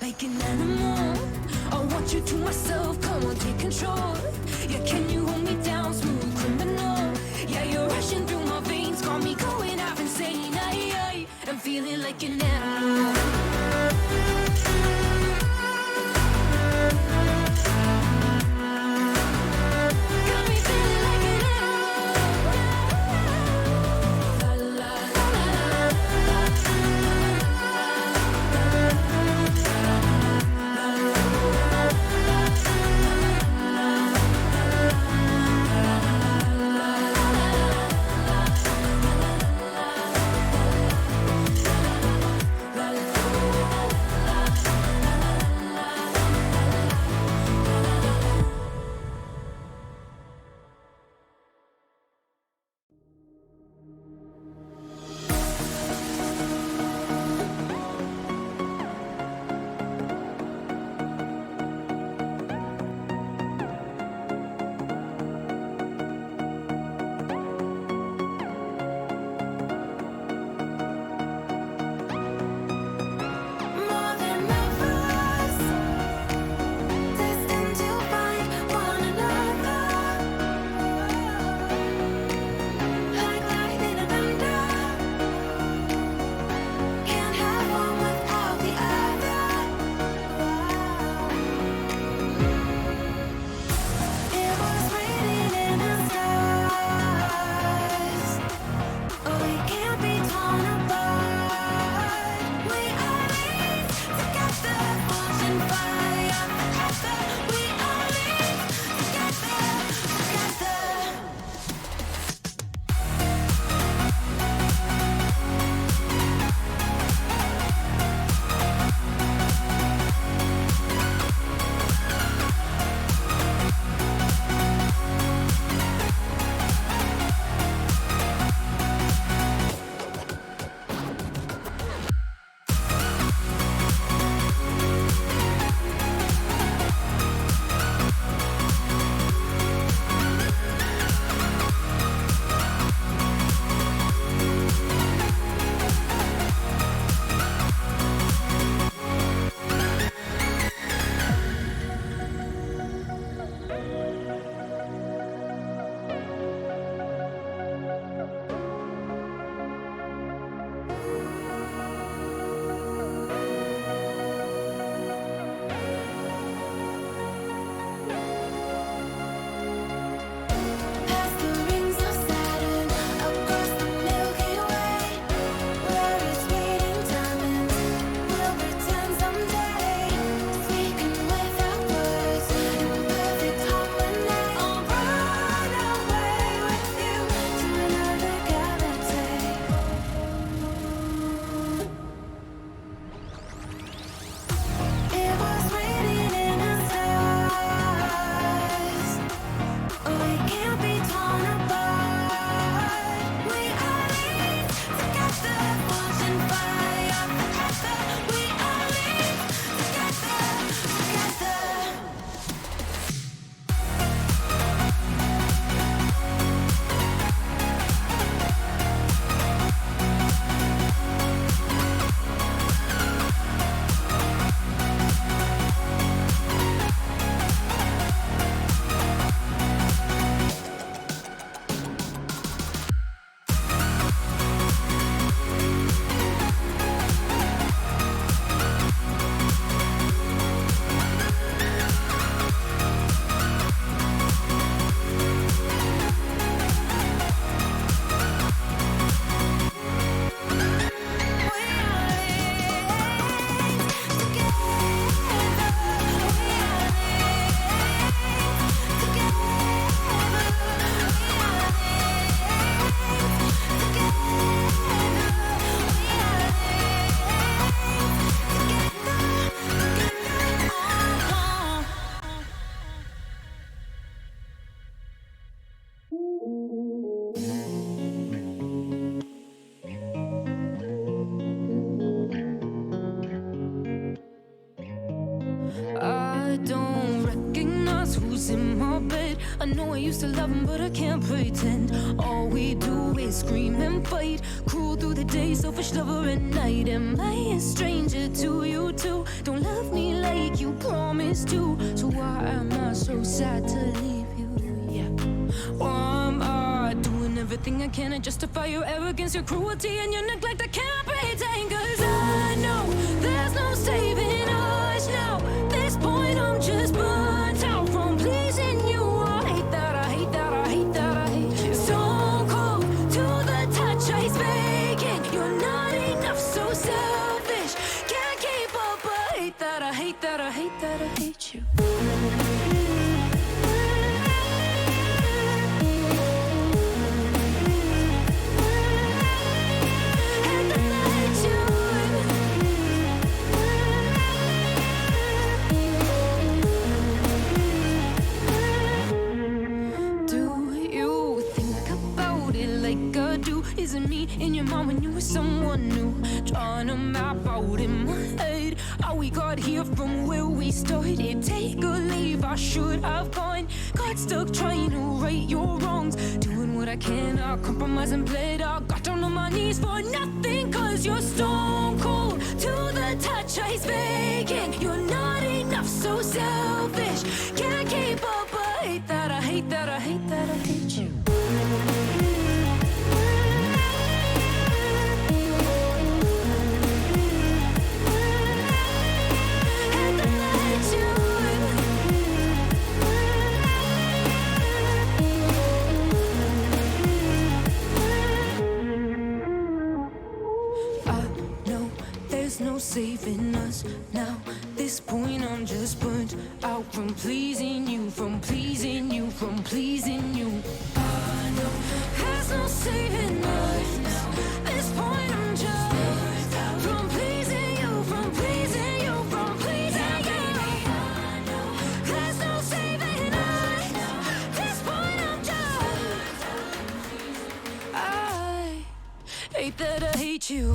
like an animal. I want you to myself, come on, take control. Yeah, can you hold me down, smooth criminal? Yeah, you're rushing through my veins, got me going half insane. I'm feeling like an animal. I don't recognize who's in my bed. I know I used to love him, but I can't pretend. All we do is scream and fight, cruel through the day, selfish lover at night. Am I a stranger to you too? Don't love me you promised to. So why am I so sad to leave you? Yeah. Why am I doing everything I can to justify your arrogance, your cruelty, and your neglect? I can't pretend, 'cause I know there's no saving us now. This point I'm just burnt out from pleasing you. I hate that, I hate that, I hate that, I hate you. So cold to the touch, ice vacant. You're not enough, so selfish. Can't keep up, I hate that, I hate that, I hate that, I hate you. Isn't me in your mind when you were someone new? Trying to map out in my head how we got here from where we started. Take a leave, I should have gone. Got stuck trying to right your wrongs. Doing what I can, I compromise and played. I got down on my knees for nothing, 'cause you're stone cold to the touch, ice vacant. You're not enough, so selfish. Can't keep up, I hate that, I hate that, I hate that, I hate you. No saving us now. This point I'm just burnt out from pleasing you, from pleasing you, from pleasing you. I know there's no saving us now. This point I'm just burnt out from pleasing you, from pleasing you, from pleasing you. I know there's no saving us now. This point I'm just I hate that I hate you.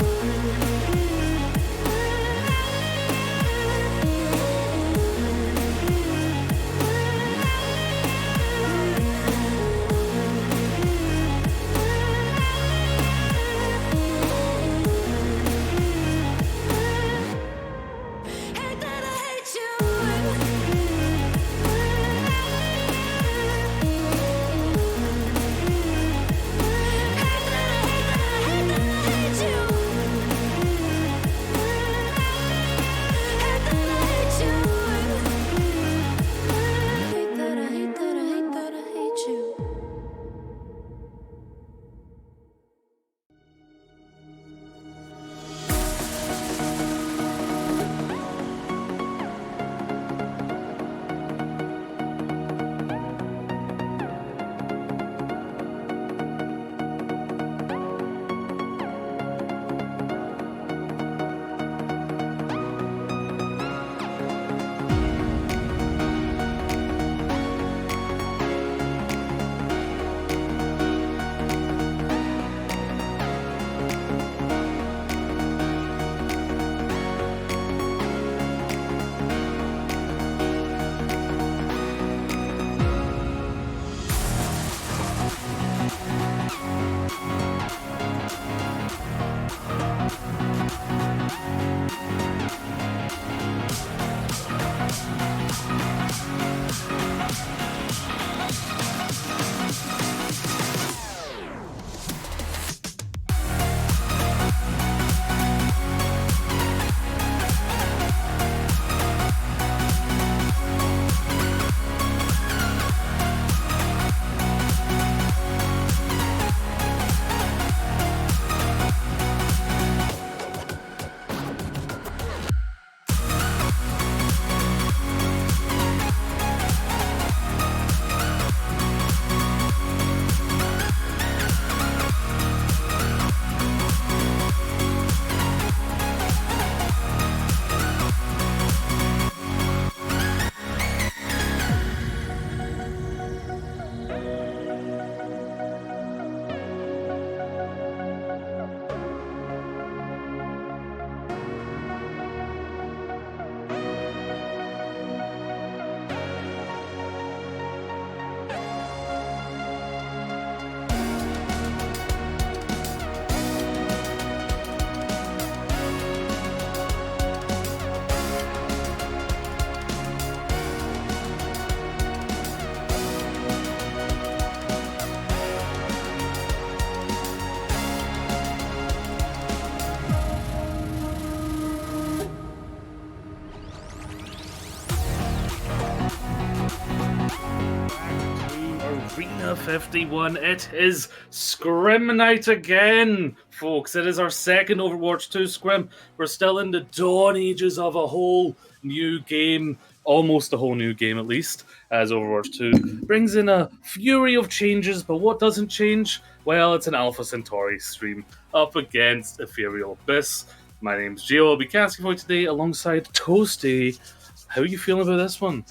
Arena 51. It is Scrim night again, folks. It is our second Overwatch 2 Scrim. We're still in the dawn ages of a whole new game, almost a whole new game at least, as Overwatch 2 brings in a fury of changes, but what doesn't change? Well, it's an Alpha Centauri stream up against Ethereal Abys. My name's Gio. I'll be casting for you today alongside Toasty. How are you feeling about this one?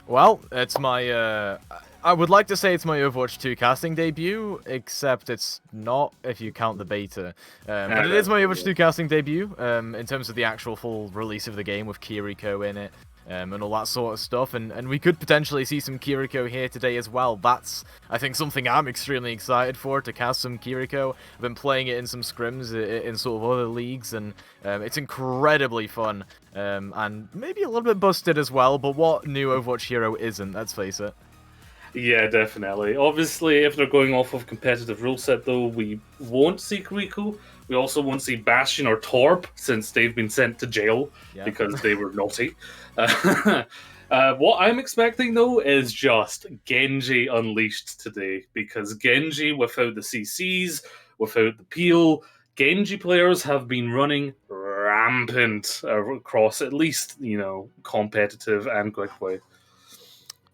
Well, it's my, I would like to say it's my Overwatch 2 casting debut, except it's not if you count the beta. But it is my Overwatch 2 casting debut, in terms of the actual full release of the game with Kiriko in it, and all that sort of stuff, and we could potentially see some Kiriko here today as well. That's, I think, something I'm extremely excited for, to cast some Kiriko. I've been playing it in some scrims in sort of other leagues, and it's incredibly fun, and maybe a little bit busted as well, but what new Overwatch hero isn't, let's face it. Yeah, definitely. Obviously, if they're going off of competitive rule set, though, we won't see Kiriko. We also won't see Bastion or Torp, since they've been sent to jail because they were naughty. What I'm expecting, though, is just Genji unleashed today, because Genji, without the CCs, without the peel, Genji players have been running rampant across at least, competitive and quick play.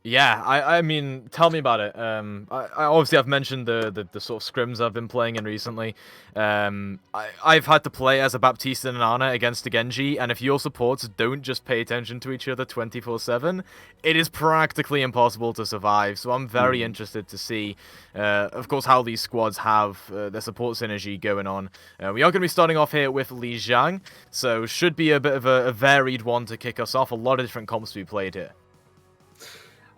Yeah, I mean, tell me about it. I obviously I've mentioned the sort of scrims I've been playing in recently. I've had to play as a Baptiste and an Ana against a Genji, and if your supports don't just pay attention to each other 24/7, it is practically impossible to survive. So I'm very interested to see, of course, how these squads have their support synergy going on. We are going to be starting off here with Li Jiang, so should be a bit of a varied one to kick us off. A lot of different comps to be played here.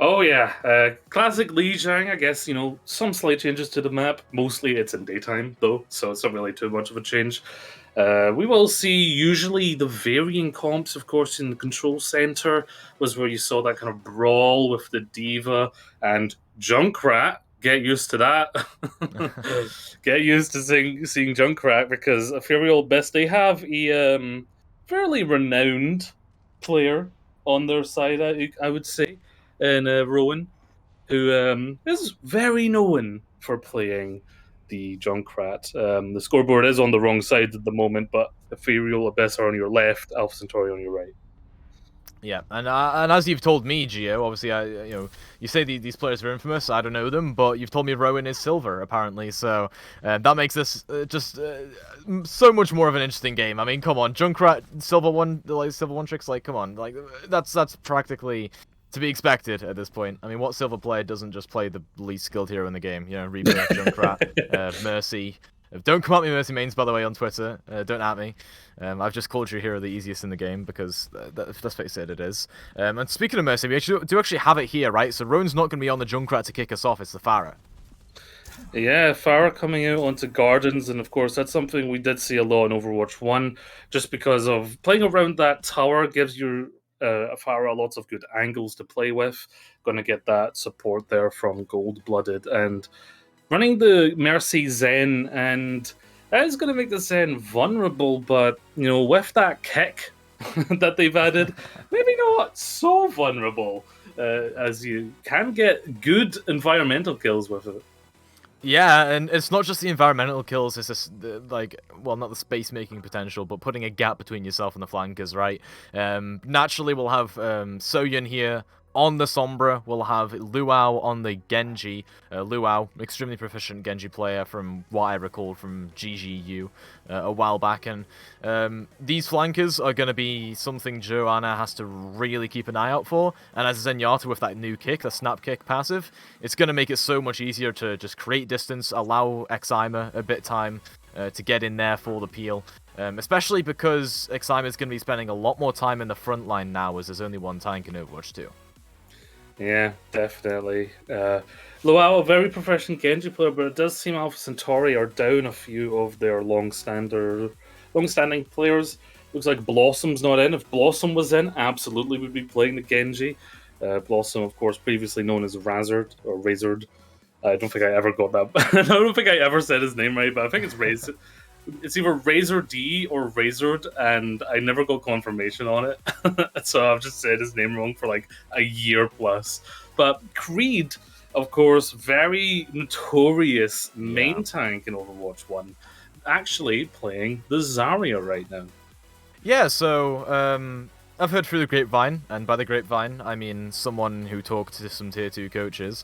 Oh yeah, classic Li Jiang, I guess, some slight changes to the map. Mostly it's in daytime, though, so it's not really too much of a change. We will see usually the varying comps, of course, in the control center was where you saw that kind of brawl with the D.Va and Junkrat. Get used to that. Get used to seeing Junkrat, because Ethereal Abys, they have a fairly renowned player on their side, I would say, and Rowan, who is very known for playing the Junkrat. The scoreboard is on the wrong side at the moment, but Ethereal Abys are on your left, Alpha Centauri on your right. Yeah, and as you've told me, Gio, obviously, you say these players are infamous. I don't know them, but you've told me Rowan is silver, apparently. So that makes this just so much more of an interesting game. I mean, come on, Junkrat silver one tricks, like, come on, like that's practically to be expected at this point. I mean, what silver player doesn't just play the least skilled hero in the game? Reaper, Junkrat, Mercy. Don't come at me, Mercy mains, by the way, on Twitter. Don't at me. I've just called your hero the easiest in the game, because let's face it is. And speaking of Mercy, we do actually have it here, right? So Rowan's not going to be on the Junkrat to kick us off, it's the Pharah. Yeah, Pharah coming out onto Gardens, and of course that's something we did see a lot in Overwatch 1, just because of playing around that tower gives you Pharah lots of good angles to play with. Going to get that support there from Gold-Blooded, and running the Mercy Zen, and that is going to make the Zen vulnerable, but, with that kick that they've added, maybe not so vulnerable, as you can get good environmental kills with it. Yeah, and it's not just the environmental kills, it's just, not the space-making potential, but putting a gap between yourself and the flankers, right? Naturally, we'll have Soyun here on the Sombra. We'll have Luau on the Genji. Luau, extremely proficient Genji player from what I recall from GGU a while back. And these flankers are going to be something Joanna has to really keep an eye out for. And as Zenyatta with that new kick, the snap kick passive, it's going to make it so much easier to just create distance, allow Exima a bit time to get in there for the peel. Especially because Exima is going to be spending a lot more time in the front line now, as there's only one tank in Overwatch 2. Yeah, definitely. Luau, a very professional Genji player, but it does seem Alpha Centauri are down a few of their long-standing players. Looks like Blossom's not in. If Blossom was in, absolutely would be playing the Genji. Blossom, of course, previously known as Razard, or Razord. I don't think I ever got that. I don't think I ever said his name right, but I think it's Razor. It's either Razor D or Razored, and I never got confirmation on it. So I've just said his name wrong for like a year plus. But Creed, of course, very notorious main tank in Overwatch 1, actually playing the Zarya right now. Yeah, so I've heard through the grapevine, and by the grapevine, I mean someone who talked to some tier 2 coaches,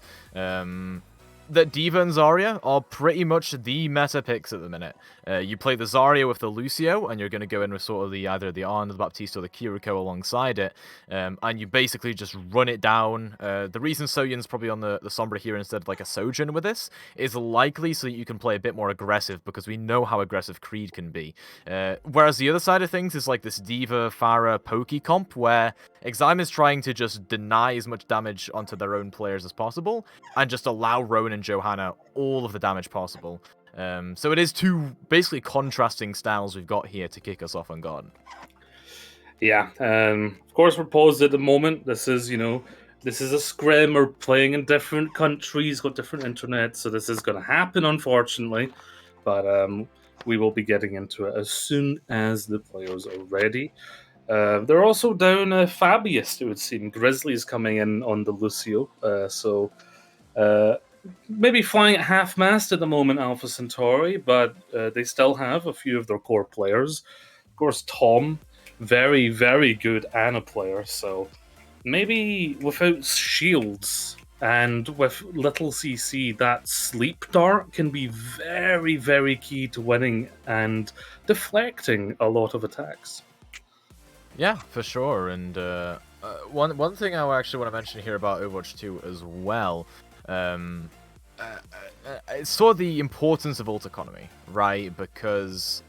that D.Va and Zarya are pretty much the meta picks at the minute. You play the Zarya with the Lucio, and you're going to go in with sort of either the Arn, the Baptiste, or the Kiriko alongside it, and you basically just run it down. The reason Soyun's probably on the Sombra here instead of like a Sojourn with this is likely so that you can play a bit more aggressive, because we know how aggressive Creed can be. Whereas the other side of things is like this D.Va, Pharah, Poke comp, where Exime is trying to just deny as much damage onto their own players as possible, and just allow Rowan and Johanna all of the damage possible. So it is two basically contrasting styles we've got here to kick us off on guard. Yeah, of course we're paused at the moment. This is, this is a scrim. We're playing in different countries, got different internet, so this is going to happen, unfortunately. But we will be getting into it as soon as the players are ready. They're also down Fabius, it would seem. Grizzly's coming in on the Lucio, so maybe flying at half-mast at the moment, Alpha Centauri, but they still have a few of their core players. Of course, Tom, very, very good Ana player, so maybe without shields and with little CC, that sleep dart can be very, very key to winning and deflecting a lot of attacks. Yeah, for sure. And one thing I actually want to mention here about Overwatch 2 as well, it's sort of the importance of ult economy, right? Because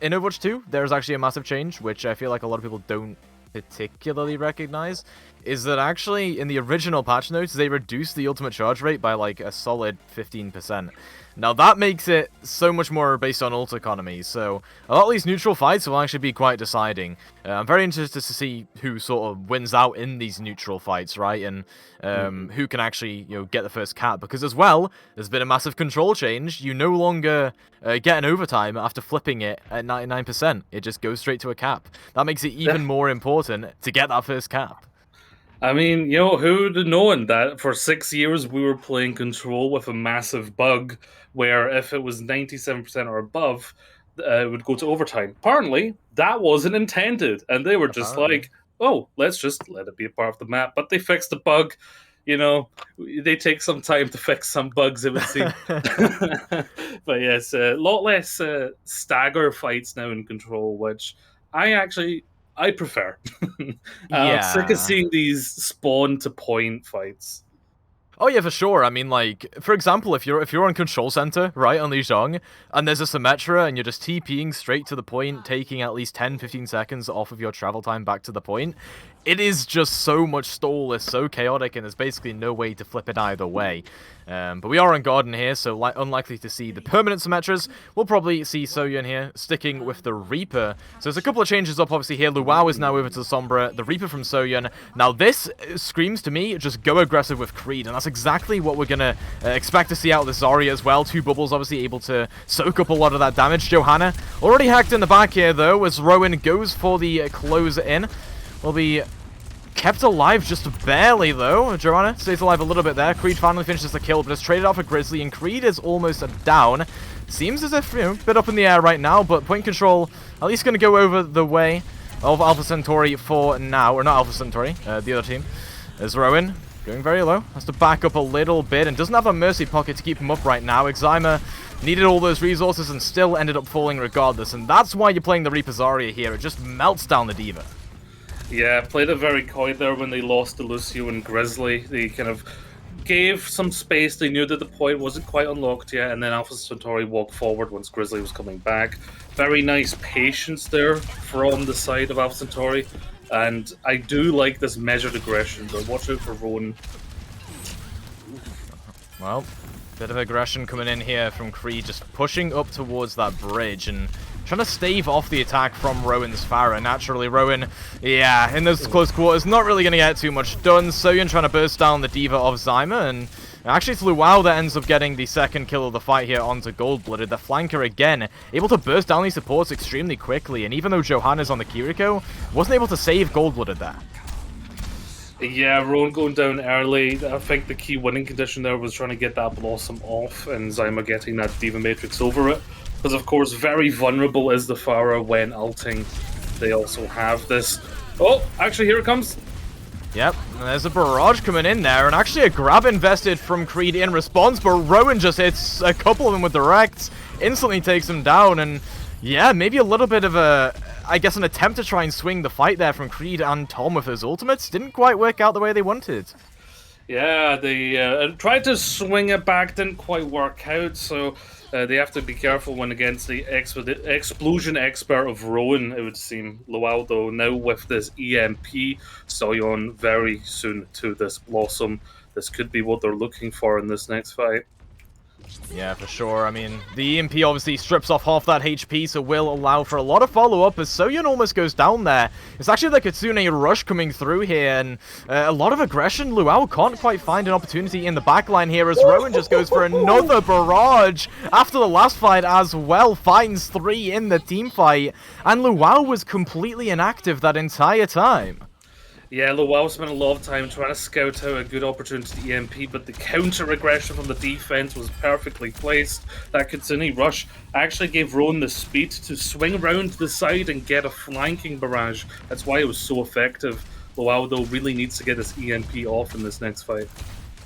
in Overwatch 2, there's actually a massive change, which I feel like a lot of people don't particularly recognize, is that actually in the original patch notes, they reduced the ultimate charge rate by like a solid 15%. Now that makes it so much more based on ult economy, so a lot of these neutral fights will actually be quite deciding. I'm very interested to see who sort of wins out in these neutral fights, right, and who can actually get the first cap, because as well, there's been a massive control change. You no longer get an overtime after flipping it at 99%, it just goes straight to a cap. That makes it even more important to get that first cap. I mean, who would have known that for 6 years we were playing Control with a massive bug where if it was 97% or above, it would go to overtime. Apparently, that wasn't intended, and they were just like, oh, let's just let it be a part of the map. But they fixed the bug. They take some time to fix some bugs, it would seem. But yes, a lot less stagger fights now in Control, which I prefer. I'm sick of seeing these spawn to point fights. Oh yeah, for sure. I mean, like, for example, if you're on Control Center, right, on Li Zhong, and there's a Symmetra, and you're just TPing straight to the point, taking at least 10-15 seconds off of your travel time back to the point, it is just so much stall, it's so chaotic, and there's basically no way to flip it either way. But we are on Garden here, so unlikely to see the permanent Symmetras. We'll probably see Soyun here, sticking with the Reaper. So there's a couple of changes up, obviously, here. Luau is now over to the Sombra, the Reaper from Soyun. Now this screams to me, just go aggressive with Creed, and that's exactly what we're going to expect to see out of the Zarya as well. Two bubbles, obviously, able to soak up a lot of that damage. Johanna already hacked in the back here, though, as Rowan goes for the close in. Will be kept alive just barely, though. Johanna stays alive a little bit there. Creed finally finishes the kill, but it's traded off for Grizzly, and Creed is almost down. Seems as if, a bit up in the air right now, but point control at least going to go over the way of Alpha Centauri for now. Or not Alpha Centauri, the other team. As Rowan going very low. Has to back up a little bit and doesn't have a Mercy Pocket to keep him up right now. Exima needed all those resources and still ended up falling regardless. And that's why you're playing the Reaper Zarya here. It just melts down the D.Va. Yeah, played it very coy there when they lost to Lucio and Grizzly. They kind of gave some space. They knew that the point wasn't quite unlocked yet, and then Alpha Centauri walked forward once Grizzly was coming back. Very nice patience there from the side of Alpha Centauri, and I do like this measured aggression, but watch out for Rowan. Well, bit of aggression coming in here from Creed, just pushing up towards that bridge and trying to stave off the attack from Rowan's Pharah. Naturally, Rowan, yeah, in those close quarters, not really going to get too much done. Soyun trying to burst down the D.Va of Zyma, and actually it's Luau that ends up getting the second kill of the fight here onto Gold-Blooded. The flanker, again, able to burst down these supports extremely quickly, and even though Johanna's on the Kiriko, wasn't able to save Gold-Blooded there. Yeah, Rowan going down early. I think the key winning condition there was trying to get that Blossom off and Zyma getting that Diva Matrix over it. Because, of course, very vulnerable is the Pharah when ulting. They also have this. Oh, actually, here it comes. Yep, there's a barrage coming in there, and actually a grab invested from Creed in response, but Rowan just hits a couple of them with directs, instantly takes them down, and yeah, maybe a little bit of a, I guess, an attempt to try and swing the fight there from Creed and Tom with his ultimates. Didn't quite work out the way they wanted. Yeah, they tried to swing it back, didn't quite work out, so they have to be careful when against the explosion expert of Rowan, it would seem. Luau, though, now with this EMP, Soyeon very soon to this Blossom. This could be what they're looking for in this next fight. Yeah, for sure. I mean, the EMP obviously strips off half that HP, so will allow for a lot of follow-up as Soyeon almost goes down there. It's actually the Kitsune rush coming through here, and a lot of aggression. Luau can't quite find an opportunity in the backline here as Rowan just goes for another barrage after the last fight as well. Finds 3 in the team fight, and Luau was completely inactive that entire time. Yeah, Luau spent a lot of time trying to scout out a good opportunity to EMP, but the counter-aggression from the defense was perfectly placed. That Kitsune rush actually gave Rowan the speed to swing around to the side and get a flanking barrage. That's why it was so effective. Luau, though, really needs to get his EMP off in this next fight.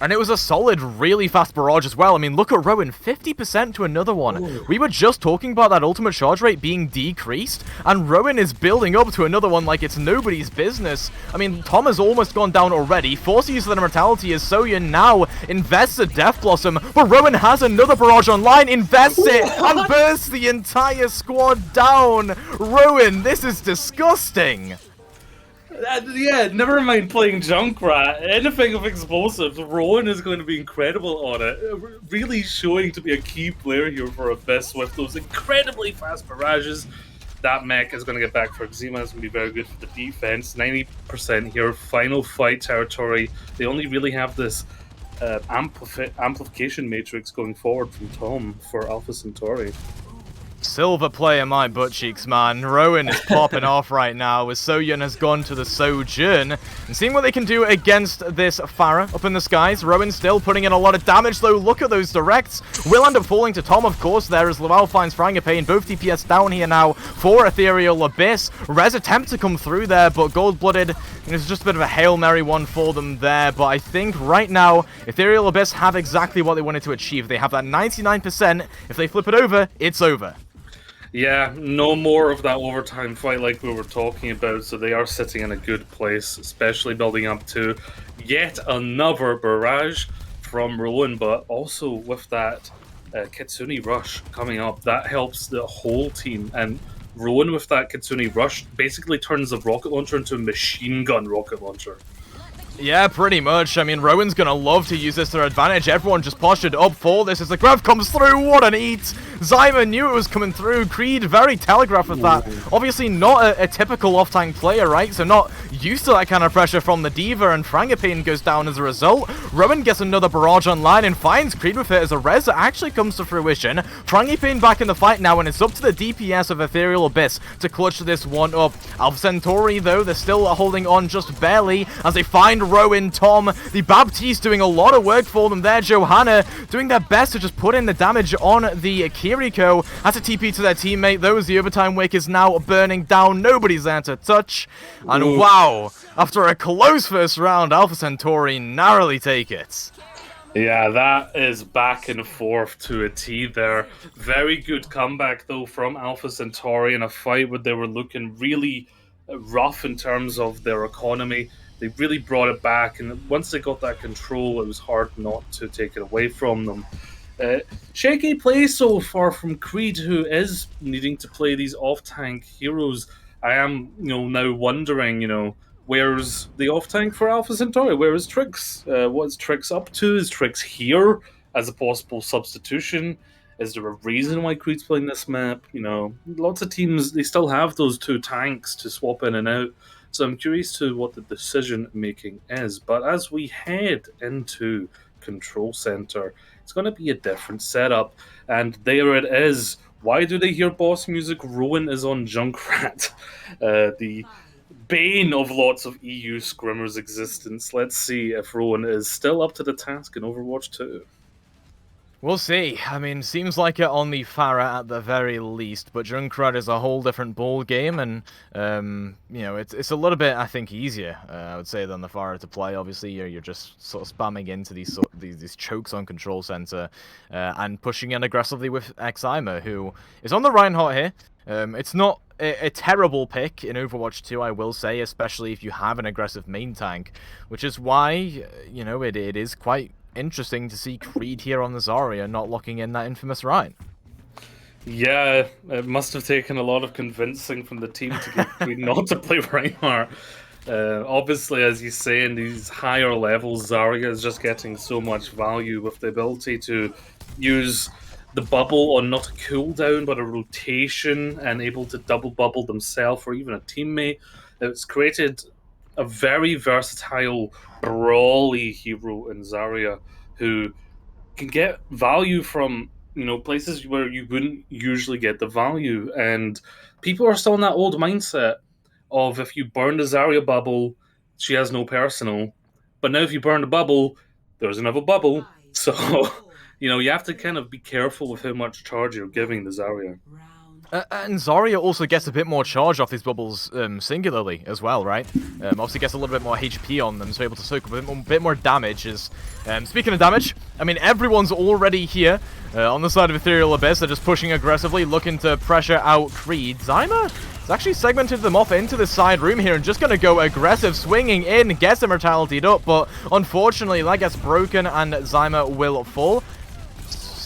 And it was a solid, really fast barrage as well. I mean, look at Rowan, 50% to another one. Ooh. We were just talking about that ultimate charge rate being decreased, and Rowan is building up to another one like it's nobody's business. I mean, Tom has almost gone down already. Force use of the mortality as Soyeon now invests a Death Blossom, but Rowan has another barrage online, invests it, and bursts the entire squad down. Rowan, this is disgusting. Yeah, never mind playing Junkrat. Anything of explosives, Rowan is going to be incredible on it. Really showing to be a key player here for Abyss with those incredibly fast barrages. That mech is going to get back for Xima. It's going to be very good for the defense. 90% here, final fight territory. They only really have this amplification matrix going forward from Tom for Alpha Centauri. Silver player my butt cheeks, man. Rowan is popping off right now as Soyeon has gone to the Sojourn. And seeing what they can do against this Pharah up in the skies. Rowan still putting in a lot of damage, though. Look at those directs. Will end up falling to Tom, of course, there as Luau finds Frangipane. Both DPS down here now for Ethereal Abys. Rez attempt to come through there, but Gold-Blooded, it's just a bit of a Hail Mary one for them there. But I think right now, Ethereal Abys have exactly what they wanted to achieve. They have that 99%. If they flip it over, it's over. Yeah, no more of that overtime fight like we were talking about, so they are sitting in a good place, especially building up to yet another barrage from Rowan, but also with that Kitsune rush coming up, that helps the whole team, and Rowan with that Kitsune rush basically turns the rocket launcher into a machine gun rocket launcher. Yeah, pretty much. I mean, Rowan's gonna love to use this to their advantage. Everyone just postured up for this as the grab comes through. What an eat! Zyma knew it was coming through. Creed very telegraphed with that. Obviously not a typical off-tank player, right? So not used to that kind of pressure from the Diva, and Frangipane goes down as a result. Rowan gets another barrage online and finds Creed with it as a res that actually comes to fruition. Frangipane back in the fight now, and it's up to the DPS of Ethereal Abys to clutch this one up. Alpha Centauri, though, they're still holding on just barely as they find Rowan, Tom, the Baptiste doing a lot of work for them there. Johanna doing their best to just put in the damage on the Kiriko. Has a TP to their teammate, though, as the overtime wake is now burning down. Nobody's there to touch. And wow, after a close first round, Alpha Centauri narrowly take it. Yeah, that is back and forth to a T there. Very good comeback, though, from Alpha Centauri in a fight where they were looking really rough in terms of their economy. They really brought it back, and once they got that control, it was hard not to take it away from them. Shaky play so far from Creed, who is needing to play these off-tank heroes. I am, now wondering, where's the off-tank for Alpha Centauri? Where is Trix? What's Trix up to? Is Trix here as a possible substitution? Is there a reason why Creed's playing this map? Lots of teams, they still have those two tanks to swap in and out. So I'm curious to what the decision-making is. But as we head into Control Center, it's going to be a different setup. And there it is. Why do they hear boss music? Rowan is on Junkrat. The bane of lots of EU scrimmers' existence. Let's see if Rowan is still up to the task in Overwatch 2. We'll see. I mean, seems like it on the Pharah at the very least, but Junkrat is a whole different ball game, and you know, it's a little bit, I think, easier, I would say, than the Pharah to play. Obviously, you're just sort of spamming into these chokes on control center, and pushing in aggressively with Xima, who is on the Reinhardt here. It's not a terrible pick in Overwatch 2, I will say, especially if you have an aggressive main tank, which is why, you know, it is quite interesting to see Creed here on the Zarya not locking in that infamous Rhine. Yeah, it must have taken a lot of convincing from the team to get Creed not to play Reinhardt. Obviously, as you say, in these higher levels, Zarya is just getting so much value with the ability to use the bubble on not a cooldown but a rotation, and able to double bubble themselves or even a teammate. It's created a very versatile, brawly hero in Zarya who can get value from, you know, places where you wouldn't usually get the value. And people are still in that old mindset of, if you burn the Zarya bubble, she has no personal. But now if you burn the bubble, there's another bubble. So, you know, you have to kind of be careful with how much charge you're giving the Zarya. And Zarya also gets a bit more charge off these bubbles singularly as well, right? Obviously gets a little bit more HP on them, so able to soak a bit more damage. Speaking of damage, I mean, everyone's already here on the side of Ethereal Abys. They're just pushing aggressively, looking to pressure out Creed. Xima has actually segmented them off into the side room here and just going to go aggressive, swinging in, gets immortality'd up, but unfortunately that gets broken and Xima will fall.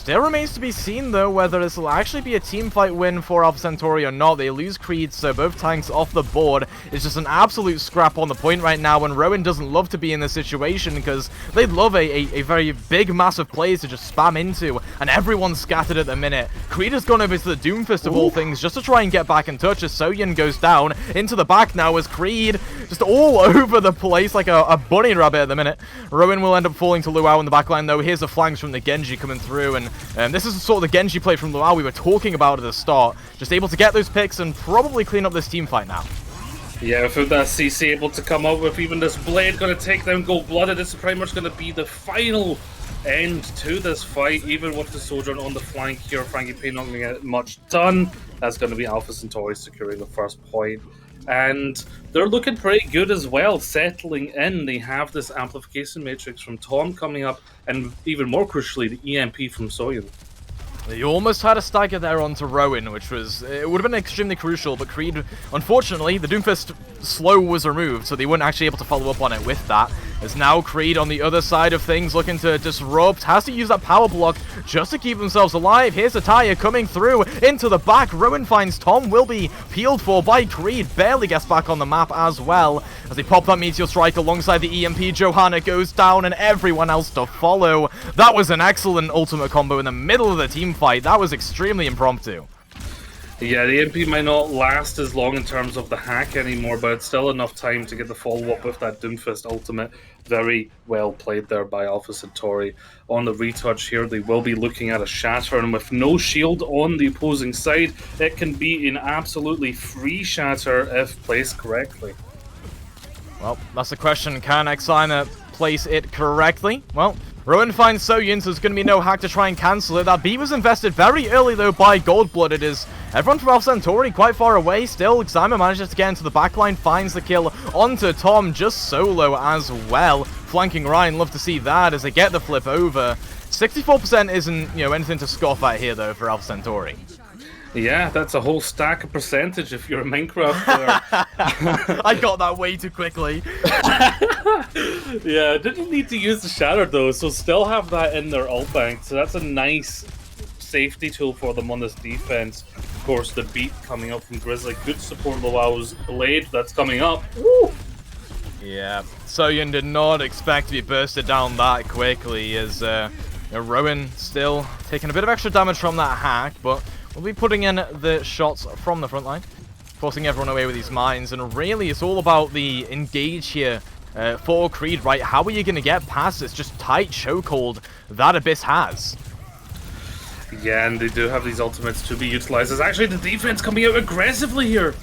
Still remains to be seen, though, whether this will actually be a teamfight win for Alpha Centauri or not. They lose Creed, so both tanks off the board. It's just an absolute scrap on the point right now, and Rowan doesn't love to be in this situation because they'd love a very big, massive play to just spam into, and everyone's scattered at the minute. Creed has gone over to the Doomfist of all things just to try and get back in touch as Soyeon goes down into the back now as Creed just all over the place like a bunny rabbit at the minute. Rowan will end up falling to Luau in the backline, though. Here's the flanks from the Genji coming through, and this is sort of the Genji play from Luau we were talking about at the start. Just able to get those picks and probably clean up this team fight now. Yeah, without that CC able to come up with even this blade, going to take down Gold Blooded. This is pretty much going to be the final end to this fight, even with the Sojourn on the flank here. Frankie Payne not going to get much done. That's going to be Alpha Centauri securing the first point. And they're looking pretty good as well, settling in. They have this amplification matrix from Tom coming up, and even more crucially, the EMP from Soyeon. You almost had a stagger there onto Rowan, which was, it would have been extremely crucial, but Creed, unfortunately, the Doomfist slow was removed, so they weren't actually able to follow up on it with that. As now Creed on the other side of things looking to disrupt, has to use that power block just to keep themselves alive. Here's Ataya coming through into the back. Rowan finds Tom, will be peeled for by Creed, barely gets back on the map as well. As they pop that Meteor Strike alongside the EMP, Johanna goes down and everyone else to follow. That was an excellent ultimate combo in the middle of the team fight. That was extremely impromptu. Yeah, the EMP might not last as long in terms of the hack anymore, but it's still enough time to get the follow-up with that Doomfist ultimate. Very well played there by Alpha Centauri. On the retouch here, they will be looking at a Shatter, and with no shield on the opposing side, it can be an absolutely free Shatter if placed correctly. Well, that's the question. Can Xina place it correctly? Well, Rowan finds Soyeon, so there's going to be no hack to try and cancel it. That B was invested very early, though, by Gold-Blood. It is everyone from Alpha Centauri quite far away. Still, Xima manages to get into the backline, finds the kill onto Tom, just solo as well. Flanking Ryan, love to see that as they get the flip over. 64% isn't, you know, anything to scoff at here, though, for Alpha Centauri. Yeah, that's a whole stack of percentage if you're a Minecraft player. I got that way too quickly. Yeah, didn't need to use the Shatter though, so still have that in their ult bank. So that's a nice safety tool for them on this defense. Of course, the beat coming up from Grizzly. Good support Luau's blade that's coming up. Woo! Yeah, Soyeon did not expect to be bursted down that quickly as Rowan still taking a bit of extra damage from that hack, but we'll be putting in the shots from the front line, forcing everyone away with these mines, and really it's all about the engage here for Creed, right? How are you going to get past this just tight chokehold that Abyss has? Yeah, and they do have these ultimates to be utilized. There's actually the defense coming out aggressively here.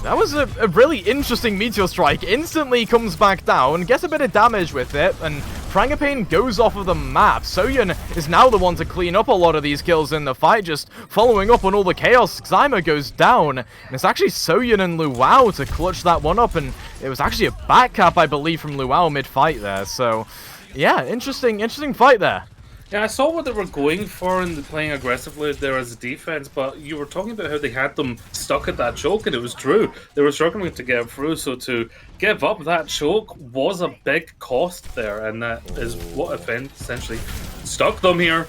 That was a really interesting Meteor Strike. Instantly comes back down, gets a bit of damage with it, and Frangipane goes off of the map. Soyun is now the one to clean up a lot of these kills in the fight, just following up on all the chaos. Zyma goes down, and it's actually Soyun and Luau to clutch that one up, and it was actually a back cap, I believe, from Luau mid-fight there. So, yeah, interesting fight there. Yeah, I saw what they were going for and playing aggressively there as a defense, but you were talking about how they had them stuck at that choke, and it was true. They were struggling to get through, so to give up that choke was a big cost there, and that is what essentially stuck them here.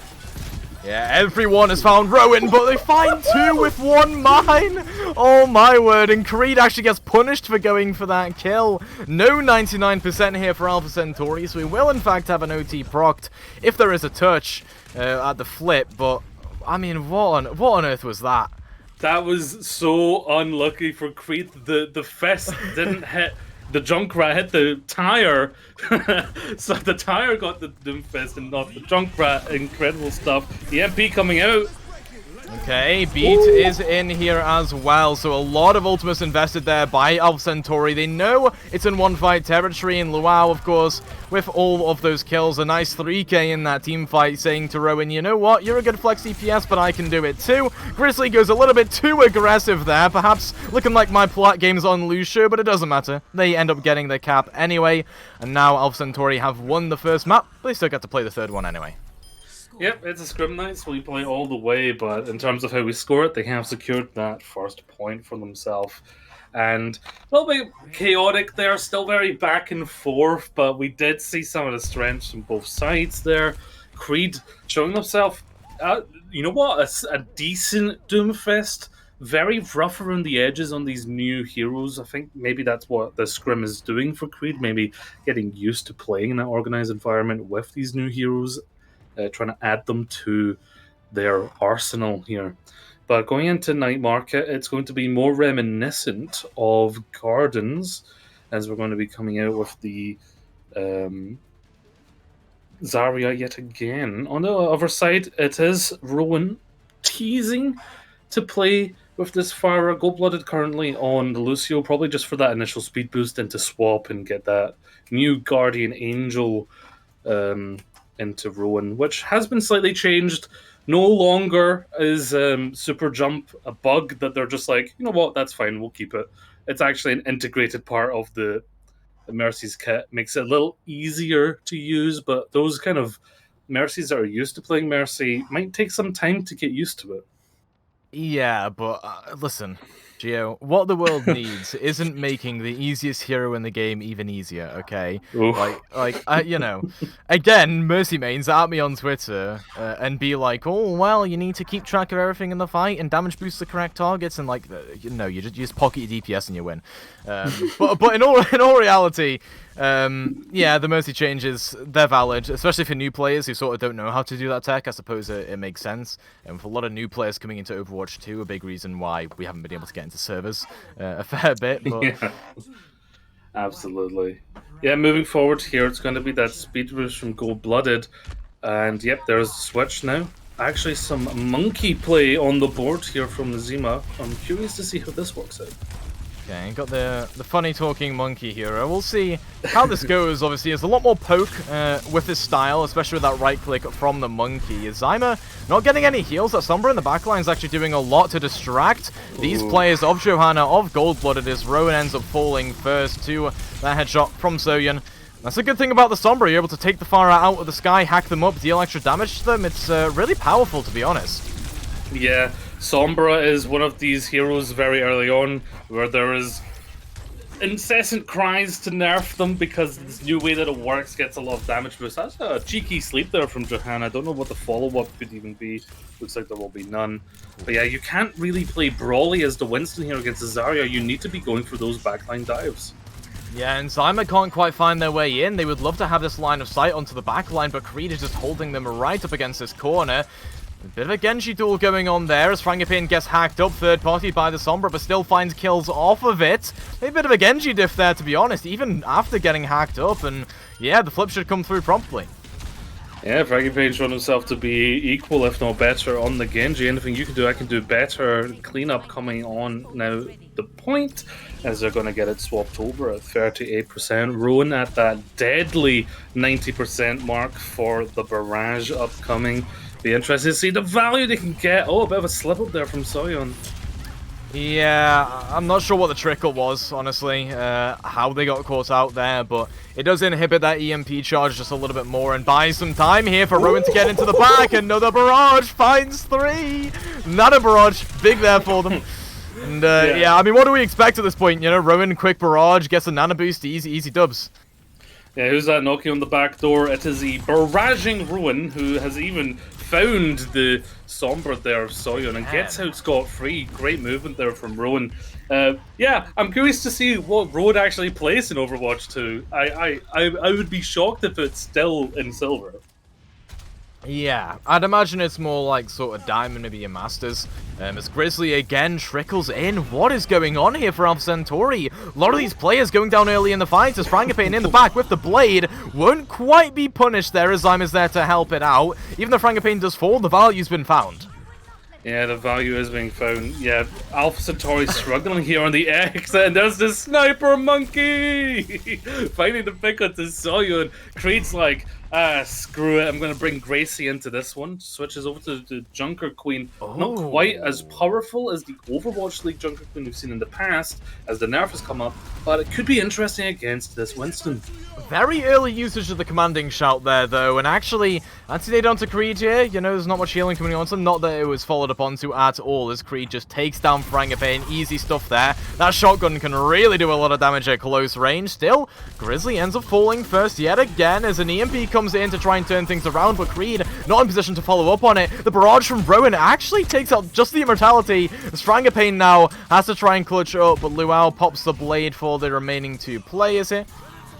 Yeah, everyone has found Rowan, but they find two with one mine! Oh my word, and Creed actually gets punished for going for that kill. No 99% here for Alpha Centauri, so we will in fact have an OT procced if there is a touch at the flip, but I mean, what on earth was that? That was so unlucky for Creed. The fist didn't hit. The Junkrat hit the tire, so the tire got the Doomfist and not the Junkrat. Incredible stuff. The MP coming out. Okay, Beat is in here as well, so a lot of ultimates invested there by Alpha Centauri. They know it's in one fight territory, and Luau, of course, with all of those kills, a nice 3k in that team fight, saying to Rowan, you know what, you're a good flex DPS, but I can do it too. Grizzly goes a little bit too aggressive there, perhaps looking like my plat game's on Lucio, but it doesn't matter. They end up getting their cap anyway, and now Alpha Centauri have won the first map, but they still get to play the third one anyway. Yep, it's a scrim night, so we play all the way, but in terms of how we score it, they have secured that first point for themselves. And a little bit chaotic there, still very back and forth, but we did see some of the strengths from both sides there. Creed showing himself, you know what, a decent Doomfist. Very rough around the edges on these new heroes. I think maybe that's what the scrim is doing for Creed, maybe getting used to playing in an organized environment with these new heroes. Trying to add them to their arsenal here. But going into Night Market, it's going to be more reminiscent of Gardens, as we're going to be coming out with the Zarya yet again. On the other side, it is Rowan teasing to play with this Pharah. Gold-blooded currently on the Lucio, probably just for that initial speed boost and to swap and get that new Guardian Angel into Rowan, which has been slightly changed. No longer is super jump a bug that they're just like, you know what, that's fine, we'll keep it. It's actually an integrated part of the Mercy's kit. Makes it a little easier to use, but those kind of Mercies that are used to playing Mercy might take some time to get used to it. Yeah, but listen, Gio, what the world needs isn't making the easiest hero in the game even easier, okay? Oof. You know, again, Mercy mains at me on Twitter and be like, oh, well, you need to keep track of everything in the fight and damage boost the correct targets, and like, you know, you just pocket your DPS and you win. But in all reality, yeah, the Mercy changes, they're valid, especially for new players who sort of don't know how to do that tech. I suppose it makes sense. And for a lot of new players coming into Overwatch 2, a big reason why we haven't been able to get into servers a fair bit. But... Yeah, absolutely. Yeah, moving forward here, it's going to be that speed boost from Gold-blooded. And yep, there's a switch now. Actually, some monkey play on the board here from Zima. I'm curious to see how this works out. Okay, got the funny talking monkey hero. We'll see how this goes. Obviously, there's a lot more poke with this style, especially with that right click from the monkey. Zyma not getting any heals. That Sombra in the backline is actually doing a lot to distract these players of Johanna, of Gold-blooded, as Rowan ends up falling first to that headshot from Soyun. That's a good thing about the Sombra. You're able to take the Pharah out of the sky, hack them up, deal extra damage to them. It's really powerful, to be honest. Yeah, Sombra is one of these heroes very early on where there is incessant cries to nerf them because this new way that it works gets a lot of damage boost. That's a cheeky sleep there from Johanna. I don't know what the follow-up could even be. Looks like there will be none. But yeah, you can't really play Brawly as the Winston here against the Zarya. You need to be going for those backline dives. Yeah, and Zyma can't quite find their way in. They would love to have this line of sight onto the backline, but Creed is just holding them right up against this corner. A bit of a Genji duel going on there as Frangipane gets hacked up third party by the Sombra, but still finds kills off of it. A bit of a Genji diff there, to be honest, even after getting hacked up, and yeah, the flip should come through promptly. Yeah, Frankie Payne shown himself to be equal, if not better, on the Genji. Anything you can do, I can do better. Cleanup coming on now. The point as they're going to get it swapped over at 38%. Rowan at that deadly 90% mark for the barrage upcoming. Be interested to see the value they can get. Oh, a bit of a slip up there from Soyeon. Yeah, I'm not sure what the trickle was, honestly, how they got caught out there, but it does inhibit that EMP charge just a little bit more and buy some time here for Rowan to get into the back. Another barrage finds 3. Not a barrage, big there for them. And yeah, I mean, what do we expect at this point? You know, Rowan, quick barrage, gets a nano boost, easy dubs. Yeah, who's that knocking on the back door? It is the barraging Ruin, who has even found the Sombra there of Soyeon and gets out scot-free. Great movement there from Rowan. Yeah, I'm curious to see what Road actually plays in Overwatch 2. I would be shocked if it's still in silver. Yeah, I'd imagine it's more like sort of Diamond, maybe a Masters. As Grizzly again trickles in. What is going on here for Alpha Centauri? A lot of these players going down early in the fight as Frangipane in the back with the blade. Won't quite be punished there as Zyme is there to help it out. Even though Frangipane does fall, the value's been found. Yeah, the value is being found. Yeah, Alpha Centauri struggling here on the X, and there's the sniper monkey! Finding the pick onto Soyeon. Creed's like, screw it, I'm going to bring Gracie into this one. Switches over to the Junker Queen. Not quite as powerful as the Overwatch League Junker Queen we've seen in the past, as the nerf has come up, but it could be interesting against this Winston. Very early usage of the commanding shout there, though, and actually, anti-nade onto Creed here. You know, there's not much healing coming onto him. Not that it was followed up onto at all, as Creed just takes down Frangipane. Easy stuff there. That shotgun can really do a lot of damage at close range. Still, Grizzly ends up falling first yet again, as an EMP comes in to try and turn things around, but Creed not in position to follow up on it. The barrage from Rowan actually takes out just the immortality, as Frangipane now has to try and clutch up, but Luau pops the blade for the remaining 2 players here.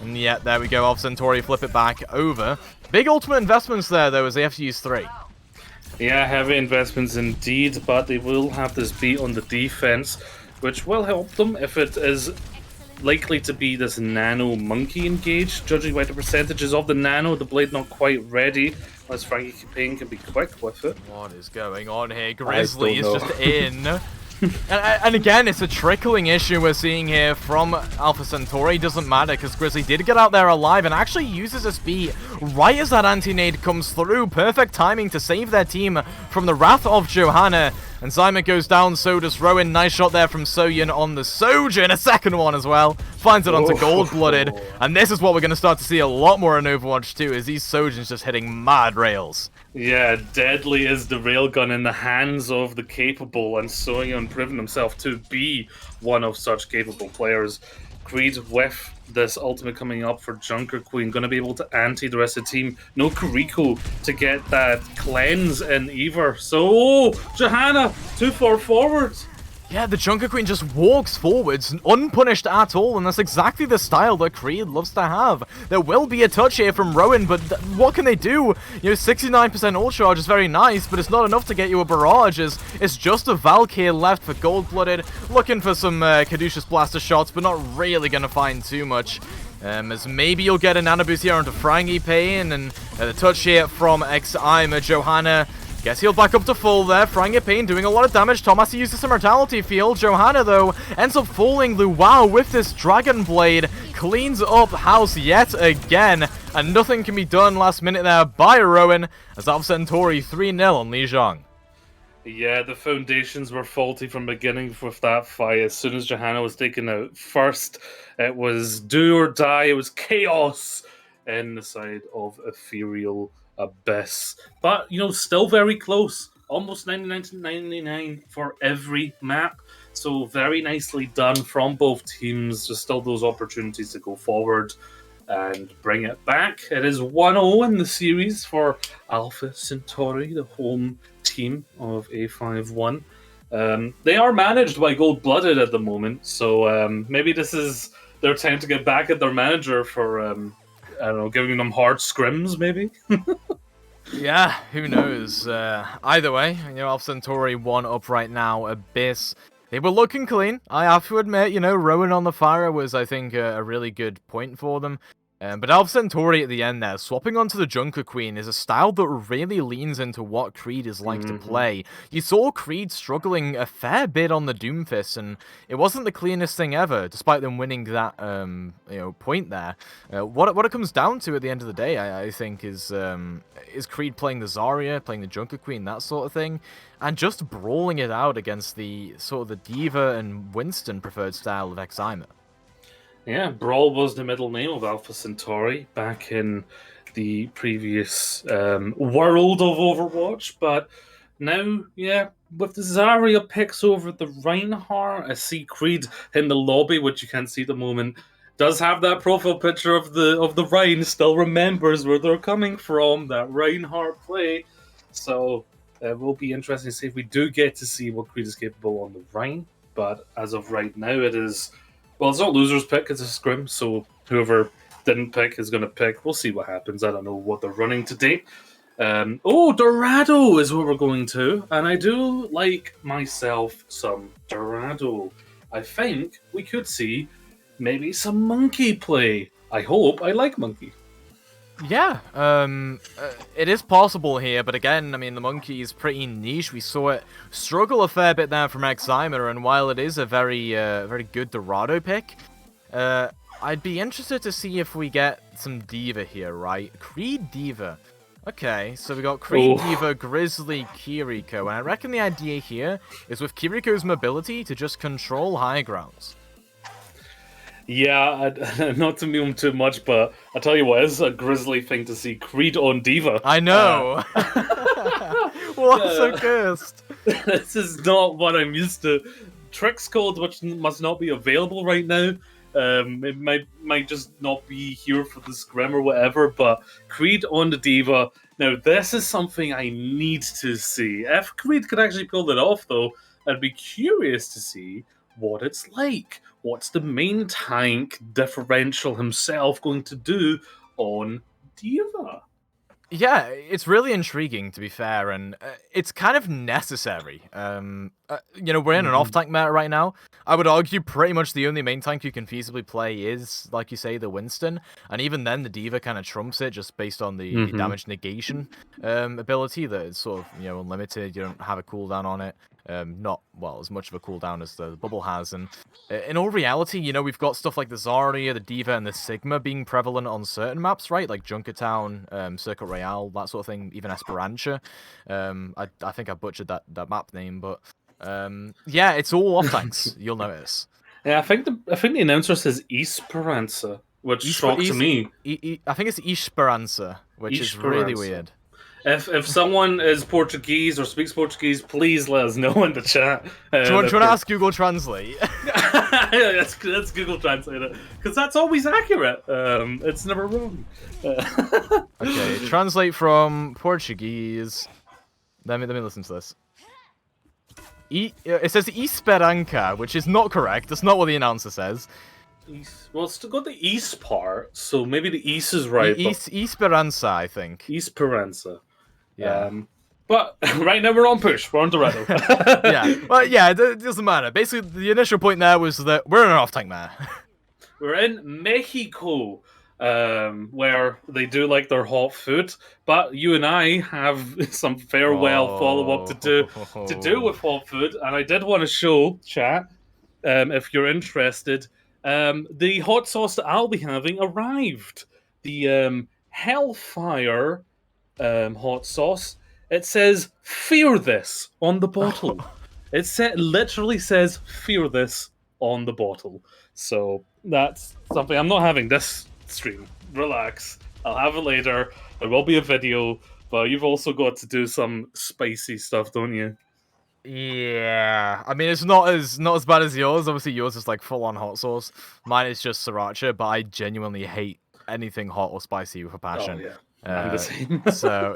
And yeah, there we go, Alpha Centauri flip it back over. Big ultimate investments there, though, as they have to use 3. Yeah, heavy investments indeed, but they will have this beat on the defense, which will help them if it is likely to be this nano monkey engage. Judging by the percentages of the nano, the blade not quite ready, unless Frankie Payne can be quick with it. What is going on here? Grizzly is just in. And again, it's a trickling issue we're seeing here from Alpha Centauri. Doesn't matter, because Grizzly did get out there alive and actually uses a speed right as that anti-nade comes through. Perfect timing to save their team from the wrath of Johanna. And Zyma goes down, so does Rowan. Nice shot there from Soyeon on the Sojourn. A second one as well. Finds it onto Gold-Blooded. And this is what we're going to start to see a lot more in Overwatch 2, is these Sojourns just hitting mad rails. Yeah, deadly is the railgun in the hands of the capable, and Soyeon proven himself to be one of such capable players. Creed with this ultimate coming up for Junker Queen, going to be able to anti the rest of the team. No Kuriko to get that cleanse in either. So, Johanna, 2-4 forwards. Yeah, the Junker Queen just walks forwards, unpunished at all, and that's exactly the style that Creed loves to have. There will be a touch here from Rowan, but what can they do? You know, 69% ult charge is very nice, but it's not enough to get you a barrage, as it's just a Valkyrie left for Gold-Blooded, looking for some Caduceus Blaster shots, but not really going to find too much. As maybe you'll get a nano boost here onto Frangipane, and the touch here from X-Ima. Johanna gets healed back up to full there. Frangipane doing a lot of damage. Tom has to use this immortality field. Johanna, though, ends up falling. Luau with this Dragon Blade cleans up house yet again. And nothing can be done last minute there by Rowan, as Alpha Centauri 3-0 on Lijiang. Yeah, the foundations were faulty from beginning with that fight. As soon as Johanna was taken out first, it was do or die. It was chaos in the side of Ethereal Abys. But, you know, still very close. Almost 99-99 for every map. So very nicely done from both teams. Just still those opportunities to go forward and bring it back. It is 1-0 in the series for Alpha Centauri, the home team of A51. They are managed by Gold-Blooded at the moment, so maybe this is their time to get back at their manager for, I don't know, giving them hard scrims, maybe? Yeah, who knows? Either way, you know, Alpha Centauri 1 up right now. Abys, they were looking clean. I have to admit, you know, Rowan on the fire was, I think, a really good point for them. But Alpha Centauri at the end there, swapping onto the Junker Queen is a style that really leans into what Creed is like to play. You saw Creed struggling a fair bit on the Doomfist, and it wasn't the cleanest thing ever, despite them winning that point there. What it comes down to at the end of the day, I think, is Creed playing the Zarya, playing the Junker Queen, that sort of thing, and just brawling it out against the sort of the Diva and Winston preferred style of Exima. Yeah, Brawl was the middle name of Alpha Centauri back in the previous world of Overwatch, but now, yeah, with the Zarya picks over the Reinhardt, I see Creed in the lobby, which you can't see at the moment, does have that profile picture of the Rein, still remembers where they're coming from, that Reinhardt play. So it will be interesting to see if we do get to see what Creed is capable on the Rein, but as of right now, it is... Well, it's not loser's pick, it's a scrim, so whoever didn't pick is going to pick. We'll see what happens. I don't know what they're running today. Dorado is what we're going to, and I do like myself some Dorado. I think we could see maybe some Monkey play. I hope. I like Monkey. Yeah, it is possible here, but again, I mean, the Monkey is pretty niche. We saw it struggle a fair bit there from Exima, and while it is a very good Dorado pick, I'd be interested to see if we get some Diva here, right? Creed Diva. Okay, so we got Creed Diva, Grizzly, Kiriko, and I reckon the idea here is with Kiriko's mobility to just control high grounds. Yeah, not to meme too much, but I tell you what, it's a Grizzly thing to see Creed on Diva. I know. Well, I'm so cursed. This is not what I'm used to. Tricks code, which must not be available right now. It might just not be here for the scrim or whatever. But Creed on the Diva. Now, this is something I need to see. If Creed could actually pull it off, though, I'd be curious to see what it's like. What's the main tank differential himself going to do on Diva? Yeah, it's really intriguing, to be fair, and it's kind of necessary. We're in an off-tank meta right now. I would argue pretty much the only main tank you can feasibly play is, like you say, the Winston, and even then the Diva kind of trumps it just based on the damage negation ability that is sort of, unlimited. You don't have a cooldown on it. Not, well, as much of a cooldown as the bubble has, and in all reality, we've got stuff like the Zarya, the Diva, and the Sigma being prevalent on certain maps, right? Like Junkertown, Circuit Royale, that sort of thing, even Esperanza. I think I butchered that map name, but yeah, it's all off tanks, you'll notice. Yeah, I think the announcer says Esperanza, which shocks me. I think it's Esperanza, which is really weird. If someone is Portuguese or speaks Portuguese, please let us know in the chat. Do you want to ask Google Translate? let's Google Translate it, because that's always accurate. It's never wrong. Okay, translate from Portuguese. Let me listen to this. It says Esperanca, which is not correct. That's not what the announcer says. Well, it's got the east part, so maybe the east is right. Esperanza, I think. Esperanza. Yeah. But right now we're on push. We're on Dorado. Yeah. Well, yeah, it doesn't matter. Basically, the initial point there was that we're in an off-tank map. We're in Mexico, where they do like their hot food. But you and I have some farewell follow-up to do with hot food, and I did want to show chat, if you're interested. The hot sauce that I'll be having arrived. The Hellfire hot sauce. It says "Fear this" on the bottle. It literally says "Fear this" on the bottle. So that's something I'm not having this stream. Relax. I'll have it later. There will be a video, but you've also got to do some spicy stuff, don't you? Yeah, I mean, it's not as bad as yours. Obviously, yours is like full-on hot sauce. Mine is just sriracha, but I genuinely hate anything hot or spicy with a passion. Oh, yeah. I'm the same. So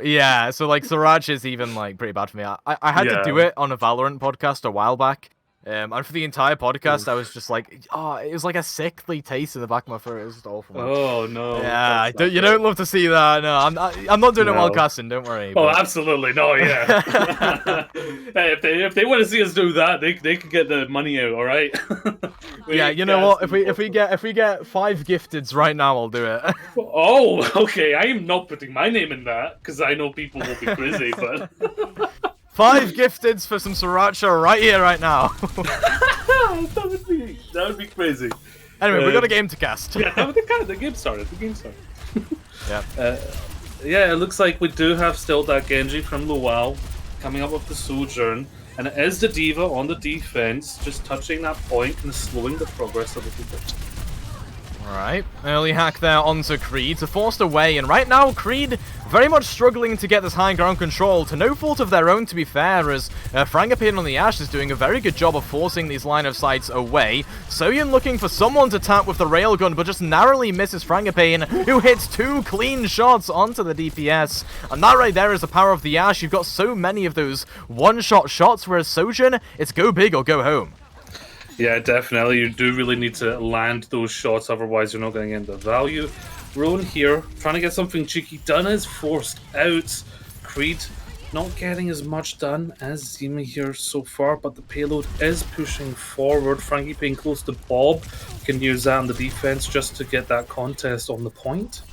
like sriracha is even like pretty bad for me. I had to do it on a Valorant podcast a while back, And for the entire podcast, I was just like, oh, it was like a sickly taste in the back of my throat. It was just awful, man. Oh no! Yeah, you don't love to see that. No, I'm not doing it while No. casting. Don't worry. Oh, but- absolutely no, yeah. Hey, if they want to see us do that, they can get the money out. All right. Yeah, you know what? If we get 5 gifteds right now, I'll do it. Oh, okay. I am not putting my name in that because I know people will be crazy, but 5 gifteds for some sriracha right here, right now. that would be crazy. Anyway, we got a game to cast. Yeah, the game started. The game started. Yeah. Yeah, it looks like we do have still that Genji from Luau coming up with the Sojourn, and it is the Diva on the defense, just touching that point and slowing the progress a little bit. Alright, early hack there onto Creed, forced away, and right now Creed very much struggling to get this high ground control, to no fault of their own to be fair, as Frangipane on the Ash is doing a very good job of forcing these line of sights away. Soyun looking for someone to tap with the railgun, but just narrowly misses Frangipane, who hits 2 clean shots onto the DPS. And that right there is the power of the Ash. You've got so many of those one-shot shots, whereas Sojourn, it's go big or go home. Yeah, definitely. You do really need to land those shots, otherwise you're not going to get the value. Rowan here, trying to get something cheeky done, is forced out. Creed not getting as much done as Zima here so far, but the payload is pushing forward. Frangipane close to Bob, can use that on the defense just to get that contest on the point.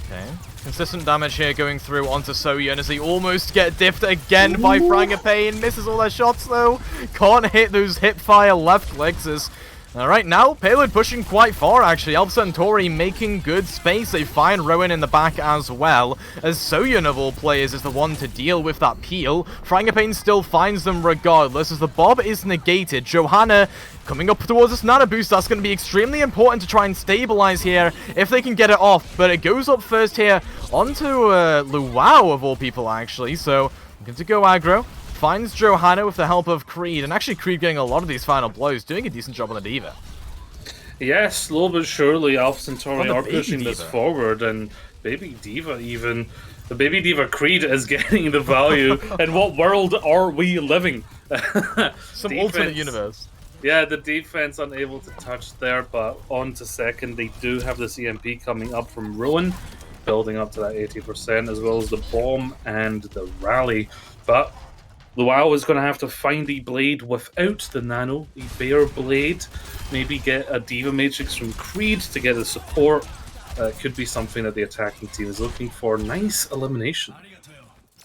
Okay. Consistent damage here going through onto Soyun as they almost get diffed again by Frangipane. Misses all their shots though. Can't hit those hipfire left clicks as... Alright, now payload pushing quite far actually. Alpha Centauri making good space. They find Rowan in the back as well, as Soyun of all players is the one to deal with that peel. Frangipane still finds them regardless as the Bob is negated. Johanna coming up towards this nano boost. That's going to be extremely important to try and stabilize here if they can get it off, but it goes up first here onto Luau of all people actually, so good to go aggro. Finds Johanna with the help of Creed, and actually Creed getting a lot of these final blows, doing a decent job on the Diva. Yeah, slow but surely Alpha Centauri On the are Baby pushing this Diva. forward, and Baby Diva even. The Baby Diva Creed is getting the value. In what world are we living? Some alternate universe. Yeah, the defense unable to touch there, but on to second. They do have this EMP coming up from Rowan, building up to that 80%, as well as the bomb and the rally. But Luau is going to have to find the blade without the nano, the bear blade. Maybe get a Diva Matrix from Creed to get the support. Could be something that the attacking team is looking for. Nice elimination.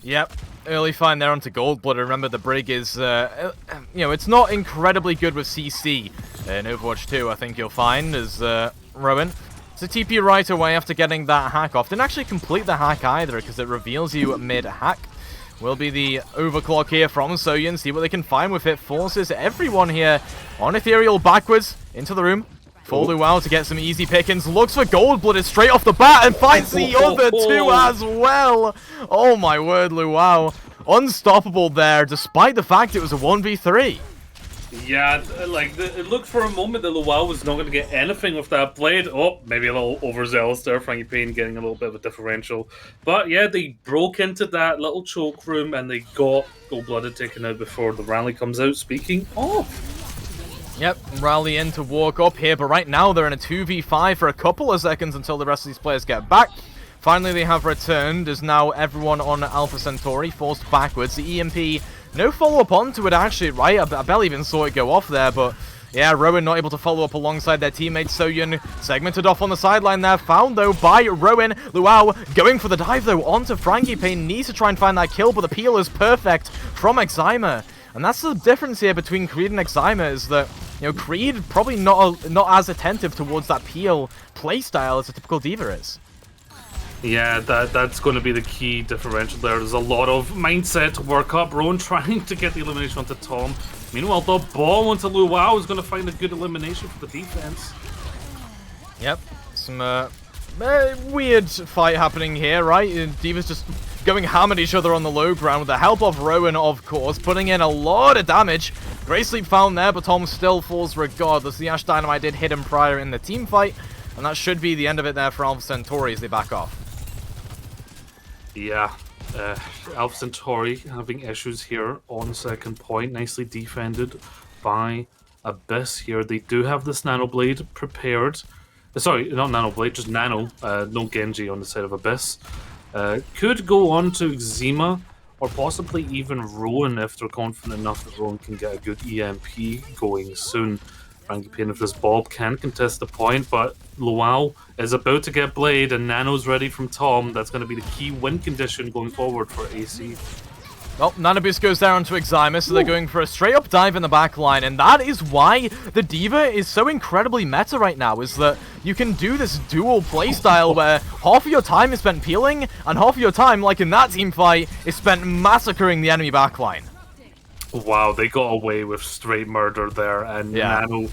Yep, early find there onto Goldblood. Remember, the Brig is, it's not incredibly good with CC. In Overwatch 2, I think you'll find, is Rowan. So TP right away after getting that hack off. Didn't actually complete the hack either, because it reveals you mid-hack. Will be the overclock here from Soyun. See what they can find with it. Forces everyone here on Ethereal backwards into the room. For Luau to get some easy pickings. Looks for Goldblooded straight off the bat and finds the other 2 as well. Oh my word, Luau. Unstoppable there, despite the fact it was a 1v3. Yeah, it looked for a moment that Luau was not going to get anything with that blade. Oh, maybe a little overzealous there. Frangipane getting a little bit of a differential. But yeah, they broke into that little choke room and they got Gold-Blooded taken out before the rally comes out. Speaking of... Yep, rally in to walk up here, but right now they're in a 2v5 for a couple of seconds until the rest of these players get back. Finally, they have returned, as now everyone on Alpha Centauri forced backwards. The EMP, no follow-up onto it, actually, right? I barely even saw it go off there, but yeah, Rowan not able to follow up alongside their teammates. Soyun segmented off on the sideline there, found, though, by Rowan. Luau going for the dive, though, onto Frangipane. Needs to try and find that kill, but the peel is perfect from Exima. And that's the difference here between Creed and Exima, is that, Creed probably not as attentive towards that peel playstyle as a typical Diva is. Yeah, that's going to be the key differential there. There's a lot of mindset to work up. Rowan trying to get the elimination onto Tom. Meanwhile, the ball onto Luau is going to find a good elimination for the defense. Yep, some weird fight happening here, right? Diva's just going ham at each other on the low ground with the help of Rowan, of course, putting in a lot of damage. Great sleep found there, but Tom still falls regardless. The Ash Dynamite did hit him prior in the team fight, and that should be the end of it there for Alpha Centauri as they back off. Yeah, Alpha Centauri having issues here on second point. Nicely defended by Abyss here. They do have this Nano Blade prepared. Sorry, not Nano Blade, just Nano. No Genji on the side of Abyss. Could go on to Xema, or possibly even Rowan if they're confident enough that Rowan can get a good EMP going soon. Frankie Payne, if this Bob can contest the point, but Luau is about to get Blade and Nano's ready from Tom. That's going to be the key win condition going forward for AC. Well, Nanoboost goes down to Eximus, so they're going for a straight-up dive in the back line, and that is why the D.Va is so incredibly meta right now, is that you can do this dual playstyle where half of your time is spent peeling, and half of your time, like in that team fight, is spent massacring the enemy backline. Wow, they got away with straight murder there, and Nano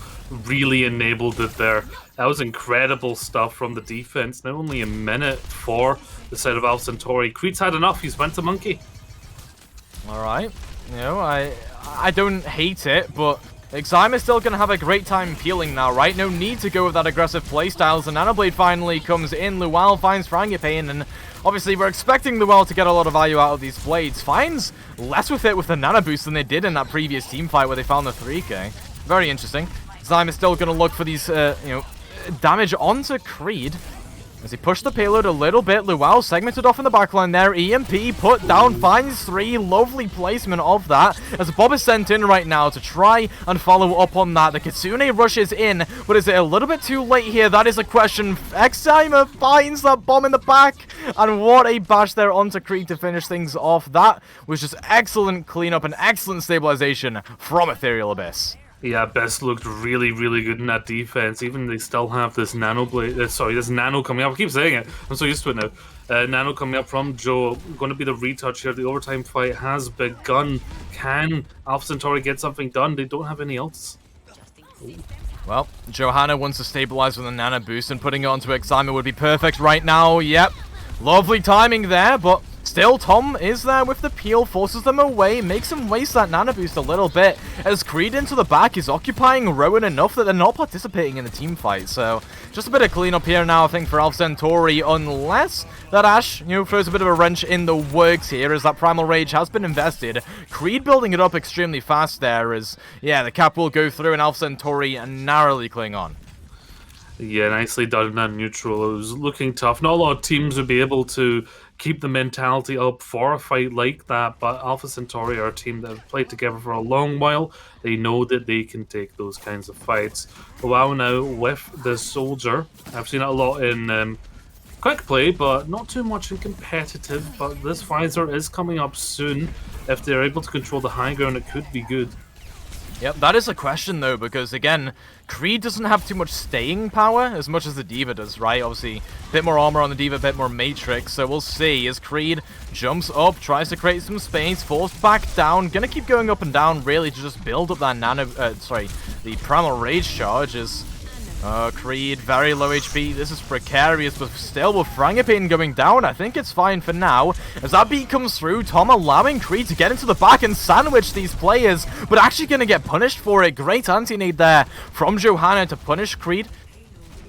really enabled it there. That was incredible stuff from the defense. Now only a minute for the side of Alpha Centauri. Creed's had enough, he's went to Monkey. Alright, you know, I don't hate it, but Eximus still going to have a great time peeling now, right? No need to go with that aggressive playstyle. So Nanoblade finally comes in, Luau finds Frangipane, and obviously we're expecting Luau to get a lot of value out of these blades. Finds less with it with the Nano Boost than they did in that previous team fight where they found the 3k. Very interesting. Eximus still going to look for these, damage onto Creed. As he pushed the payload a little bit, Luau segmented off in the backline there. EMP put down, finds 3. Lovely placement of that. As Bob is sent in right now to try and follow up on that. The Kitsune rushes in, but is it a little bit too late here? That is a question. Eximus finds that bomb in the back. And what a bash there onto Creed to finish things off. That was just excellent cleanup and excellent stabilization from Ethereal Abys. Yeah, Abyss looked really, really good in that defense. Even they still have this Nano Blade. This Nano coming up. I keep saying it. I'm so used to it now. Nano coming up from Joe. Going to be the retouch here. The overtime fight has begun. Can Alpha Centauri get something done? They don't have any else. Well, Johanna wants to stabilize with a Nano Boost, and putting it onto Eximus would be perfect right now. Yep. Lovely timing there, but still, Tom is there with the peel, forces them away, makes them waste that Nano Boost a little bit, as Creed into the back is occupying Rowan enough that they're not participating in the team fight. So, just a bit of cleanup here now, I think, for Alpha Centauri, unless that Ash, throws a bit of a wrench in the works here, as that Primal Rage has been invested. Creed building it up extremely fast there, as, yeah, the cap will go through, and Alpha Centauri narrowly cling on. Yeah, nicely done in that neutral. It was looking tough. Not a lot of teams would be able to keep the mentality up for a fight like that, but Alpha Centauri are a team that have played together for a long while. They know that they can take those kinds of fights. Wow, now with the Soldier. I've seen it a lot in quick play, but not too much in competitive. But this Pfizer is coming up soon. If they're able to control the high ground, it could be good. Yep, that is a question though, because again, Creed doesn't have too much staying power as much as the D.Va does, right? Obviously, a bit more armor on the D.Va, a bit more Matrix, so we'll see as Creed jumps up, tries to create some space, forced back down, gonna keep going up and down really to just build up that the Primal Rage charge as Creed, very low HP. This is precarious, but still with Frangipane going down, I think it's fine for now. As that beat comes through, Tom allowing Creed to get into the back and sandwich these players, but actually going to get punished for it. Great anti-nade there from Johanna to punish Creed.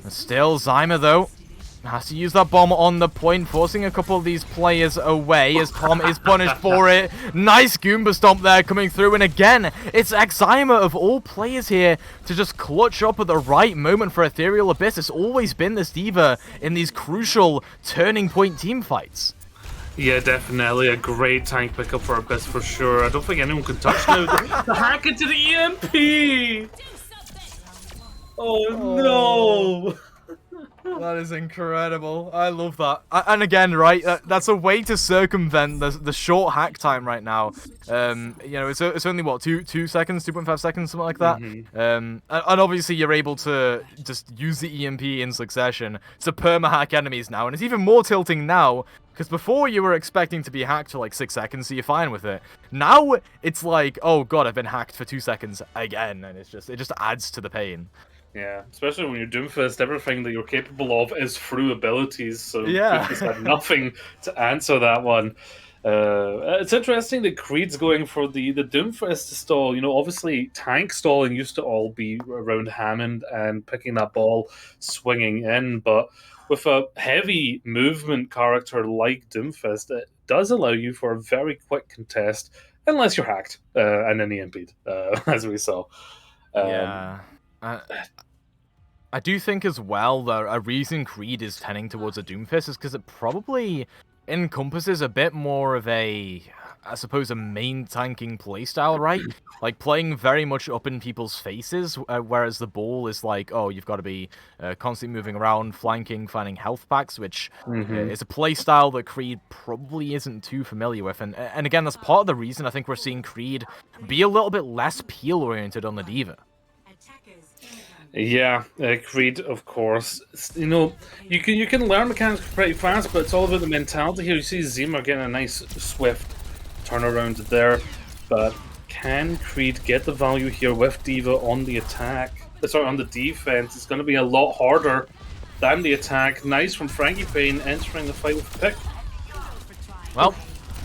And still, Zyma, though, has to use that bomb on the point, forcing a couple of these players away as Tom is punished for it. Nice Goomba Stomp there coming through, and again, it's Eximus of all players here to just clutch up at the right moment for Ethereal Abys. It's always been this D.Va in these crucial turning point team fights. Yeah, definitely a great tank pickup for Abyss for sure. I don't think anyone can touch now. The hack into the EMP! Oh no! That is incredible. I love that. And again, right, that's a way to circumvent the short hack time right now. It's only, what, 2 seconds, 2.5 seconds, something like that? Mm-hmm. And obviously you're able to just use the EMP in succession to perma-hack enemies now. And it's even more tilting now, because before you were expecting to be hacked for like 6 seconds, so you're fine with it. Now, it's like, oh god, I've been hacked for 2 seconds again, and it just adds to the pain. Yeah, especially when you're Doomfist, everything that you're capable of is through abilities, so yeah. Doomfist had nothing to answer that one. It's interesting that Creed's going for the Doomfist stall. Obviously tank stalling used to all be around Hammond and picking that ball, swinging in, but with a heavy movement character like Doomfist, it does allow you for a very quick contest, unless you're hacked and then EMP'd, as we saw. Yeah. I do think as well that a reason Creed is tending towards a Doomfist is because it probably encompasses a bit more of a, I suppose, a main tanking playstyle, right? Like playing very much up in people's faces, whereas the ball is like, oh, you've got to be constantly moving around, flanking, finding health packs, which is a playstyle that Creed probably isn't too familiar with. And again, that's part of the reason I think we're seeing Creed be a little bit less peel-oriented on the D.Va. Yeah, Creed, of course. You know, you can learn mechanics pretty fast, but it's all about the mentality here. You see Zima getting a nice, swift turnaround there, but can Creed get the value here with D.Va on the attack? Sorry, on the defense. It's going to be a lot harder than the attack. Nice from Frankie Payne entering the fight with a pick. Well,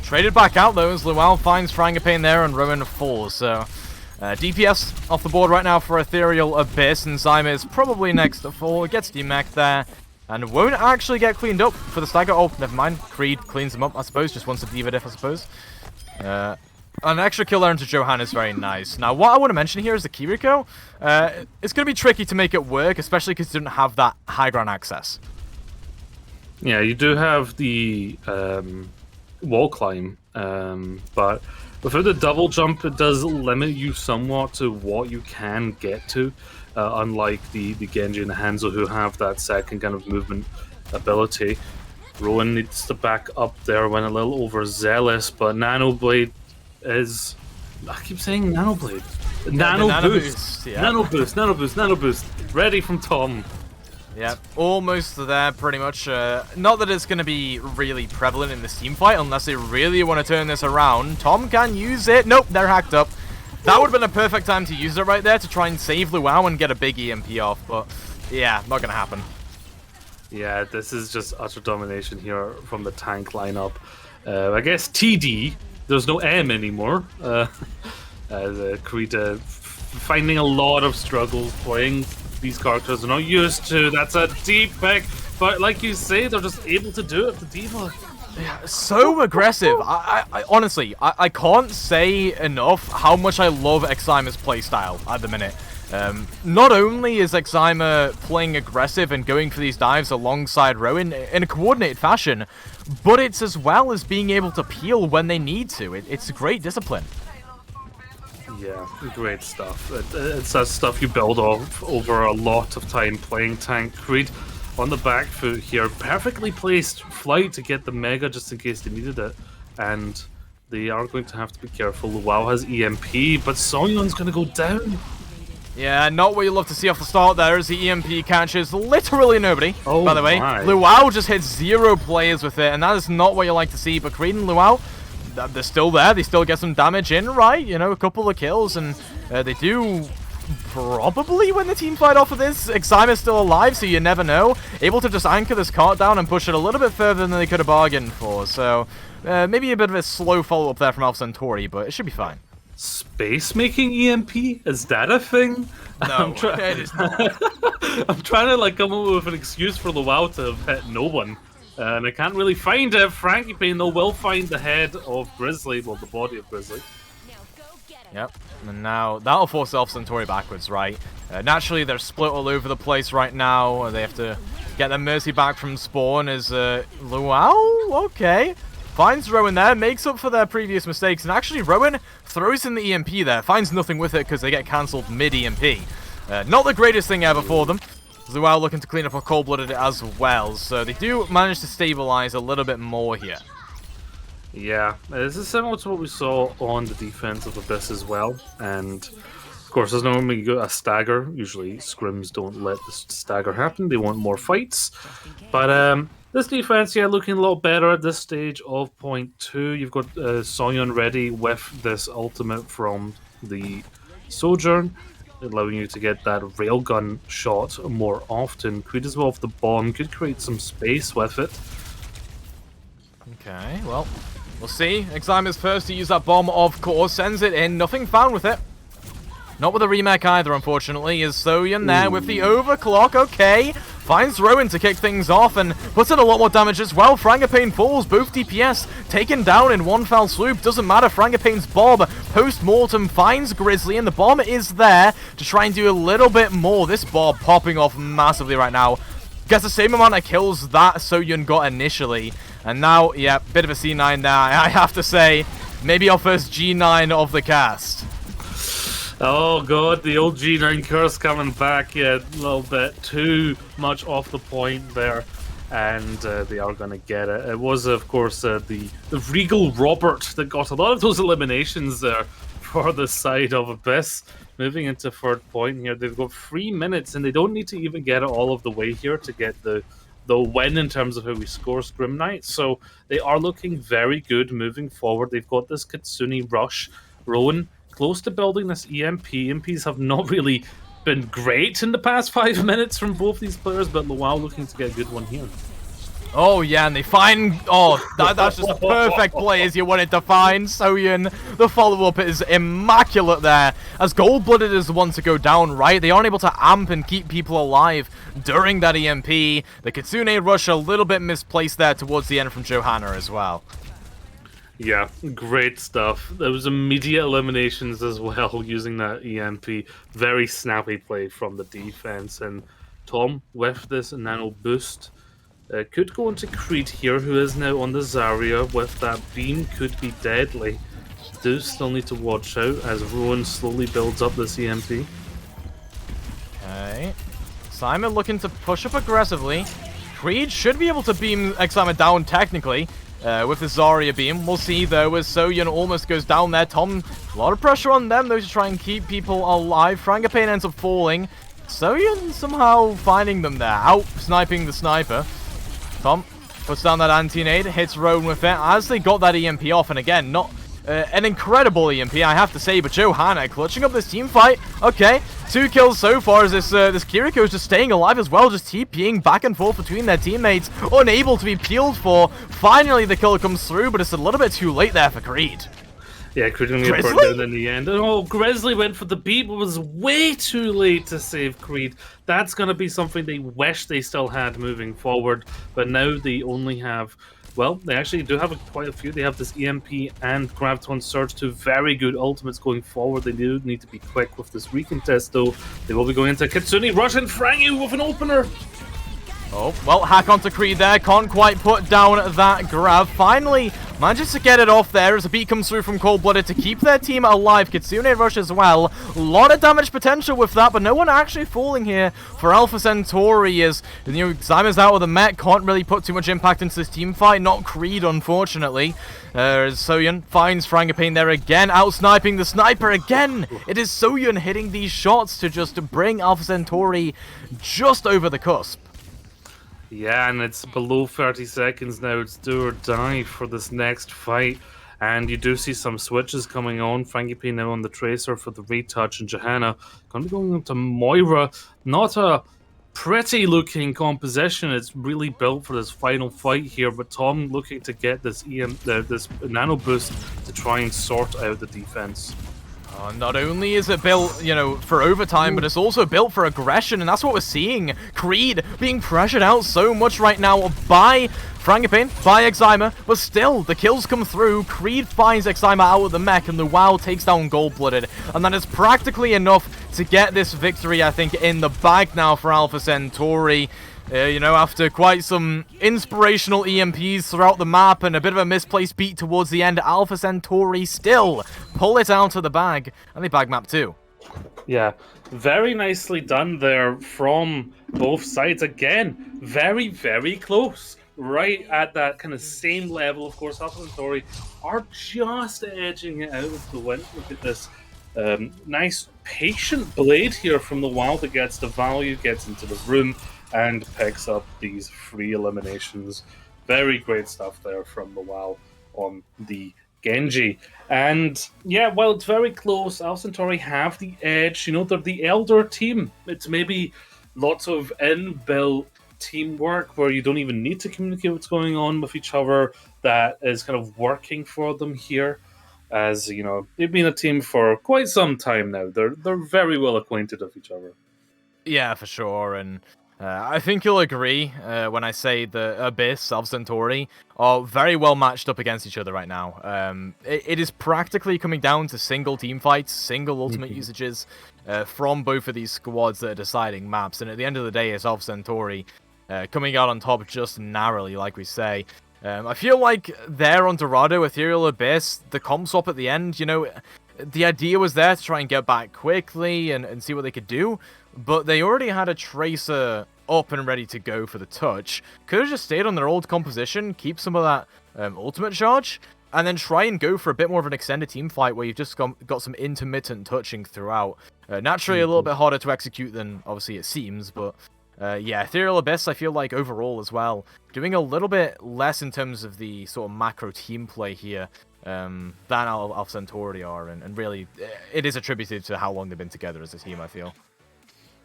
traded back out though as Luau finds Frankie Payne there and Rowan falls, so... DPS off the board right now for Ethereal Abys, and Zyma is probably next to fall. Gets DMAC there, and won't actually get cleaned up for the stagger. Oh, never mind. Creed cleans him up, I suppose. Just wants a D.Va diff, I suppose. An extra kill there into Johan is very nice. Now, what I want to mention here is the Kiriko. It's going to be tricky to make it work, especially because you didn't have that high ground access. Yeah, you do have the wall climb, but... without the double jump, it does limit you somewhat to what you can get to, unlike the Genji and the Hanzo who have that second kind of movement ability. Rowan needs to back up there, went a little overzealous, but Nanoblade is... I keep saying Nanoblade. Nano boost. Yeah. Nano boost, Nano boost, Nano boost. Ready from Tom. Yep, almost there, pretty much. Not that it's going to be really prevalent in this team fight, unless they really want to turn this around. Tom can use it. Nope, they're hacked up. That would have been a perfect time to use it right there to try and save Luau and get a big EMP off, but yeah, not going to happen. Yeah, this is just utter domination here from the tank lineup. I guess TD, there's no M anymore. Creed finding a lot of struggles playing these characters are not used to. That's a deep pick, but like you say, they're just able to do it with the D.Va. Yeah, so aggressive. I honestly, I can't say enough how much I love Exaima's playstyle at the minute. Not only is Exaima playing aggressive and going for these dives alongside Rowan in a coordinated fashion, but it's as well as being able to peel when they need to. It's a great discipline. Yeah, great stuff. It's that stuff you build off over a lot of time playing tank. Creed on the back foot here. Perfectly placed flight to get the Mega just in case they needed it. And they are going to have to be careful. Luau has EMP, but Songyun's going to go down. Yeah, not what you love to see off the start there as the EMP catches literally nobody, oh by the way. My. Luau just hits 0 players with it, and that is not what you like to see, but Creed and Luau, they're still there. They still get some damage in, right? You know, a couple of kills, and they do probably win the team fight off of this. Exaima's still alive, so you never know. Able to just anchor this cart down and push it a little bit further than they could have bargained for. So maybe a bit of a slow follow-up there from Alpha Centauri, but it should be fine. Space making EMP? Is that a thing? No, it is not. I'm trying to like come up with an excuse for Luau to hit no one. And I can't really find it. Frankie Payne, though, will find the head of Grizzly, well, the body of Grizzly. Yep, and now that'll force Alpha Centauri backwards, right? Naturally, they're split all over the place right now. They have to get their Mercy back from spawn as Luau, okay. Finds Rowan there, makes up for their previous mistakes, and actually Rowan throws in the EMP there, finds nothing with it because they get cancelled mid-EMP. Not the greatest thing ever for them. Luau looking to clean up a cold-blooded as well, so they do manage to stabilize a little bit more here. Yeah, this is similar to what we saw on the defense of Abyss as well, and of course there's normally a stagger. Usually scrims don't let the stagger happen, they want more fights, but this defense, yeah, looking a lot better at this stage of point 2. You've got Songyun ready with this ultimate from the Sojourn, allowing you to get that railgun shot more often. Creed as well with the bomb, could create some space with it. Okay, well, we'll see. Exaima's first to use that bomb, of course, sends it in, nothing found with it. Not with a remake either, unfortunately, is Soyun there with the overclock, okay. finds Rowan to kick things off and puts in a lot more damage as well. Frangipane falls, both DPS taken down in one fell swoop. Doesn't matter, Frangipane's Bob post-mortem finds Grizzly, and the bomb is there to try and do a little bit more. This Bob popping off massively right now. Gets the same amount of kills that Soyun got initially. And now, yeah, bit of a C9 there, I have to say. Maybe our first G9 of the cast. Oh god, the old G9 curse coming back. Yeah, a little bit too much off the point there. And they are going to get it. It was, of course, the Regal Robert that got a lot of those eliminations there for the side of Abyss. Moving into third point here, they've got 3 minutes, and they don't need to even get it all of the way here to get the win in terms of how we score Scrim Knight. So they are looking very good moving forward. They've got this Kitsune rush. Rowan close to building this EMP. EMPs have not really been great in the past 5 minutes from both these players, but Luau looking to get a good one here. Oh yeah, and they find... Oh, that's just a perfect play as you wanted to find. Soyun, the follow-up is immaculate there. As Gold-Blooded is the one to go down, right? They aren't able to amp and keep people alive during that EMP. The Kitsune rush a little bit misplaced there towards the end from Johanna as well. Yeah, great stuff. There was immediate eliminations as well using that EMP. Very snappy play from the defense. And Tom, with this nano boost, could go into Creed here, who is now on the Zarya with that beam. Could be deadly. Do still need to watch out as Rowan slowly builds up this EMP. Okay. Simon looking to push up aggressively. Creed should be able to beam Excimer down technically. With the Zarya beam. We'll see though as Soyun almost goes down there. Tom, a lot of pressure on them though to try and keep people alive. Frangipane ends up falling. Soyun somehow finding them there. Out sniping the sniper. Tom puts down that anti-nade, hits Rowan with it as they got that EMP off. And again, not an incredible EMP, I have to say, but Johanna clutching up this team fight. Okay, 2 kills so far as this Kiriko is just staying alive as well, just TPing back and forth between their teammates, unable to be peeled for. Finally, the kill comes through, but it's a little bit too late there for Creed. Yeah, Creed only got burnt down in the end. Oh, Grizzly went for the beat, but was way too late to save Creed. That's going to be something they wish they still had moving forward, but now they only have... Well, they actually do have quite a few. They have this EMP and Graviton Surge, 2 very good ultimates going forward. They do need to be quick with this recontest, though. They will be going into Kitsune, Russian Frangy with an opener. Oh, well, hack onto Creed there. Can't quite put down that grab. Finally manages to get it off there as a beat comes through from Cold-Blooded to keep their team alive. Kitsune rush as well. A lot of damage potential with that, but no one actually falling here for Alpha Centauri as, you know, Simon's out with the mech. Can't really put too much impact into this team fight. Not Creed, unfortunately. As Soyun finds Frangipane there again, out-sniping the sniper again. It is Soyun hitting these shots to just bring Alpha Centauri just over the cusp. Yeah, and it's below 30 seconds now. It's do or die for this next fight. And you do see some switches coming on. Frangipane now on the Tracer for the retouch, and Johanna going to be going into Moira. Not a pretty looking composition. It's really built for this final fight here. But Tom looking to get this this nano boost to try and sort out the defense. Not only is it built, you know, for overtime, but it's also built for aggression, and that's what we're seeing. Creed being pressured out so much right now by Frangipane, by Excimer, but still, the kills come through. Creed finds Excimer out of the mech, and the WoW takes down Gold-Blooded, and that is practically enough to get this victory, I think, in the bag now for Alpha Centauri. You know, after quite some inspirational EMPs throughout the map and a bit of a misplaced beat towards the end, Alpha Centauri still pull it out of the bag, and they bag map 2. Yeah, very nicely done there from both sides. Again, very, very close. Right at that kind of same level. Of course, Alpha Centauri are just edging it out of the win. Look at this. Nice, patient blade here from the WoW that gets the value, gets into the room, and picks up these 3 eliminations. Very great stuff there from the WoW on the Genji. And yeah, while it's very close, Alpha Centauri have the edge. You know, they're the elder team. It's maybe lots of inbuilt teamwork where you don't even need to communicate what's going on with each other. That is kind of working for them here. As you know, they've been a team for quite some time now. They're very well acquainted with each other. Yeah, for sure. And I think you'll agree when I say the Abyss of Centauri are very well matched up against each other right now. It is practically coming down to single team fights, single ultimate usages from both of these squads that are deciding maps. And at the end of the day, it's of Centauri coming out on top just narrowly, like we say. I feel like there on Dorado, Ethereal Abyss, the comp swap at the end, you know, the idea was there to try and get back quickly and see what they could do, but they already had a Tracer up and ready to go for the touch. Could have just stayed on their old composition, keep some of that ultimate charge, and then try and go for a bit more of an extended team fight where you've just got some intermittent touching throughout. Naturally, a little bit harder to execute than obviously it seems, but yeah, Ethereal Abyss, I feel like overall as well, doing a little bit less in terms of the sort of macro team play here than Alpha Centauri are, and really, it is attributed to how long they've been together as a team, I feel.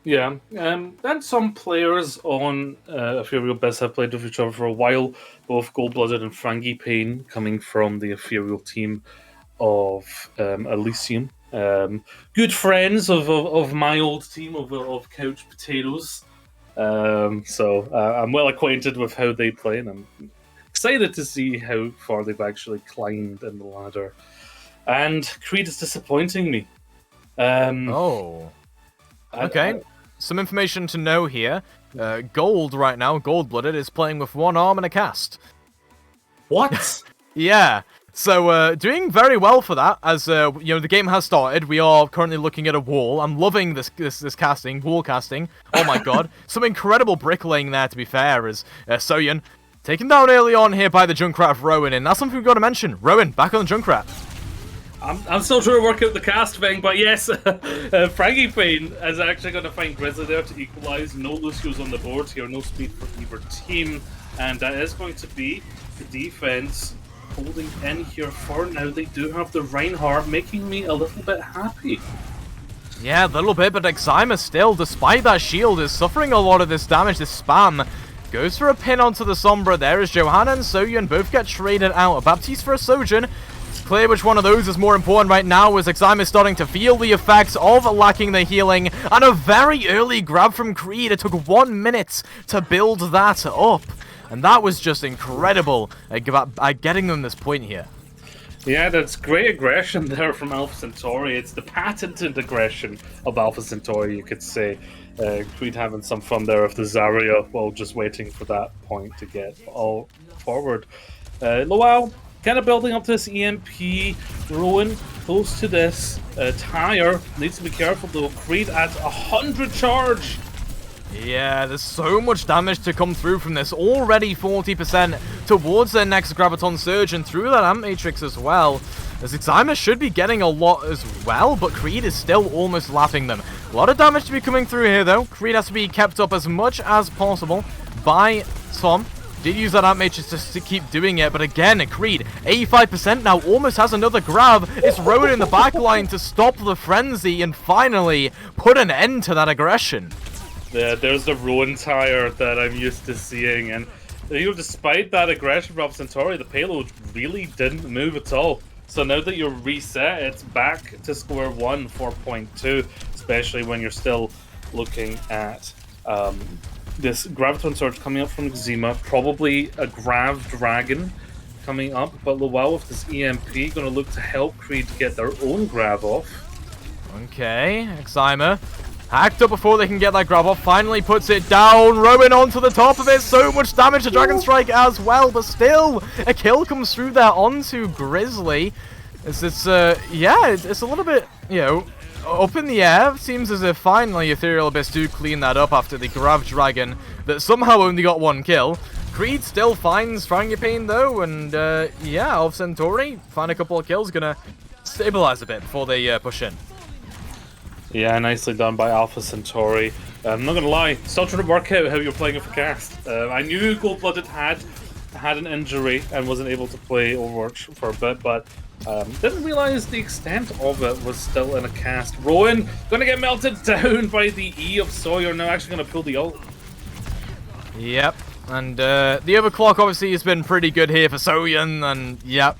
Yeah, and some players on Ethereal Abyss have played with each other for a while, both Gold-Blooded and Frangipane coming from the Ethereal team of Elysium. Good friends of my old team of Couch Potatoes. So I'm well acquainted with how they play, and I'm excited to see how far they've actually climbed in the ladder. And Creed is disappointing me. Okay. Some information to know here. Gold right now, Gold-Blooded, is playing with one arm and a cast. What? Yeah. So, doing very well for that, as, you know, the game has started. We are currently looking at a wall. I'm loving this casting, wall casting. Oh my god. Some incredible bricklaying there, to be fair, as Soyun taken down early on here by the Junkrat of Rowan, and that's something we've got to mention. Rowan, back on the Junkrat. I'm still trying to work out the cast thing, but yes, Frangipane is actually going to find Grizzly there to equalise. No Lucio's on the board here, no speed for either team, and that is going to be the defense holding in here for now. They do have the Reinhardt, making me a little bit happy. Yeah, a little bit, but Exima still, despite that shield, is suffering a lot of this damage, this spam. Goes for a pin onto the Sombra. There is Johanna and Soyun, both get traded out. A Baptiste for a Sojourn. It's clear which one of those is more important right now, as Exima is starting to feel the effects of lacking the healing. And a very early grab from Creed. It took 1 minute to build that up. And that was just incredible at getting them this point here. Yeah, that's great aggression there from Alpha Centauri. It's the patented aggression of Alpha Centauri, you could say. Creed having some fun there with the Zarya while just waiting for that point to get all forward. Lowell kind of building up this EMP. Rowan close to this. Tyre needs to be careful though. Creed at 100 charge. Yeah, there's so much damage to come through from this. Already 40% towards their next Graviton Surge and through that Amp Matrix as well. As Exima should be getting a lot as well, but Creed is still almost lapping them. A lot of damage to be coming through here though. Creed has to be kept up as much as possible by Tom. Did use that Amp Matrix just to keep doing it, but again, Creed, 85% now, almost has another grab. It's Rowan in the back line to stop the frenzy and finally put an end to that aggression. Yeah, there's the Rowan Tyre that I'm used to seeing, and you know, despite that aggression from Centauri, the payload really didn't move at all. So now that you're reset, it's back to square one, 4.2, especially when you're still looking at this Graviton Surge coming up from Exima, probably a Grav Dragon coming up, but Lowell with this EMP going to look to help Creed get their own grab off. Okay, Exima hacked up before they can get that grab off, finally puts it down, Rowan onto the top of it, so much damage to Dragon Strike as well, but still, a kill comes through there onto Grizzly. It's yeah, it's a little bit, you know, up in the air. Seems as if finally Ethereal Abyss do clean that up after the Grav Dragon that somehow only got 1 kill. Creed still finds Frangipane though, and yeah, Alpha Centauri find a couple of kills, gonna stabilize a bit before they push in. Yeah, nicely done by Alpha Centauri. I'm not gonna lie, still trying to work out how you're playing it for cast. I knew Gold-Blooded had an injury and wasn't able to play Overwatch for a bit, but didn't realize the extent of it was still in a cast. Rowan gonna get melted down by the E of Sawyer, now actually gonna pull the ult. Yep, and the overclock obviously has been pretty good here for Soyun, and yep.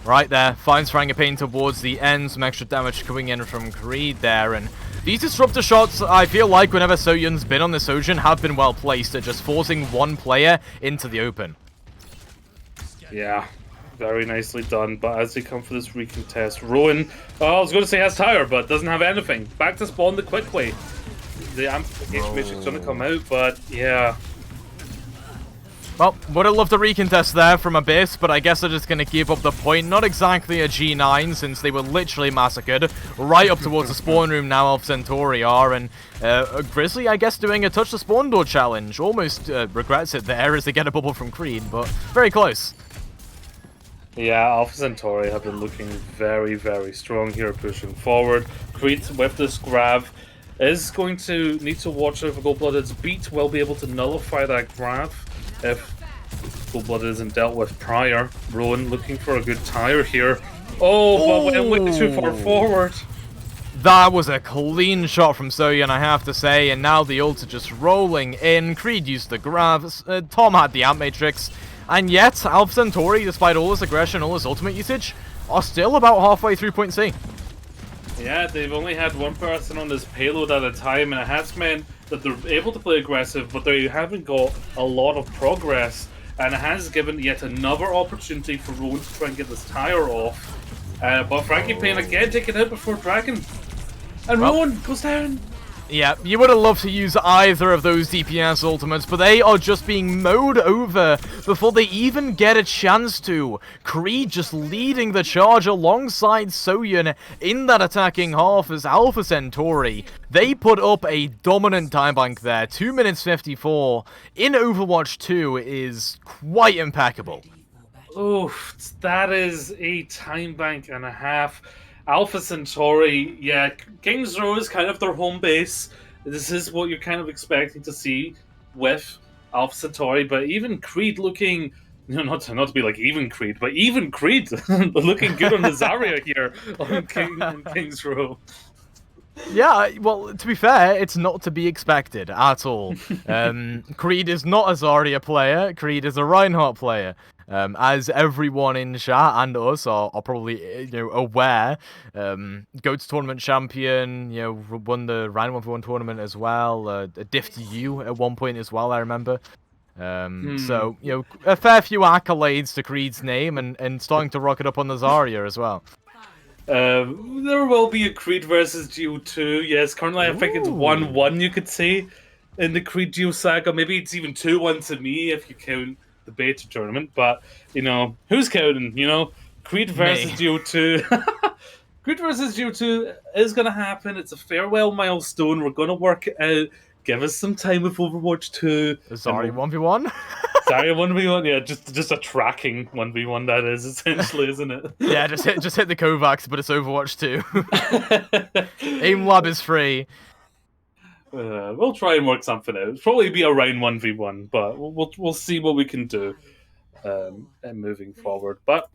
Right there, finds Frangipane towards the end, some extra damage coming in from Creed there, and These disruptor shots, I feel like whenever Soyun's been on the Sojin, have been well placed at just forcing one player into the open. Yeah, very nicely done. But as they come for this recontest, Rowan, I was going to say has Tower, but doesn't have anything. Back to spawn the quick way. The amplification matrix going to come out, but yeah. Well, would have loved a recontest there from Abyss, but I guess they're just going to keep up the point. Not exactly a G9, since they were literally massacred. Right up towards the spawn room now, Alpha Centauri are, and Grizzly, I guess, doing a touch the spawn door challenge. Almost regrets it there as they get a bubble from Creed, but very close. Yeah, Alpha Centauri have been looking very, very strong here, pushing forward. Creed, with this grab, is going to need to watch out for Gold-Blooded's beat. Will be able to nullify that grab if Gold-Blooded isn't dealt with prior. Rowan looking for a good tire here. Oh, but went way too far forward. That was a clean shot from Soyun, I have to say, and now the ult are just rolling in. Creed used the grab, Tom had the amp matrix, and yet Alpha Centauri, despite all this aggression, all this ultimate usage, are still about halfway through point C. Yeah, they've only had one person on this payload at a time, and it has meant that they're able to play aggressive, but they haven't got a lot of progress, and it has given yet another opportunity for Rowan to try and get this tire off. But Frankie Payne again taken out before Dragon, and Rowan goes down. Yeah, you would have loved to use either of those DPS ultimates, but they are just being mowed over before they even get a chance to. Creed just leading the charge alongside Soyun in that attacking half as Alpha Centauri. They put up a dominant time bank there. 2 minutes 54 in Overwatch 2 is quite impeccable. Oof, that is a time bank and a half. Alpha Centauri, yeah, King's Row is kind of their home base. This is what you're kind of expecting to see with Alpha Centauri, but even Creed looking, not to be like even Creed, but even Creed looking good on the Zarya here on King's Row. Yeah, well, to be fair, it's not to be expected at all. Creed is not a Zarya player, Creed is a Reinhardt player. As everyone in chat and us are probably aware, GOATS tournament champion, won the Rhino 1v1 tournament as well, a diff to you at one point as well, I remember. So, a fair few accolades to Creed's name and starting to rocket up on the Zarya as well. There will be a Creed versus Geo2, yes, currently I think it's 1-1 you could say in the Creed Geo saga, maybe it's even 2-1 to me if you count the beta tournament, but who's counting? Creed versus Geo2. Creed versus Geo2 is gonna happen. It's a farewell milestone. We're gonna work it out. Give us some time with Overwatch 2. Zarya 1v1? Zarya 1v1, yeah, just a tracking 1v1 that is essentially, isn't it? Yeah, just hit the Kovacs, but it's Overwatch 2. Aim Lab is free. We'll try and work something out. It'll probably be around 1v1, but we'll see what we can do moving forward. But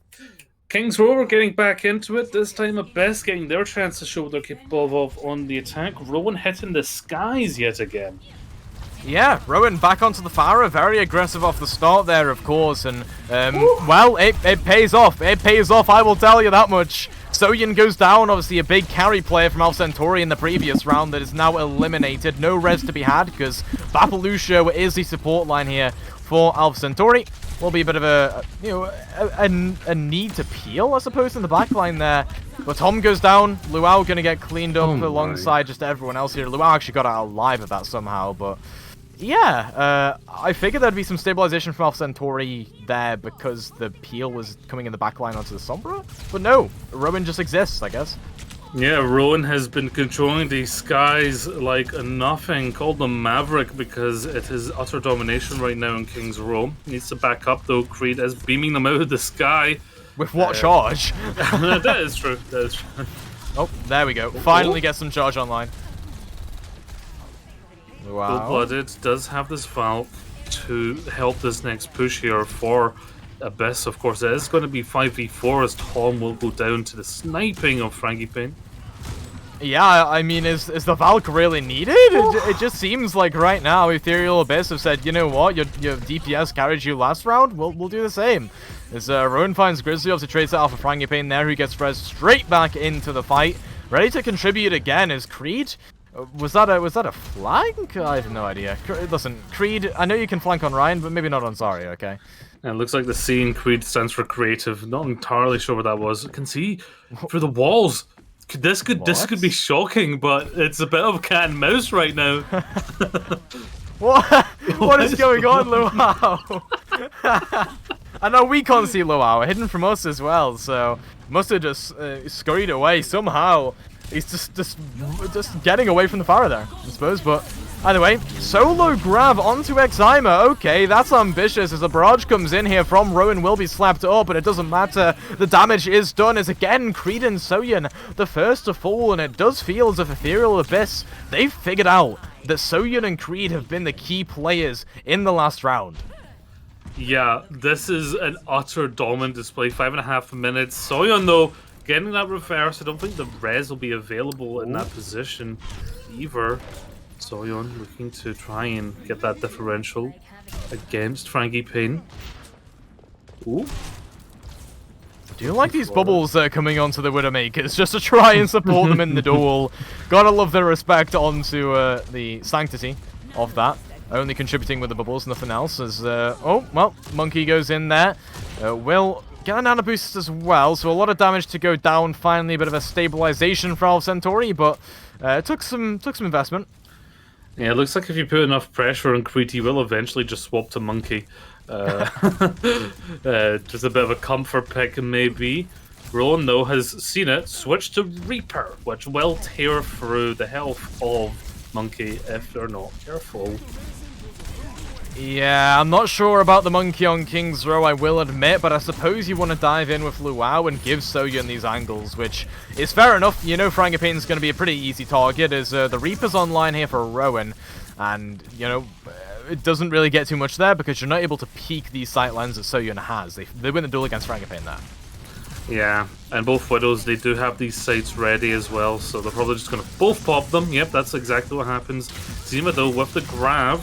Kings Row are getting back into it. This time Abyss getting their chance to show what they're capable of on the attack. Rowan hitting the skies yet again. Yeah, Rowan back onto the Pharah, very aggressive off the start there, of course, and, well, it pays off. It pays off, I will tell you that much. Soyun goes down, obviously a big carry player from Alpha Centauri in the previous round that is now eliminated. No res to be had, because Bapalucio is the support line here for Alpha Centauri. Will be a bit of a need to peel, I suppose, in the backline there. But Tom goes down, Luau gonna get cleaned up alongside just everyone else here. Luau actually got out alive of that somehow, but yeah, I figured there'd be some stabilization from Alpha Centauri there because the peel was coming in the backline onto the Sombra. But no, Rowan just exists, I guess. Yeah, Rowan has been controlling these skies like nothing. Called them Maverick because it is utter domination right now in King's Row. Needs to back up though. Creed is beaming them out of the sky. With what charge? That is true. That is true. Oh, there we go. Finally get some charge online. Wow. Gold-Blooded does have this Valk to help this next push here for Abyss. Of course, it is going to be 5v4 as Tom will go down to the sniping of Frankie Payne. Yeah, I mean, is the Valk really needed? It just seems like right now Ethereal Abys have said, you know what, your DPS carried you last round, we'll do the same. As Rowan finds Grizzly, obviously trades it off of Frankie Payne there, who gets spread straight back into the fight. Ready to contribute again is Creed. Was that a flank? I have no idea. Listen, Creed, I know you can flank on Ryan, but maybe not on Zarya, okay? And it looks like the C in Creed stands for creative. Not entirely sure what that was. I can see through the walls. This could be shocking, but it's a bit of cat and mouse right now. What? What is going on, Luau? I know we can't see Luau, hidden from us as well, so must have just scurried away somehow. He's just getting away from the Pharah there, I suppose, but either way, solo grab onto Exima. Okay, that's ambitious as a barrage comes in here from Rowan will be slapped up, but it doesn't matter. The damage is done as again, Creed and Soyun, the first to fall, and it does feel as if Ethereal Abys, they've figured out that Soyun and Creed have been the key players in the last round. Yeah, this is an utter dominant display. 5.5 minutes. Soyun, though, getting that reverse. I don't think the res will be available in that position either. Soyun looking to try and get that differential against Frankie Payne. Ooh. Do you like these bubbles that are coming onto the Widowmakers just to try and support them in the duel? Gotta love their respect onto the sanctity of that. Only contributing with the bubbles, nothing else. As oh, well, Monkey goes in there. Will get a nano boost as well, so a lot of damage to go down. Finally, a bit of a stabilization for Centauri, but took some investment. Yeah, it looks like if you put enough pressure on Creed, he will eventually just swap to Monkey. Just a bit of a comfort pick, maybe. Rowan, though, has seen it, switched to Reaper, which will tear through the health of Monkey if they're not careful. Yeah, I'm not sure about the Monkey on King's Row, I will admit, but I suppose you want to dive in with Luau and give Soyun these angles, which is fair enough. You know Frangipane's going to be a pretty easy target, as the Reaper's online here for Rowan, and, you know, it doesn't really get too much there because you're not able to peek these sightlines that Soyun has. They win the duel against Frangipane there. Yeah, and both Widows, they do have these sights ready as well, so they're probably just going to both pop them. Yep, that's exactly what happens. Zima, though, with the grab.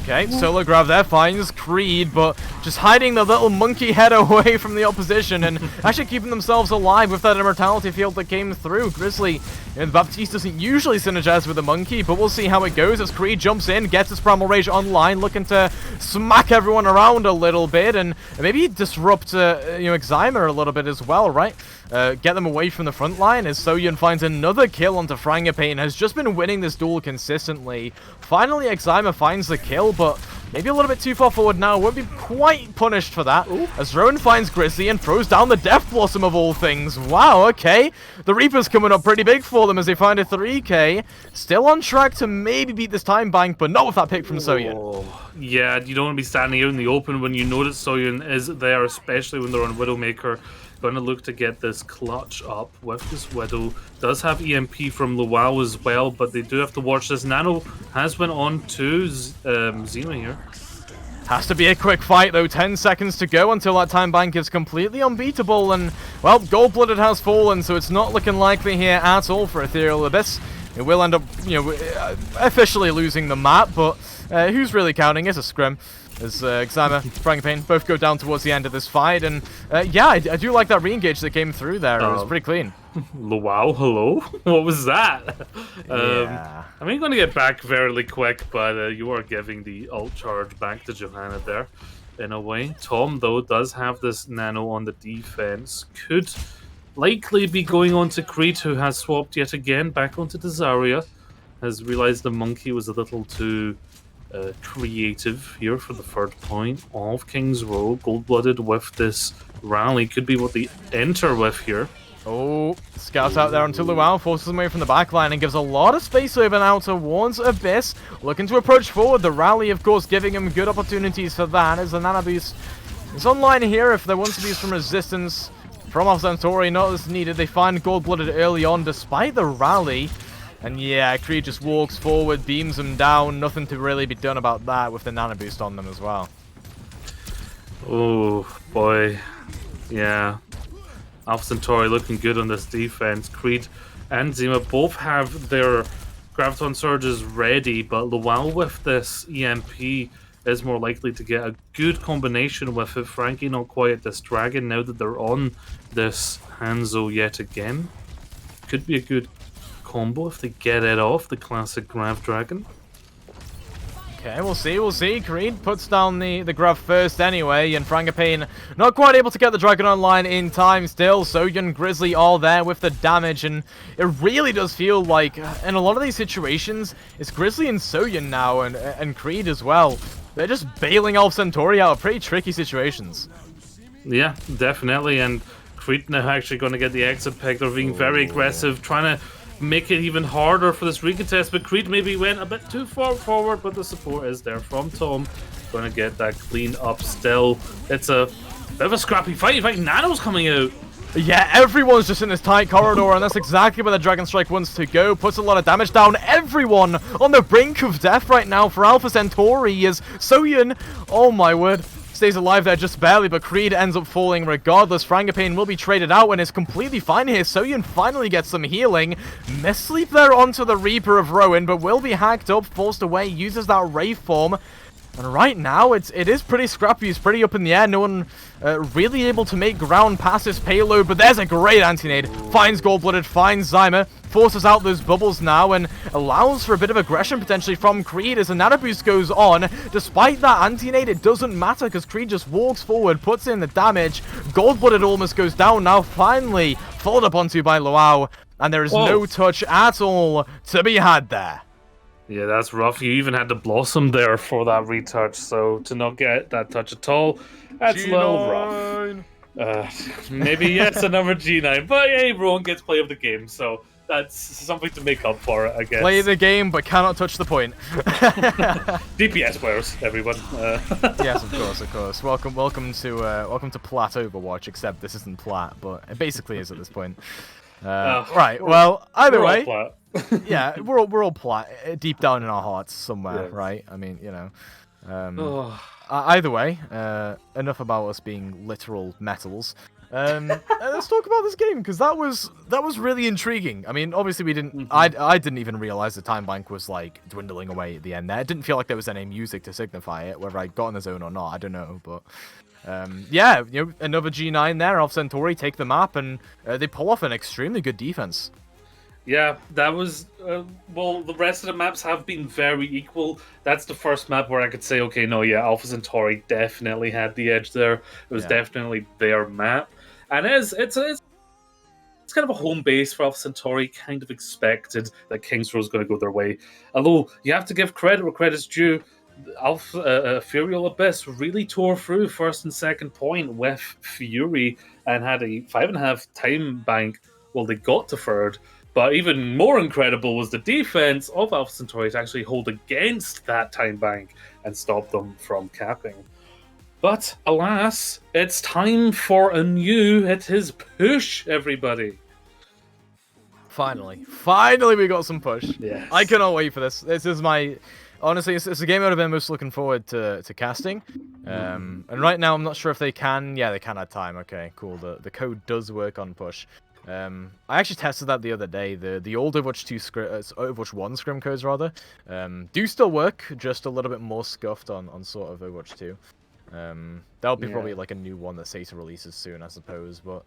Okay, solo grab there, finds Creed, but just hiding the little monkey head away from the opposition and actually keeping themselves alive with that immortality field that came through. Grizzly and Baptiste doesn't usually synergize with the monkey, but we'll see how it goes as Creed jumps in, gets his Primal Rage online, looking to smack everyone around a little bit and maybe disrupt Exima a little bit as well, right? Get them away from the front line as Soyun finds another kill onto Frangipane, has just been winning this duel consistently. Finally, Exima finds the kill, but maybe a little bit too far forward now. Won't be quite punished for that. Ooh. As Rowan finds Grizzly and throws down the Death Blossom of all things. Wow, okay. The Reaper's coming up pretty big for them as they find a 3k. Still on track to maybe beat this time bank, but not with that pick from Soyun. Yeah, you don't want to be standing out in the open when you know that Soyun is there, especially when they're on Widowmaker. Going to look to get this clutch up with this Widow. Does have EMP from Luau as well, but they do have to watch this. Nano has went on to Zima here. Has to be a quick fight though, 10 seconds to go until that time bank is completely unbeatable, and well, Gold-Blooded has fallen, so it's not looking likely here at all for Ethereal Abys. It will end up, officially losing the map, but who's really counting? It's a scrim. As Exima, Frangipane both go down towards the end of this fight, and yeah, I do like that re-engage that came through there. It was pretty clean. Luau, hello? What was that? Yeah. I'm going to get back fairly quick, but you are giving the ult charge back to Johanna there, in a way. Tom, though, does have this nano on the defense. Could likely be going on to Creed, who has swapped yet again back onto the Zarya. Has realized the monkey was a little too creative here for the third point of King's Row. Gold-Blooded with this rally could be what they enter with here. Oh, scouts out there onto Luau, forces him away from the backline and gives a lot of space over now towards Abys. Looking to approach forward. The rally, of course, giving him good opportunities for that as the Nano Boost is online here if there wants to be some resistance from Centauri. Not as needed. They find Gold-Blooded early on despite the rally. And yeah, Creed just walks forward, beams them down. Nothing to really be done about that with the Nano Boost on them as well. Oh, boy. Yeah. Centauri looking good on this defense. Creed and Zima both have their Graviton Surges ready, but Luau with this EMP is more likely to get a good combination with it. Frankie not quite at this Dragon now that they're on this Hanzo yet again. Could be a good combo if they get it off, the classic Grav Dragon. Okay, we'll see. Creed puts down the Grav first anyway, and Frangipane not quite able to get the Dragon online in time still. Soyun, Grizzly all there with the damage, and it really does feel like, in a lot of these situations, it's Grizzly and Soyun now, and Creed as well. They're just bailing off Centauri out of pretty tricky situations. Yeah, definitely, and Creed now actually going to get the exit pick. They're being very aggressive, trying to make it even harder for this recontest, but Creed maybe went a bit too far forward, but the support is there from Tom. Going to get that clean up still. It's a bit of a scrappy fight. In fact, Nano's coming out. Yeah, everyone's just in this tight corridor, and that's exactly where the Dragon Strike wants to go. Puts a lot of damage down. Everyone on the brink of death right now for Alpha Centauri is Soyun. Oh my word. Stays alive there just barely, but Creed ends up falling regardless. Frangipane will be traded out and is completely fine here. Soyun finally gets some healing. Missleap there onto the Reaper of Rowan, but will be hacked up, forced away, uses that Wraith form. And right now, it is pretty scrappy. It's pretty up in the air. No one really able to make ground past this payload, but there's a great anti-nade. Finds Gold-Blooded, finds Zymer, forces out those bubbles now, and allows for a bit of aggression potentially from Creed as a nano boost goes on. Despite that anti-nade, it doesn't matter because Creed just walks forward, puts in the damage. Gold-Blooded almost goes down now, finally followed up onto by Luau, and there is no touch at all to be had there. Yeah, that's rough. You even had to Blossom there for that retouch, so to not get that touch at all, that's G9. a little rough. Maybe yes, another G9, but hey, everyone gets play of the game, so that's something to make up for it, I guess. Play the game, but cannot touch the point. DPS players, everyone. Yes, of course. Welcome to Plat Overwatch, except this isn't Plat, but it basically is at this point. Right. Well, either way. Yeah, we're all Plat deep down in our hearts somewhere, yes. Right? I mean, you know. Either way, enough about us being literal metals. Let's talk about this game because that was really intriguing. I mean, obviously we didn't. I didn't even realize the time bank was like dwindling away at the end there. It didn't feel like there was any music to signify it. Whether I got on the zone or not, I don't know. But yeah, you know, another G9 there. Alpha Centauri take the map and they pull off an extremely good defense. Yeah, that was, well, the rest of the maps have been very equal. That's the first map where I could say, okay, no, yeah, Alpha Centauri definitely had the edge there. It was definitely their map. And it's kind of a home base for Alpha Centauri, kind of expected that King's Row is going to go their way. Although, you have to give credit where credit's due. Ethereal Abys really tore through first and second point with Fury and had a 5.5 time bank. Well, they got to third. But even more incredible was the defense of Alpha Centauri to actually hold against that time bank and stop them from capping. But alas, it's time for a new It Is push, everybody. Finally we got some push. Yes. I cannot wait for this. This is my... Honestly, it's a game I've been most looking forward to casting. And right now I'm not sure if they can... Yeah, they can add time. Okay, cool. The code does work on push. I actually tested that the other day. The old Overwatch 2 Overwatch 1 scrim codes rather do still work, just a little bit more scuffed on sort of Overwatch 2. That'll be probably like a new one that SATA releases soon, I suppose. But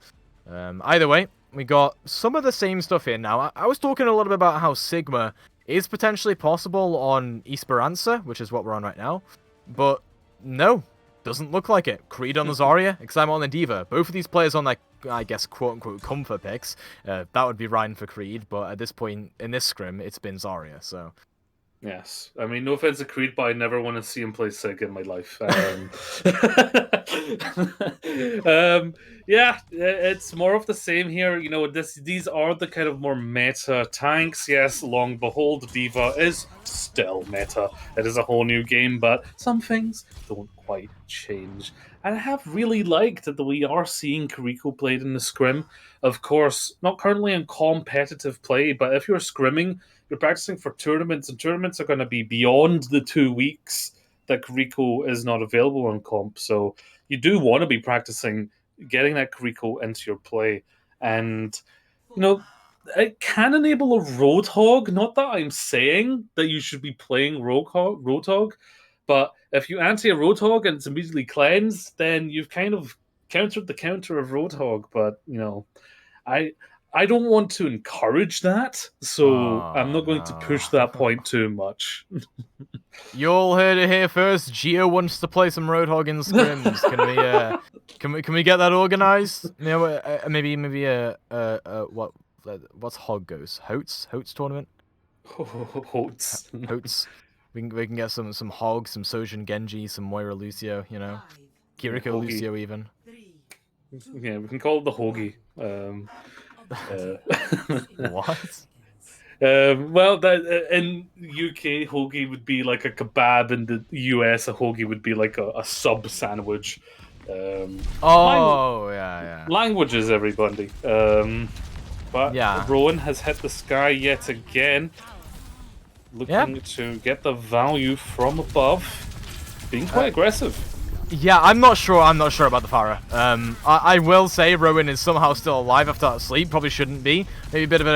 either way, we got some of the same stuff in now. I was talking a little bit about how Sigma is potentially possible on Esperanza, which is what we're on right now, but no. Doesn't look like it. Creed on the Zarya, Exime on the Diva. Both of these players on their, I guess, quote-unquote comfort picks. That would be Ryan for Creed, but at this point, in this scrim, it's been Zarya, so... Yes. I mean, no offense to Creed, but I never want to see him play Sig in my life. Yeah, it's more of the same here. You know, these are the kind of more meta tanks. Yes, long behold, Diva is still meta. It is a whole new game, but some things don't quite change. And I have really liked that we are seeing Kiriko played in the scrim. Of course, not currently in competitive play, but if you're scrimming, you're practicing for tournaments, and tournaments are going to be beyond the 2 weeks that Kiriko is not available on comp. So you do want to be practicing getting that Kiriko into your play. And, you know, it can enable a Roadhog. Not that I'm saying that you should be playing Roadhog, but if you anti a Roadhog and it's immediately cleansed, then you've kind of countered the counter of Roadhog. But, you know, I don't want to encourage that, so I'm not going to push that point too much. You all heard it here first. Geo wants to play some Roadhog in scrims. Can we get that organized? You know, maybe what's Hog goes? Hotes tournament? Hotes. Hotes. We can get some Hog, some Sojin Genji, some Moira Lucio, you know. Kiriko Hoagie. Lucio even. Yeah, we can call it the Hoagie. What? Well, that in UK, hoagie would be like a kebab. In the US, a hoagie would be like a sub sandwich. Yeah. Languages, everybody. But Yeah. Rowan has hit the sky yet again, looking to get the value from above, being quite aggressive. Yeah, I'm not sure about the Pharah. I will say Rowan is somehow still alive after that sleep. Probably shouldn't be. Maybe a bit of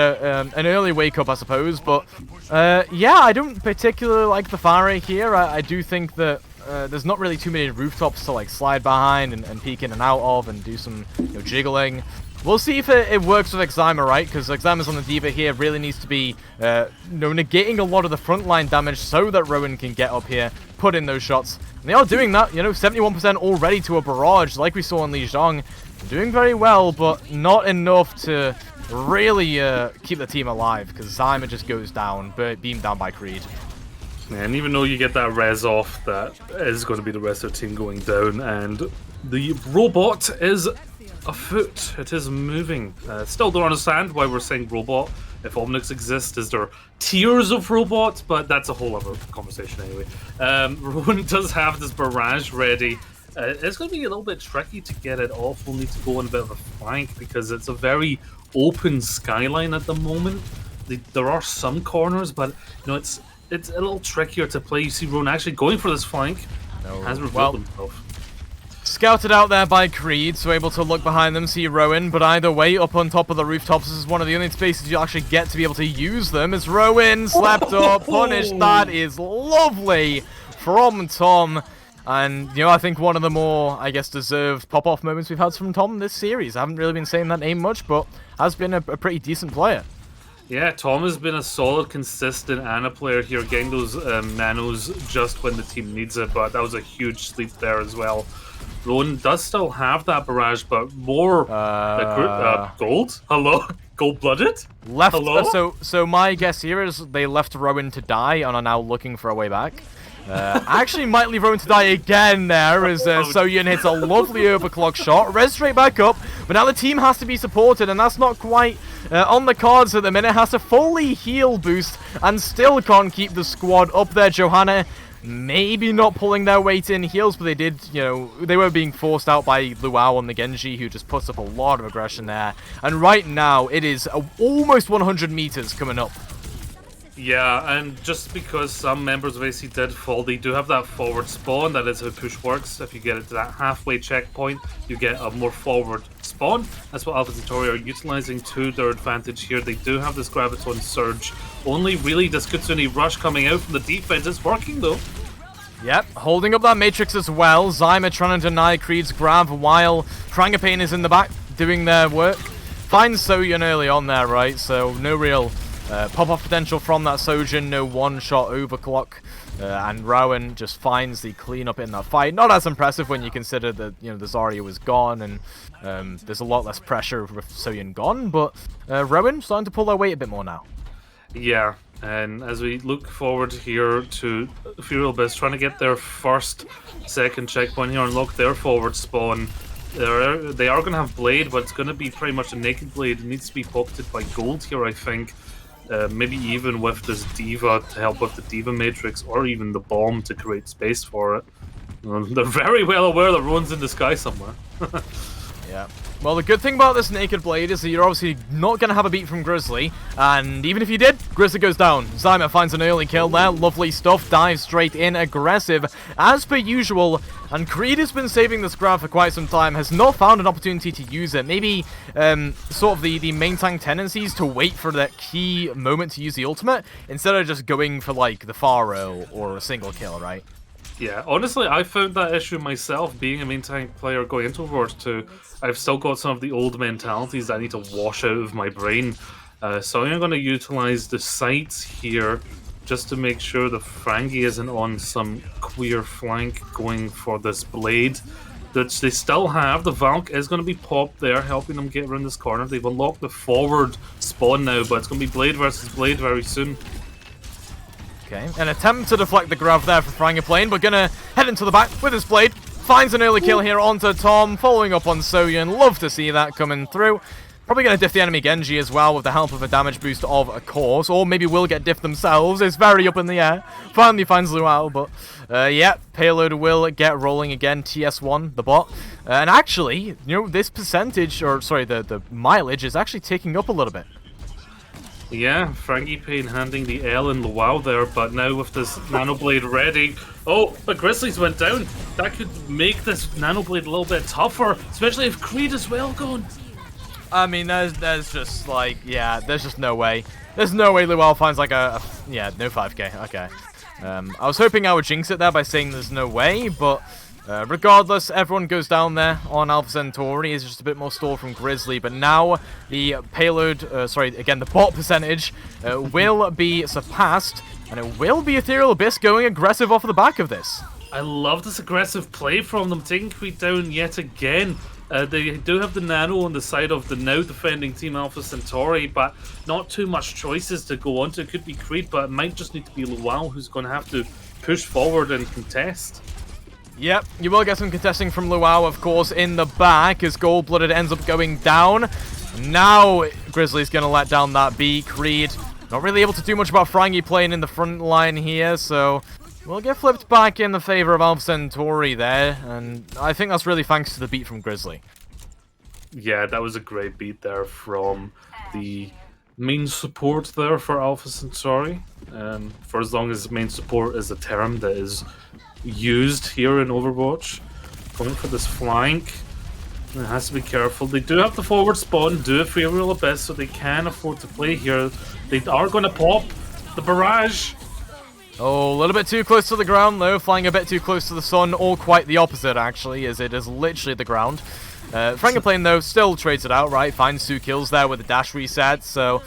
an early wake up, I suppose. But yeah, I don't particularly like the Pharah here. I do think that there's not really too many rooftops to like slide behind and peek in and out of and do some jiggling. We'll see if it works with Exima, right? Because Exima's on the Diva here really needs to be negating a lot of the frontline damage so that Rowan can get up here, put in those shots. And they are doing that, 71% already to a barrage, like we saw in Lijiang. Doing very well, but not enough to really keep the team alive, because Zyma just goes down, beamed down by Creed. And even though you get that res off, that is going to be the rest of the team going down, and the robot is afoot. It is moving. Still don't understand why we're saying robot. If Omnix exists, is there tiers of robots? But that's a whole other conversation anyway. Rowan does have this barrage ready. It's going to be a little bit tricky to get it off. We'll need to go on a bit of a flank because it's a very open skyline at the moment. There are some corners, but it's a little trickier to play. You see Rowan actually going for this flank. Has revealed himself. Scouted out there by Creed, so able to look behind them, see Rowan, but either way, up on top of the rooftops, this is one of the only spaces you actually get to be able to use them. As Rowan slapped up, punished, that is lovely from Tom. And, I think one of the more, deserved pop-off moments we've had from Tom this series. I haven't really been saying that name much, but has been a pretty decent player. Yeah, Tom has been a solid, consistent Ana player here, getting those nanos just when the team needs it, but that was a huge sleep there as well. Rowan does still have that barrage, but more gold? Hello? Gold-blooded? Hello? So my guess here is they left Rowan to die and are now looking for a way back. Actually might leave Rowan to die again there as Soyun hits a lovely overclock shot, res straight back up, but now the team has to be supported and that's not quite on the cards at the minute. Has to fully heal boost and still can't keep the squad up there. Johanna maybe not pulling their weight in heals, but they did, they were being forced out by Luau on the Genji, who just puts up a lot of aggression there. And right now, it is almost 100 meters coming up. Yeah, and just because some members of AC did fall, they do have that forward spawn. That is how push works. If you get it to that halfway checkpoint, you get a more forward spawn. That's what Alpha Centauri are utilizing to their advantage here. They do have this Graviton Surge. Only really this Kutsuni Rush coming out from the defense. It's working though. Yep, holding up that Matrix as well. Zyma trying to deny Creed's grab while Frangipane is in the back doing their work. Finds Soyun early on there, right? So no real pop-off potential from that Sojin, no one-shot overclock, and Rowan just finds the cleanup in that fight. Not as impressive when you consider that the Zarya was gone and there's a lot less pressure with Soyun gone, but Rowan starting to pull their weight a bit more now. Yeah, and as we look forward here to Ethereal Abys trying to get their second checkpoint here, unlock their forward spawn. They are going to have Blade, but it's going to be pretty much a naked Blade. It needs to be pocketed by gold here, I think. Maybe even with this Diva to help with the Diva Matrix, or even the bomb to create space for it. They're very well aware that Rowan's in the sky somewhere. Yeah. Well, the good thing about this Naked Blade is that you're obviously not going to have a beat from Grizzly, and even if you did, Grizzly goes down. Zyma finds an early kill there, lovely stuff, dives straight in, aggressive, as per usual, and Creed has been saving this grab for quite some time, has not found an opportunity to use it. Maybe sort of the main tank tendencies to wait for that key moment to use the ultimate, instead of just going for, like, the Pharaoh or a single kill, right? Yeah, honestly, I found that issue myself, being a main tank player going into Overwatch 2. I've still got some of the old mentalities that I need to wash out of my brain. So I'm going to utilize the sights here just to make sure the Frangie isn't on some queer flank going for this Blade, which they still have. The Valk is going to be popped there, helping them get around this corner. They've unlocked the forward spawn now, but it's going to be Blade versus Blade very soon. Okay, an attempt to deflect the grab there from Frangipane, but gonna head into the back with his Blade. Finds an early kill here onto Tom, following up on Soyun. Love to see that coming through. Probably gonna diff the enemy Genji as well with the help of a damage boost of a course, or maybe will get diff themselves. It's very up in the air. Finally finds Luau, but yeah, payload will get rolling again. TS1, the bot. And actually, you know, this percentage, or sorry, the mileage is actually ticking up a little bit. Yeah, Frangipane handing the L in Luau there, but now with this Nanoblade ready... Oh, but Grizzlies went down. That could make this Nanoblade a little bit tougher, especially if Creed as well gone. I mean, there's just, like, yeah, there's just no way. There's no way Luau finds, like, yeah, no 5k, okay. I was hoping I would jinx it there by saying there's no way, but... regardless, everyone goes down there on Alpha Centauri. It's just a bit more stall from Grizzly, but now the payload, again, the bot percentage will be surpassed, and it will be Ethereal Abys going aggressive off the back of this. I love this aggressive play from them, taking Creed down yet again. They do have the Nano on the side of the now defending Team Alpha Centauri, but not too much choices to go on to. It could be Creed, but it might just need to be Luau who's going to have to push forward and contest. Yep, you will get some contesting from Luau, of course, in the back as Gold-Blooded ends up going down. Now, Grizzly's going to let down that B. Creed not really able to do much about Frangie playing in the front line here, so we'll get flipped back in the favor of Alpha Centauri there, and I think that's really thanks to the beat from Grizzly. Yeah, that was a great beat there from the main support there for Alpha Centauri. For as long as main support is a term that is used here in Overwatch. Going for this flank. It has to be careful. They do have the forward spawn, do have Ethereal Abys, so they can afford to play here. They are going to pop the barrage. Oh, a little bit too close to the ground though, flying a bit too close to the sun, or quite the opposite actually, as it is literally the ground. Frangipane though still trades it out, right? Finds 2 kills there with a dash reset, so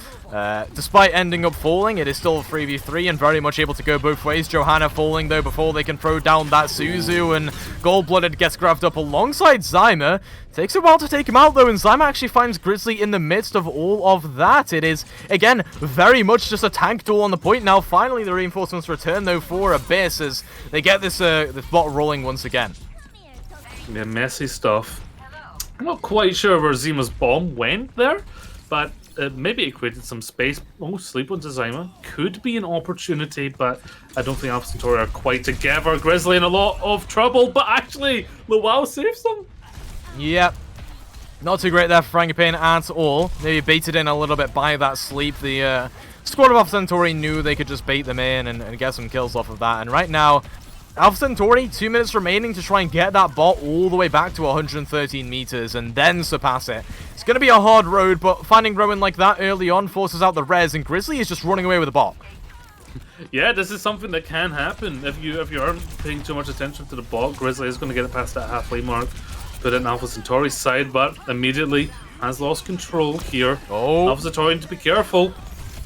despite ending up falling, it is still a 3v3 and very much able to go both ways. Johanna falling though before they can throw down that Suzu, and Gold-Blooded gets grabbed up alongside Zyma. Takes a while to take him out though, and Zyma actually finds Grizzly in the midst of all of that. It is, again, very much just a tank duel on the point now. Finally the reinforcements return though for Abys as they get this bot rolling once again. Yeah, messy stuff. I'm not quite sure where Zima's bomb went there, but maybe it created some space. Oh, sleep onto Zyma. Could be an opportunity, but I don't think Alpha Centauri are quite together. Grizzly in a lot of trouble, but actually, Luau saves them. Yep. Not too great there for Frangipane at all. Maybe baited in a little bit by that sleep. The squad of Alpha Centauri knew they could just bait them in and get some kills off of that. And right now, Alpha Centauri, 2 minutes remaining to try and get that bot all the way back to 113 meters and then surpass it. It's going to be a hard road, but finding Rowan like that early on forces out the res, and Grizzly is just running away with the bot. Yeah, this is something that can happen. If you aren't paying too much attention to the bot, Grizzly is going to get it past that halfway mark. Put it in Alpha Centauri's side, but immediately has lost control here. Oh. Alpha Centauri need to be careful.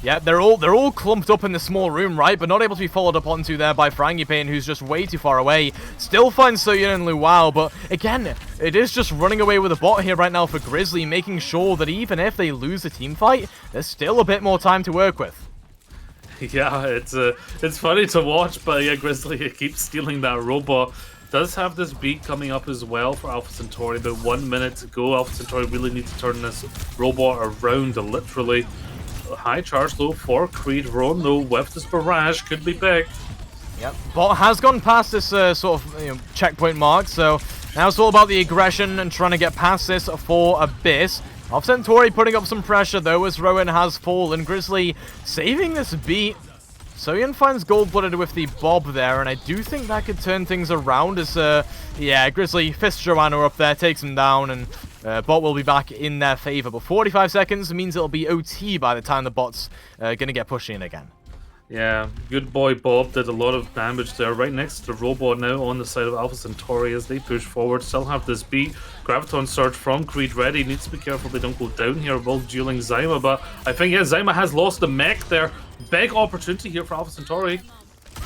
Yeah, they're all clumped up in the small room, right? But not able to be followed up onto there by Frangipane, who's just way too far away. Still finds Soyun and Luau, but again, it is just running away with a bot here right now for Grizzly, making sure that even if they lose the team fight, there's still a bit more time to work with. Yeah, it's funny to watch, but yeah, Grizzly keeps stealing that robot. Does have this beat coming up as well for Alpha Centauri. About 1 minute to go. Alpha Centauri really need to turn this robot around, literally. High charge low for Creed. Roam though with this barrage could be big. Yep, bot has gone past this sort of checkpoint mark, so now it's all about the aggression and trying to get past this for Abys. Alpha Centauri putting up some pressure though as Rowan has fallen. Grizzly saving this beat. Soyun finds Gold-Blooded with the Bob there, and I do think that could turn things around as, yeah, Grizzly fists Joanna up there, takes him down, and bot will be back in their favor. But 45 seconds means it'll be OT by the time the bot's going to get pushed in again. Yeah, good boy Bob did a lot of damage there, right next to the robot now on the side of Alpha Centauri as they push forward. Still have this beat. Graviton Surge from Creed ready. Needs to be careful they don't go down here while dueling Zyma, but I think, yeah, Zyma has lost the mech there. Big opportunity here for Alpha Centauri.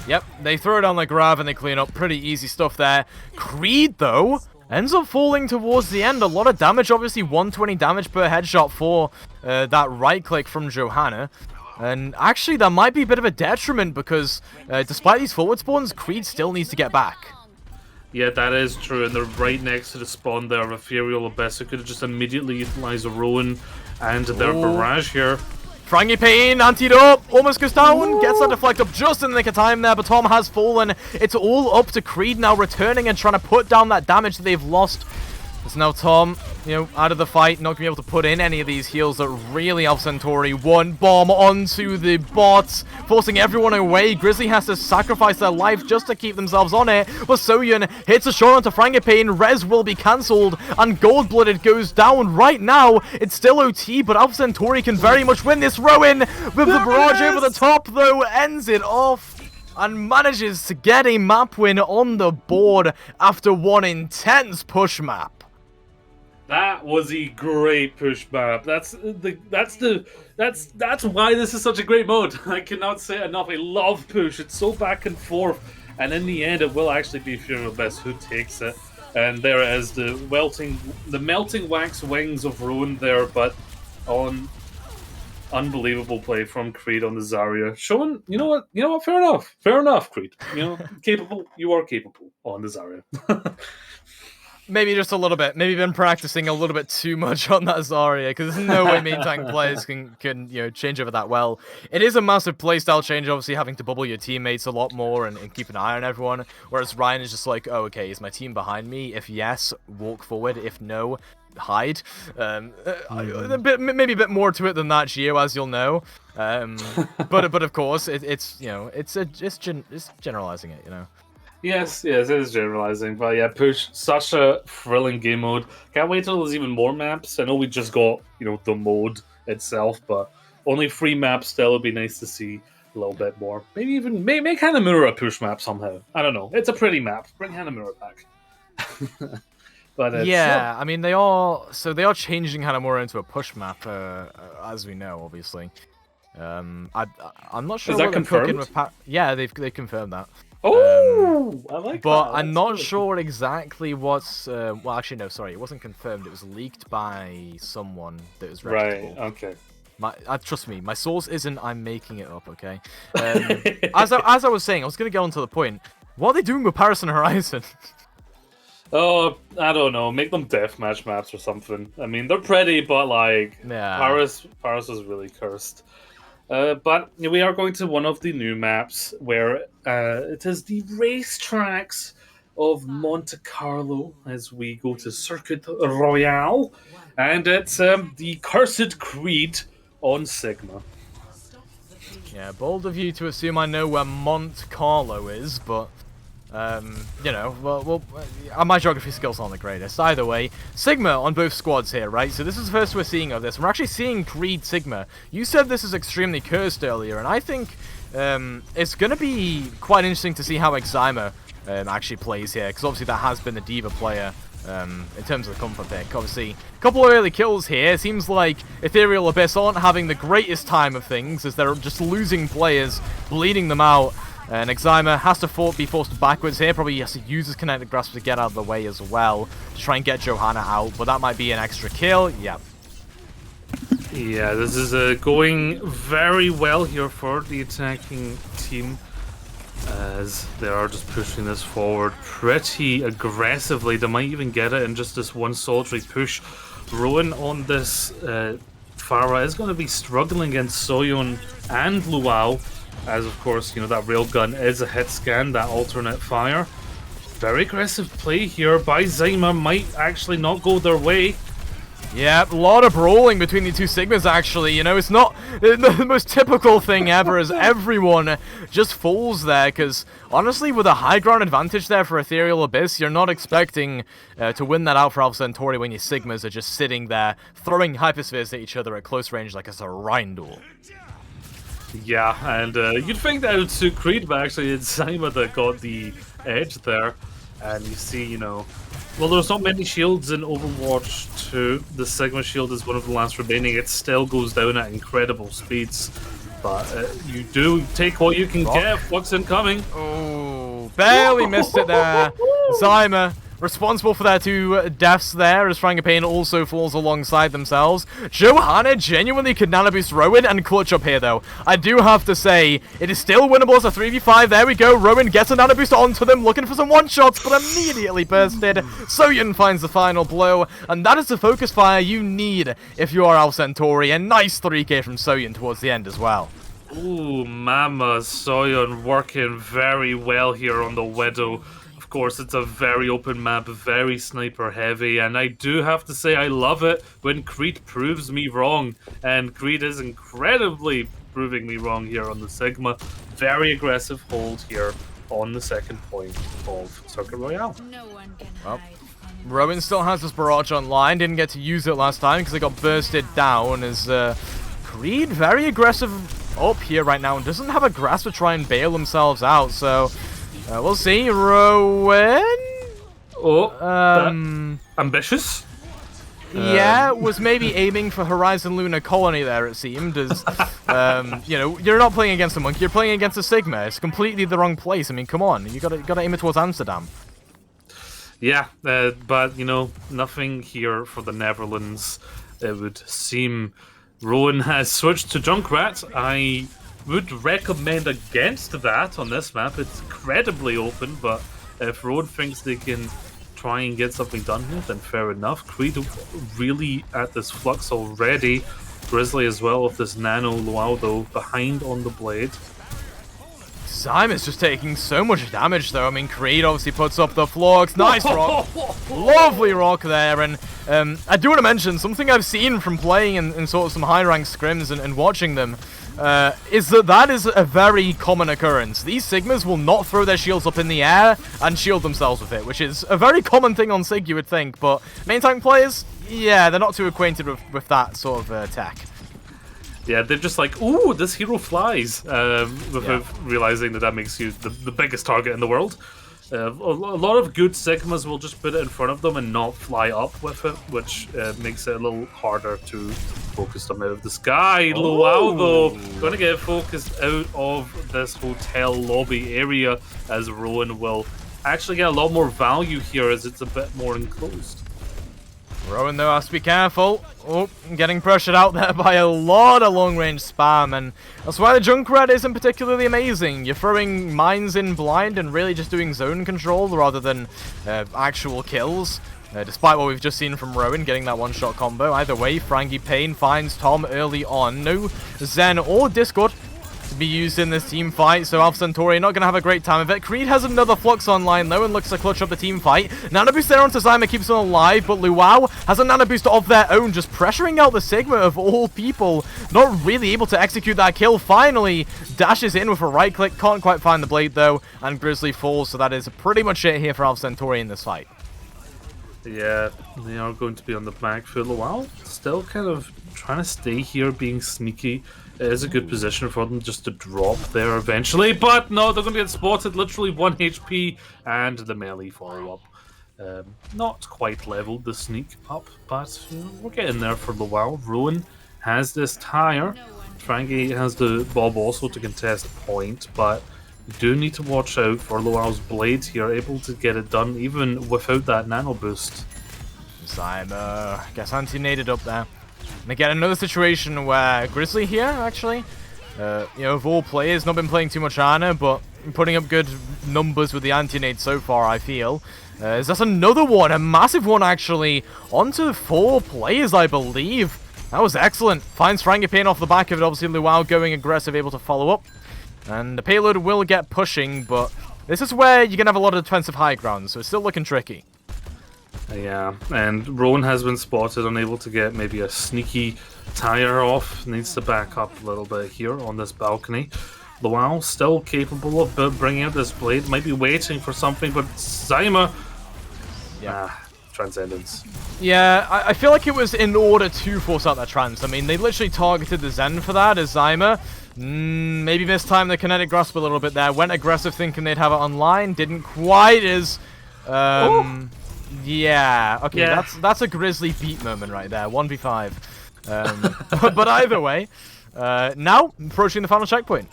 Yep, they throw down the grav and they clean up. Pretty easy stuff there. Creed, though, ends up falling towards the end. A lot of damage, obviously 120 damage per headshot for that right click from Johanna. And actually, that might be a bit of a detriment because despite these forward spawns, Creed still needs to get back. Yeah, that is true, and they're right next to the spawn there of Ethereal Abys. They could have just immediately utilized a Rowan and their barrage here. Frangipane, antidote, almost goes down, gets that deflect up just in the nick of time there, but Tom has fallen. It's all up to Creed now, returning and trying to put down that damage that they've lost. It's now Tom, out of the fight, not going to be able to put in any of these heals that really Alpha Centauri. One bomb onto the bots, forcing everyone away. Grizzly has to sacrifice their life just to keep themselves on it, but Soyun hits a shot onto Frangipane. Res will be cancelled, and Gold-Blooded goes down right now. It's still OT, but Alpha Centauri can very much win this. Rowan, with the barrage over the top, though, ends it off and manages to get a map win on the board after one intense push map. That was a great push map. That's why this is such a great mode. I cannot say it enough. I love push. It's so back and forth, and in the end, it will actually be Ethereal Abys who takes it. And there it is, the melting wax wings of Rowan there, but on unbelievable play from Creed on the Zarya, showing you know what, fair enough, Creed. Capable. You are capable on the Zarya. Maybe just a little bit. Maybe been practicing a little bit too much on that Zarya, because there's no way main tank players can change over that well. It is a massive playstyle change, obviously having to bubble your teammates a lot more and keep an eye on everyone. Whereas Ryan is just like, oh, okay, is my team behind me? If yes, walk forward. If no, hide. Maybe a bit more to it than that, Gio, as you'll know. But of course, it's generalizing it, Yes, it is generalizing, but yeah, push, such a thrilling game mode. Can't wait till there's even more maps. I know we just got, the mode itself, but only 3 maps still. It'd be nice to see a little bit more. Maybe even make Hanamura a push map somehow. I don't know. It's a pretty map. Bring Hanamura back. But yeah, I mean they are changing Hanamura into a push map, as we know, obviously. I'm not sure. Is that confirmed? Yeah, they've confirmed that. Oh, I like but that. I'm not sure exactly what's. Well, actually, no, sorry, it wasn't confirmed. It was leaked by someone that was reputable. Right. Okay. Trust me, my source isn't. I'm making it up. Okay. As I was saying, I was gonna get on to the point. What are they doing with Paris and Horizon? Oh, I don't know. Make them deathmatch maps or something. I mean, they're pretty, but yeah. Paris is really cursed. But we are going to one of the new maps where it is the racetracks of Monte Carlo as we go to Circuit Royale, and it's the Cursed Creed on Sigma. Yeah, bold of you to assume I know where Monte Carlo is, but my geography skills aren't the greatest. Either way, Sigma on both squads here, right? So this is the first we're seeing of this. We're actually seeing Creed Sigma. You said this is extremely cursed earlier, and I think it's going to be quite interesting to see how Exima actually plays here, because obviously that has been the Diva player in terms of the comfort pick. Obviously, a couple of early kills here. It seems like Ethereal Abys aren't having the greatest time of things, as they're just losing players, bleeding them out. And Exima has to be forced backwards here. Probably has to use his Kinetic Grasp to get out of the way as well, to try and get Johanna out. But that might be an extra kill. Yep. Yeah, this is going very well here for the attacking team, as they are just pushing this forward pretty aggressively. They might even get it in just this one solitary push. Rowan on this Pharah is going to be struggling against Soyun and Luau, as of course, that railgun is a hit scan, that alternate fire. Very aggressive play here by Zyma, might actually not go their way. Yeah, a lot of brawling between the two Sigmas, actually. It's not the most typical thing ever, as everyone just falls there, because honestly, with a high ground advantage there for Ethereal Abys, you're not expecting to win that out for Alpha Centauri when your Sigmas are just sitting there, throwing hyperspheres at each other at close range like it's a Rhine duel. Yeah, and you'd think that would suit Creed, but actually it's Zyma that got the edge there. And you see, you know, well, there's not many shields in Overwatch 2. The Sigma shield is one of the last remaining. It still goes down at incredible speeds. But you do take what you can get. Flux incoming. Oh, barely missed it there. Zyma, responsible for their 2 deaths there, as Frangipane also falls alongside themselves. Johanna genuinely could nano boost Rowan and clutch up here, though. I do have to say, it is still winnable as a 3v5. There we go. Rowan gets a nano boost onto them, looking for some one-shots, but immediately bursted. Soyun finds the final blow, and that is the focus fire you need if you are Al Centauri. A nice 3k from Soyun towards the end as well. Ooh, Mama Soyeon working very well here on the Widow. Of course, it's a very open map, very sniper heavy, and I do have to say I love it when Creed proves me wrong, and Creed is incredibly proving me wrong here on the Sigma. Very aggressive hold here on the second point of Circuit Royale. No one can Well, hide from Rowan still has this barrage online, didn't get to use it last time because it got bursted down as Creed very aggressive up here right now and doesn't have a grasp to try and bail themselves out, so we'll see. Rowan? Oh, ambitious? Yeah, was maybe aiming for Horizon Lunar Colony there, it seemed, as, you know, you're not playing against a monkey, you're playing against a Sigma. It's completely the wrong place. I mean, come on, you gotta aim it towards Amsterdam. Yeah, but, you know, nothing here for the Netherlands, it would seem. Rowan has switched to Junkrat. I would recommend against that on this map. It's incredibly open, but if Rowan thinks they can try and get something done here, then fair enough. Creed really at this flux already. Grizzly as well with this nano Luau though behind on the blade. Zyma's just taking so much damage though. I mean, Creed obviously puts up the flux. Nice rock. Lovely rock there. And I do want to mention something I've seen from playing in sort of some high rank scrims and watching them. Is that is a very common occurrence. These Sigmas will not throw their shields up in the air and shield themselves with it, which is a very common thing on Sig, you would think. But main tank players, yeah, they're not too acquainted with that sort of tech. Yeah, they're just like, ooh, this hero flies, without realizing that makes you the biggest target in the world. A lot of good Sigmas will just put it in front of them and not fly up with it, which makes it a little harder to focus them out of the sky. Luau, though, gonna get focused out of this hotel lobby area, as Rowan will actually get a lot more value here as it's a bit more enclosed. Rowan, though, has to be careful. Oh, getting pressured out there by a lot of long-range spam, and that's why the Junkrat isn't particularly amazing. You're throwing mines in blind and really just doing zone control rather than actual kills. Despite what we've just seen from Rowan getting that one-shot combo. Either way, Frangipane finds Tom early on. No Zen or Discord to be used in this team fight, so Alpha Centauri not going to have a great time of it. Creed has another Flux online though and looks to clutch up the team fight. Nano Boost there onto Zyma keeps them alive, but Luau has a Nano Boost of their own, just pressuring out the Sigma of all people. Not really able to execute that kill. Finally dashes in with a right click, can't quite find the blade though, and Grizzly falls, so that is pretty much it here for Alpha Centauri in this fight. Yeah, they are going to be on the back foot. Luau still kind of trying to stay here, being sneaky. It is a good position for them just to drop there eventually, but no, they're going to get spotted. Literally 1 HP and the melee follow-up. Not quite leveled, the sneak up, but you know, we're getting there for Luau. Rowan has this tire. Frankie has the Bob also to contest point, but you do need to watch out for Luau's blades here, able to get it done even without that nano boost. Zyma gets anti-naded up there. And again, another situation where Grizzly here, actually, you know, of all players, not been playing too much Ana, but putting up good numbers with the anti-nade so far, I feel. That's another one, a massive one, actually, onto 4 players, I believe. That was excellent. Finds Frangipane off the back of it, obviously Luau going aggressive, able to follow up. And the payload will get pushing, but this is where you're going to have a lot of defensive high ground, so it's still looking tricky. Yeah, and Rowan has been spotted, unable to get maybe a sneaky tire off. Needs to back up a little bit here on this balcony. Luau still capable of bringing out this blade. Might be waiting for something, but Zyma... Yeah. Transcendence. Yeah, I feel like it was in order to force out that trans. I mean, they literally targeted the Zen for that as Zyma. Maybe mistimed the kinetic grasp a little bit there. Went aggressive thinking they'd have it online. Didn't quite as... yeah. Okay, Yeah. that's a Grizzly beat moment right there. 1v5. But either way, now approaching the final checkpoint.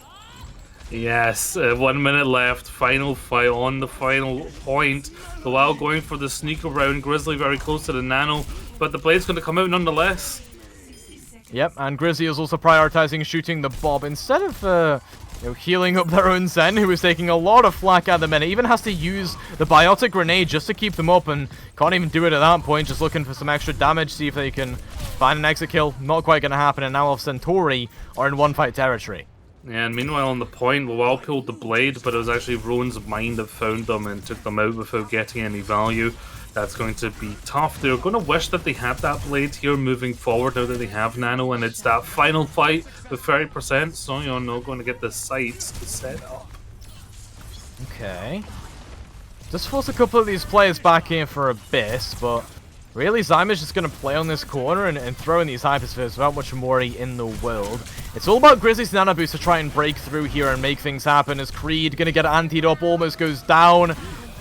Yes, 1 minute left. Final fight on the final point. While going for the sneak around, Grizzly very close to the nano, but the blade's going to come out nonetheless. Yep, and Grizzly is also prioritizing shooting the Bob instead of healing up their own Zen, who is taking a lot of flak at the minute. Even has to use the biotic grenade just to keep them up, and can't even do it at that point. Just looking for some extra damage, see if they can find an exit kill. Not quite going to happen, and now Centauri are in one-fight territory. Yeah, and meanwhile on the point, Luau pulled the blade, but it was actually Rowan's mind that found them and took them out without getting any value. That's going to be tough. They're going to wish that they had that blade here moving forward now that they have Nano, and it's that final fight with 30%. So you're not going to get the sights to set up. Okay. Just force a couple of these players back in for Abyss, but really Zyma's just going to play on this corner and throw in these hyperspheres without much worry in the world. It's all about Grizzly's Nano Boost to try and break through here and make things happen, as Creed going to get antied up, almost goes down.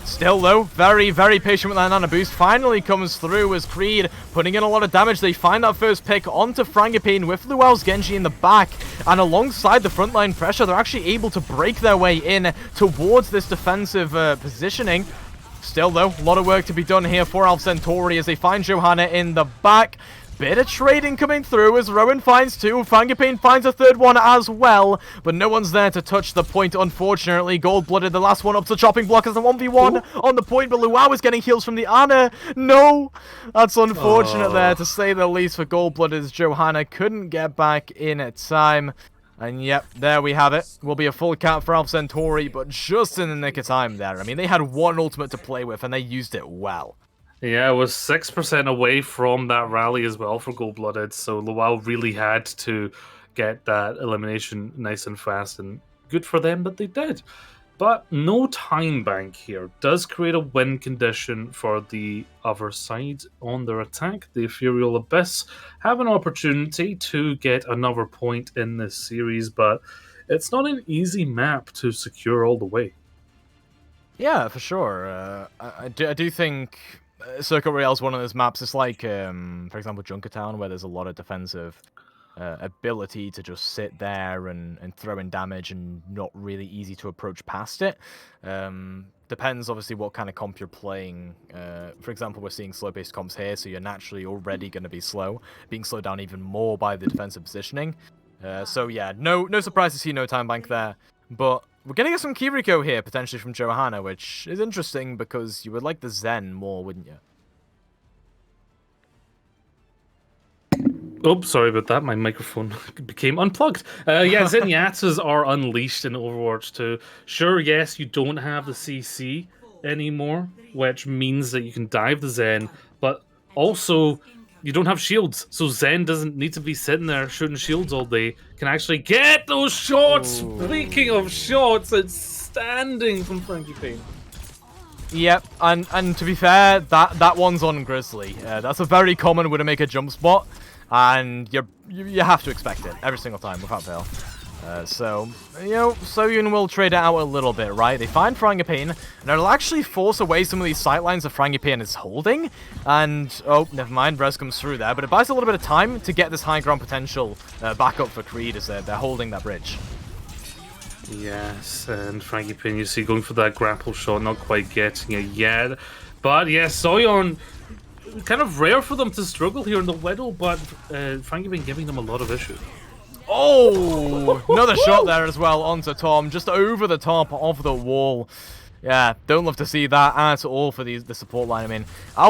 Still though, very, very patient with that Nano Boost. Finally comes through as Creed putting in a lot of damage. They find that first pick onto Frangipane with Luau's Genji in the back. And alongside the frontline pressure, they're actually able to break their way in towards this defensive positioning. Still though, a lot of work to be done here for Centauri as they find Johanna in the back. Bit of trading coming through as Rowan finds two. Frangipane finds a third one as well, but no one's there to touch the point, unfortunately. Gold-blooded, the last one up to chopping block as a 1v1 on the point, but Luau is getting heals from the Ana. No! That's unfortunate there, to say the least, for Gold-blooded, as Johanna couldn't get back in at time. And yep, there we have it. Will be a full count for Centauri, but just in the nick of time there. I mean, they had one ultimate to play with, and they used it well. Yeah, it was 6% away from that rally as well for Gold-Blooded, so Luau really had to get that elimination nice and fast, and good for them that they did. But no time bank here does create a win condition for the other side on their attack. The Ethereal Abyss have an opportunity to get another point in this series, but it's not an easy map to secure all the way. Yeah, for sure. I do think Circuit Royale is one of those maps. It's like, for example, Junkertown, where there's a lot of defensive ability to just sit there and throw in damage and not really easy to approach past it. Depends, obviously, what kind of comp you're playing. For example, we're seeing slow-based comps here, so you're naturally already going to be slow, being slowed down even more by the defensive positioning. So yeah, no surprise to see no time bank there. But we're going to get some Kiriko here, potentially from Johanna, which is interesting because you would like the Zen more, wouldn't you? Oh, sorry about that. My microphone became unplugged. Yeah, Zenyatas are unleashed in Overwatch 2. Sure, yes, you don't have the CC anymore, which means that you can dive the Zen, but also you don't have shields, so Zen doesn't need to be sitting there shooting shields all day. Can actually get those shots! Ooh. Speaking of shots, it's standing from Frangipane. Yep, and to be fair, that one's on Grizzly. That's a very common way to make a jump spot, and you have to expect it every single time without fail. So, you know, Soyun will trade it out a little bit, right? They find Frangipane, and it'll actually force away some of these sightlines that Frangipane is holding. And, oh, never mind, Res comes through there, but it buys a little bit of time to get this high ground potential back up for Creed as they're holding that bridge. Yes, and Frangipane, you see, going for that grapple shot, not quite getting it yet. But, yeah, Soyun, kind of rare for them to struggle here in the Widow, but Frangipane giving them a lot of issues. Oh, another shot there as well onto Tom, just over the top of the wall. Yeah, don't love to see that at all for the support line. I mean,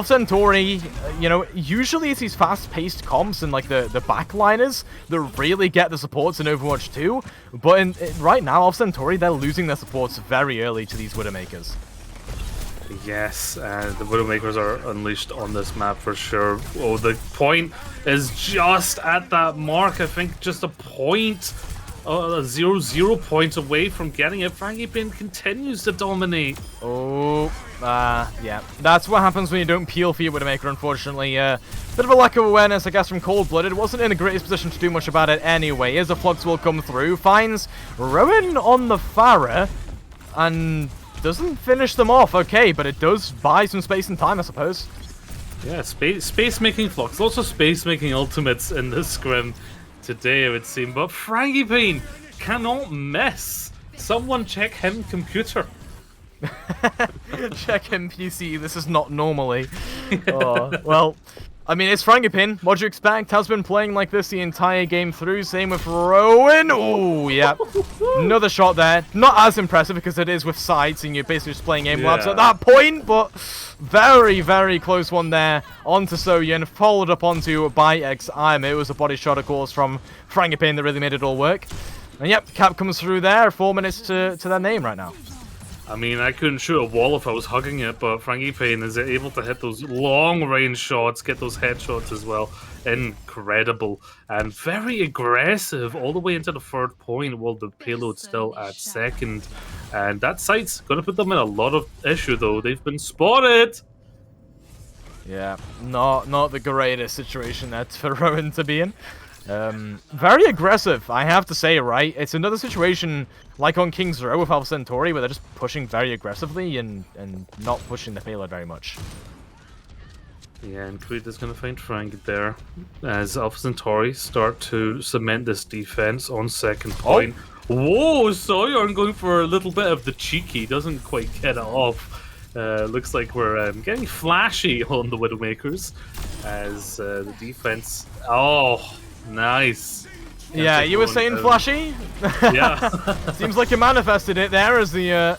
Centauri, you know, usually it's these fast-paced comps and like the backliners that really get the supports in Overwatch 2. But right now, Centauri, they're losing their supports very early to these Widowmakers. Yes, the Widowmakers are unleashed on this map for sure. Oh, the point is just at that mark. I think just a point, 0-0 point away from getting it. Frangipane continues to dominate. Oh, Yeah. That's what happens when you don't peel for your Widowmaker, unfortunately. Bit of a lack of awareness, I guess, from Cold-Blooded. Wasn't in the greatest position to do much about it anyway, as a Flux will come through. Finds Rowan on the Pharah, and doesn't finish them off. Okay, but it does buy some space and time, I suppose. Yeah, space-making Flux. Lots of space-making ultimates in this scrim today, it would seem. But Frangipane cannot miss. Someone check him computer. Check him PC, this is not normally. Oh, well, I mean, it's Frangipane. What do you expect? Has been playing like this the entire game through. Same with Rowan. Oh, yeah. Another shot there. Not as impressive because it is with sights and you're basically just playing aim labs at that point, but very, very close one there onto Soyun, followed up onto by Exime. It was a body shot, of course, from Frangipane that really made it all work. And yep, cap comes through there. 4 minutes to their name right now. I mean, I couldn't shoot a wall if I was hugging it, but Frangipane is able to hit those long-range shots, get those headshots as well. Incredible. And very aggressive all the way into the third point, while the payload's still at second. And that site's going to put them in a lot of issue, though. They've been spotted! Yeah, not the greatest situation that for Rowan to be in. Very aggressive, I have to say, right? It's another situation like on King's Row with Alpha Centauri where they're just pushing very aggressively and not pushing the payload very much. Yeah, and Creed is going to find Frank there as Alpha Centauri start to cement this defense on second point. Whoa, Soyun going for a little bit of the cheeky, doesn't quite get it off. Looks like we're getting flashy on the Widowmakers as the defense... Oh, nice. Yeah, you were saying flashy? Yeah. Seems like you manifested it there as the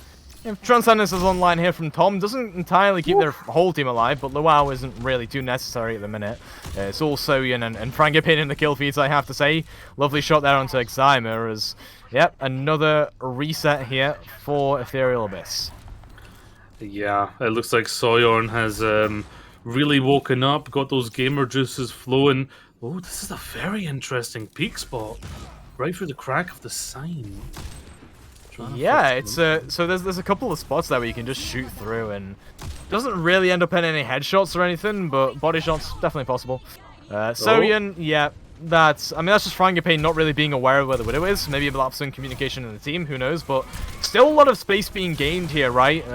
Transcendence is online here from Tom. Doesn't entirely keep their whole team alive, but Luau isn't really too necessary at the minute. It's all Soyun and Frangipane in the kill feeds, I have to say. Lovely shot there onto Exime as, yep, another reset here for Ethereal Abys. Yeah, it looks like Soyun has really woken up, got those gamer juices flowing. Oh, this is a very interesting peak spot. Right through the crack of the sign. Yeah, it's so there's a couple of spots there where you can just shoot through and doesn't really end up in any headshots or anything, but body shots definitely possible. Soyun, yeah, that's just Frangipane not really being aware of where the Widow is. Maybe a lapse in communication in the team, who knows? But still a lot of space being gained here, right?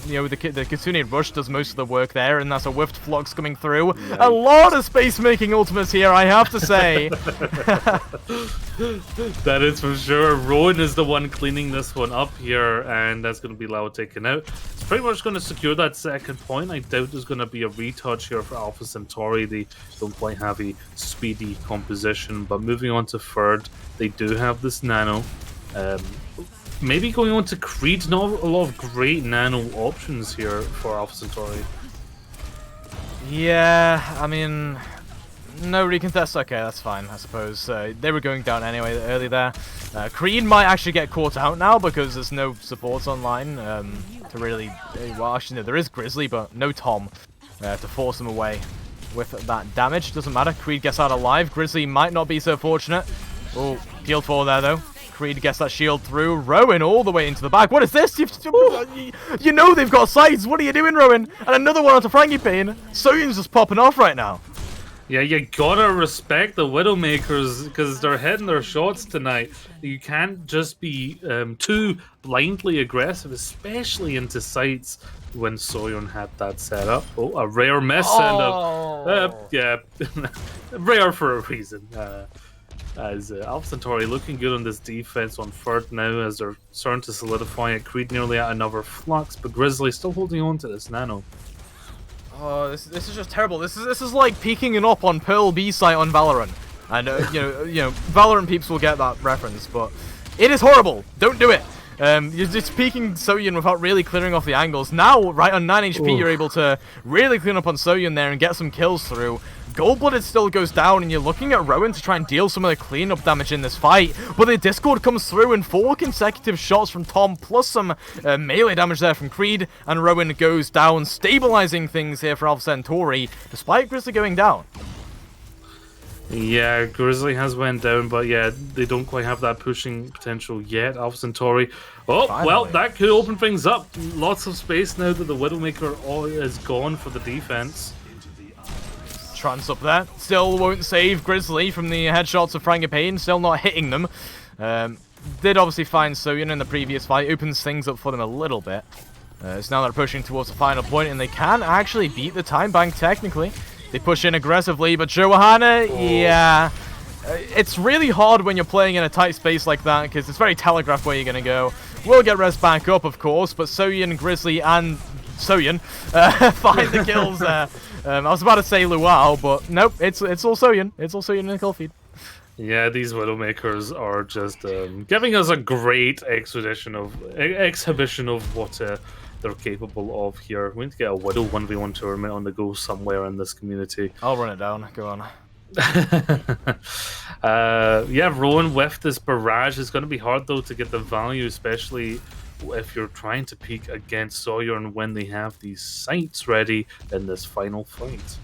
You know, the Kitsune Rush does most of the work there, and that's a Whiffed Flux coming through. Nice. A lot of space-making ultimates here, I have to say. That is for sure. Rowan is the one cleaning this one up here, and that's going to be Lao taken out. It's pretty much going to secure that second point. I doubt there's going to be a retouch here for Alpha Centauri. They don't quite have a speedy composition, but moving on to third, they do have this nano. Maybe going on to Creed, not a lot of great nano options here for Alpha Centauri. Yeah, I mean, no recontest. Okay, that's fine, I suppose. They were going down anyway early there. Creed might actually get caught out now because there's no supports online to really... Well, actually, no, there is Grizzly, but no Tom to force them away with that damage. Doesn't matter. Creed gets out alive. Grizzly might not be so fortunate. Oh, healed for there, though. Creed gets that shield through. Rowan all the way into the back. What is this? You know they've got sights. What are you doing, Rowan? And another one onto Frangipane. Soyun's just popping off right now. Yeah, you gotta respect the Widowmakers because they're hitting their shots tonight. You can't just be too blindly aggressive, especially into sights when Soyun had that set up. Oh, a rare miss and yeah, rare for a reason. As Alpha Centauri looking good on this defense on third now as they're starting to solidify it. Creed nearly at another Flux, but Grizzly still holding on to this nano. Oh, this is just terrible. This is like peeking it up on Pearl B site on Valorant. And you know, Valorant peeps will get that reference, but it is horrible. Don't do it. You're just peeking Soyun without really clearing off the angles. Now, right on 9 HP, you're able to really clean up on Soyun there and get some kills through. Gold-Blooded still goes down, and you're looking at Rowan to try and deal some of the cleanup damage in this fight. But the Discord comes through, and 4 consecutive shots from Tom, plus some melee damage there from Creed, and Rowan goes down, stabilizing things here for Alpha Centauri, despite Grizzly going down. Yeah, Grizzly has went down, but yeah, they don't quite have that pushing potential yet. Alpha Centauri Oh, well, Finally. that could open things up. Lots of space now that the Widowmaker is gone for the defense. Trance up there. Still won't save Grizzly from the headshots of Frangipane. Still not hitting them. Did obviously find Soyun in the previous fight. Opens things up for them a little bit. It's now they're pushing towards the final point, and they can actually beat the time bank technically. They push in aggressively, but Johanna, yeah. It's really hard when you're playing in a tight space like that, because it's very telegraphed where you're going to go. We'll get res back up, of course, but Soyun, Grizzly, and Soyun find the kills there. I was about to say Luau, but nope, it's all Soyun. It's all Soyun in the kill feed. Yeah, these Widowmakers are just giving us a great exhibition of what they're capable of here. We need to get a Widow 1v1 tournament on the go somewhere in this community. I'll run it down. Go on. Yeah, Rowan with this barrage is going to be hard though to get the value, especially if you're trying to peek against Sawyer and when they have these sights ready in this final fight.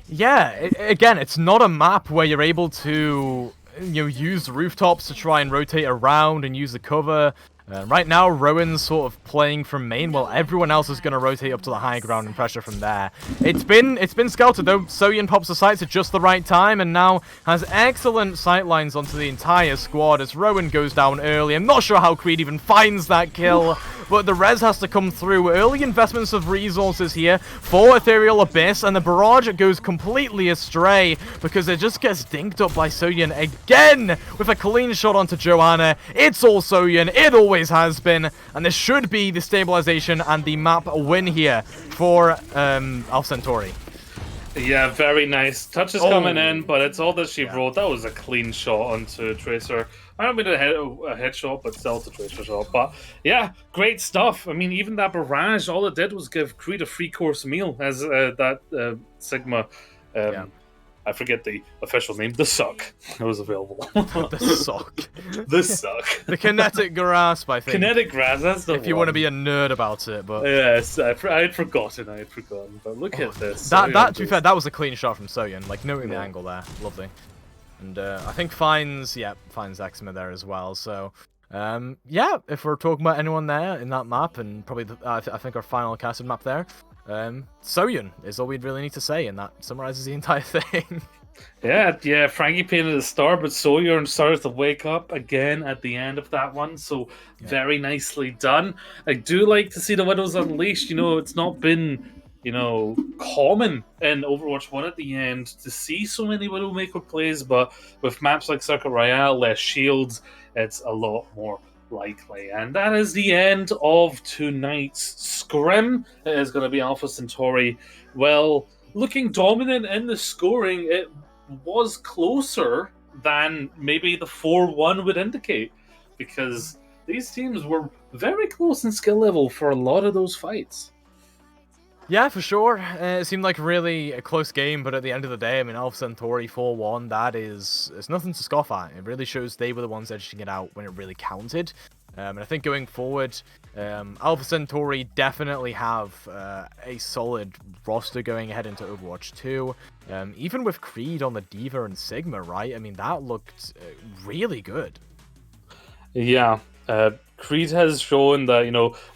Yeah, again, it's not a map where you're able to use the rooftops to try and rotate around and use the cover. Right now, Rowan's sort of playing from main, while everyone else is going to rotate up to the high ground and pressure from there. It's been scouted though. Soyun pops the sights at just the right time, and now has excellent sight lines onto the entire squad as Rowan goes down early. I'm not sure how Creed even finds that kill, but the res has to come through. Early investments of resources here for Ethereal Abyss, and the barrage goes completely astray because it just gets dinked up by Soyun again with a clean shot onto Johanna. It's all Soyun. It always has been, and this should be the stabilization and the map win here for Alpha Centauri. Yeah, very nice. Touches coming in, but it's all that she wrote. That was a clean shot onto Tracer. I don't mean a headshot, but still it's a Tracer shot. But yeah, great stuff. I mean, even that barrage, all it did was give Creed a free course meal as that Sigma. I forget the official name. The Suck. It was available. The Suck. The Suck. The Kinetic Grasp, I think. Kinetic Grasp, that's the if you want to be a nerd about it, but... Yes, I had forgotten. But look at this. To be fair, that was a clean shot from Soyun. Like, knowing the angle there. Lovely. And I think finds Eczema there as well, so... yeah, if we're talking about anyone there in that map, and probably, I think our final casted map there, Soyun is all we'd really need to say, and that summarizes the entire thing. Yeah, Frangipane at the start, but Sawyer started to wake up again at the end of that one, so very nicely done. I do like to see the Widows unleashed. It's not been, common in Overwatch 1 at the end to see so many Widowmaker plays, but with maps like Circuit Royale, less shields, it's a lot more likely. And that is the end of tonight's scrim. It is going to be Alpha Centauri. Well, looking dominant in the scoring, it was closer than maybe the 4-1 would indicate, because these teams were very close in skill level for a lot of those fights. Yeah, for sure. It seemed like really a close game, but at the end of the day, I mean, Alpha Centauri 4-1, it's nothing to scoff at. It really shows they were the ones edging it out when it really counted. And I think going forward, Alpha Centauri definitely have a solid roster going ahead into Overwatch 2. Even with Creed on the D.Va and Sigma, right? I mean, that looked really good. Yeah. Creed has shown that,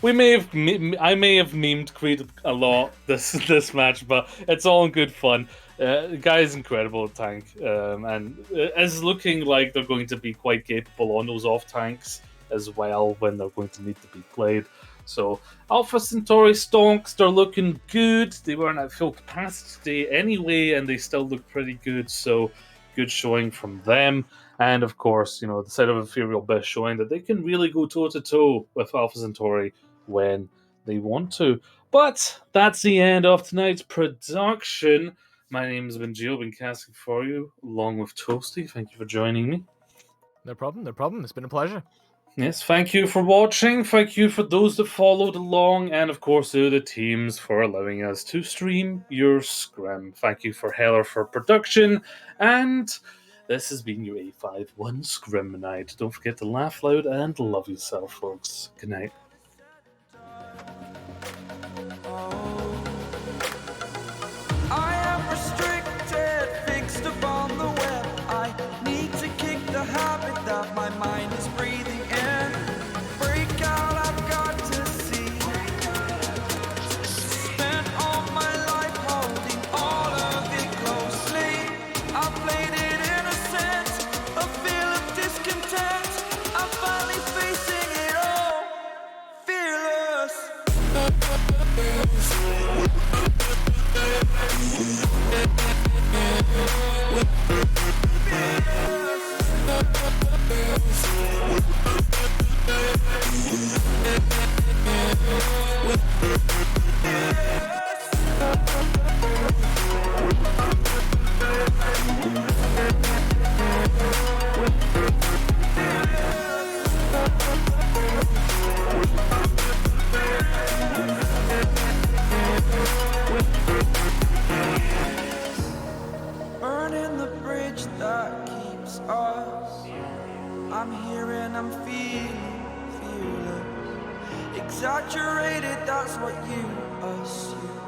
I may have memed Creed a lot this match, but it's all in good fun. The guy is incredible at tank, and it's looking like they're going to be quite capable on those off tanks as well when they're going to need to be played. So Alpha Centauri stonks, they're looking good. They weren't at full capacity anyway, and they still look pretty good. So good showing from them. And of course, the side of Ethereal Abys showing that they can really go toe-to-toe with Alpha Centauri when they want to. But that's the end of tonight's production. My name has been Gio, been casting for you, along with Toasty. Thank you for joining me. No problem. It's been a pleasure. Yes, thank you for watching. Thank you for those that followed along. And of course, to the teams for allowing us to stream your scrim. Thank you for Heller for production. And this has been your A51 Scrim night. Don't forget to laugh loud and love yourself, folks. Good night. I am restricted, fixed upon the web. I need to kick the habit that my mind is breathing in. Break out. burning the bridge that keeps us. I'm here and I'm feeling fearless. Exaggerated, that's what you assume.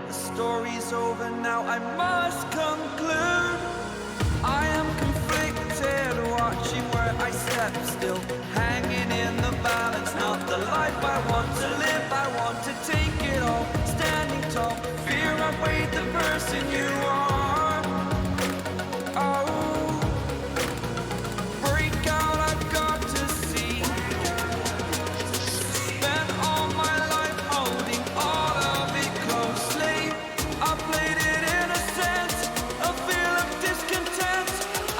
The story's over now, I must conclude. I am conflicted, watching where I step still, hanging in the balance, not the life I want to live. I want to take it all, standing tall. Fear outweighed the person you are. Oh, break out, I've got to see. Spent all my life holding all of it closely. I played it in a sense, a feel of discontent.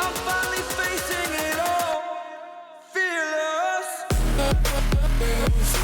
I'm finally facing it all, fearless. Fearless.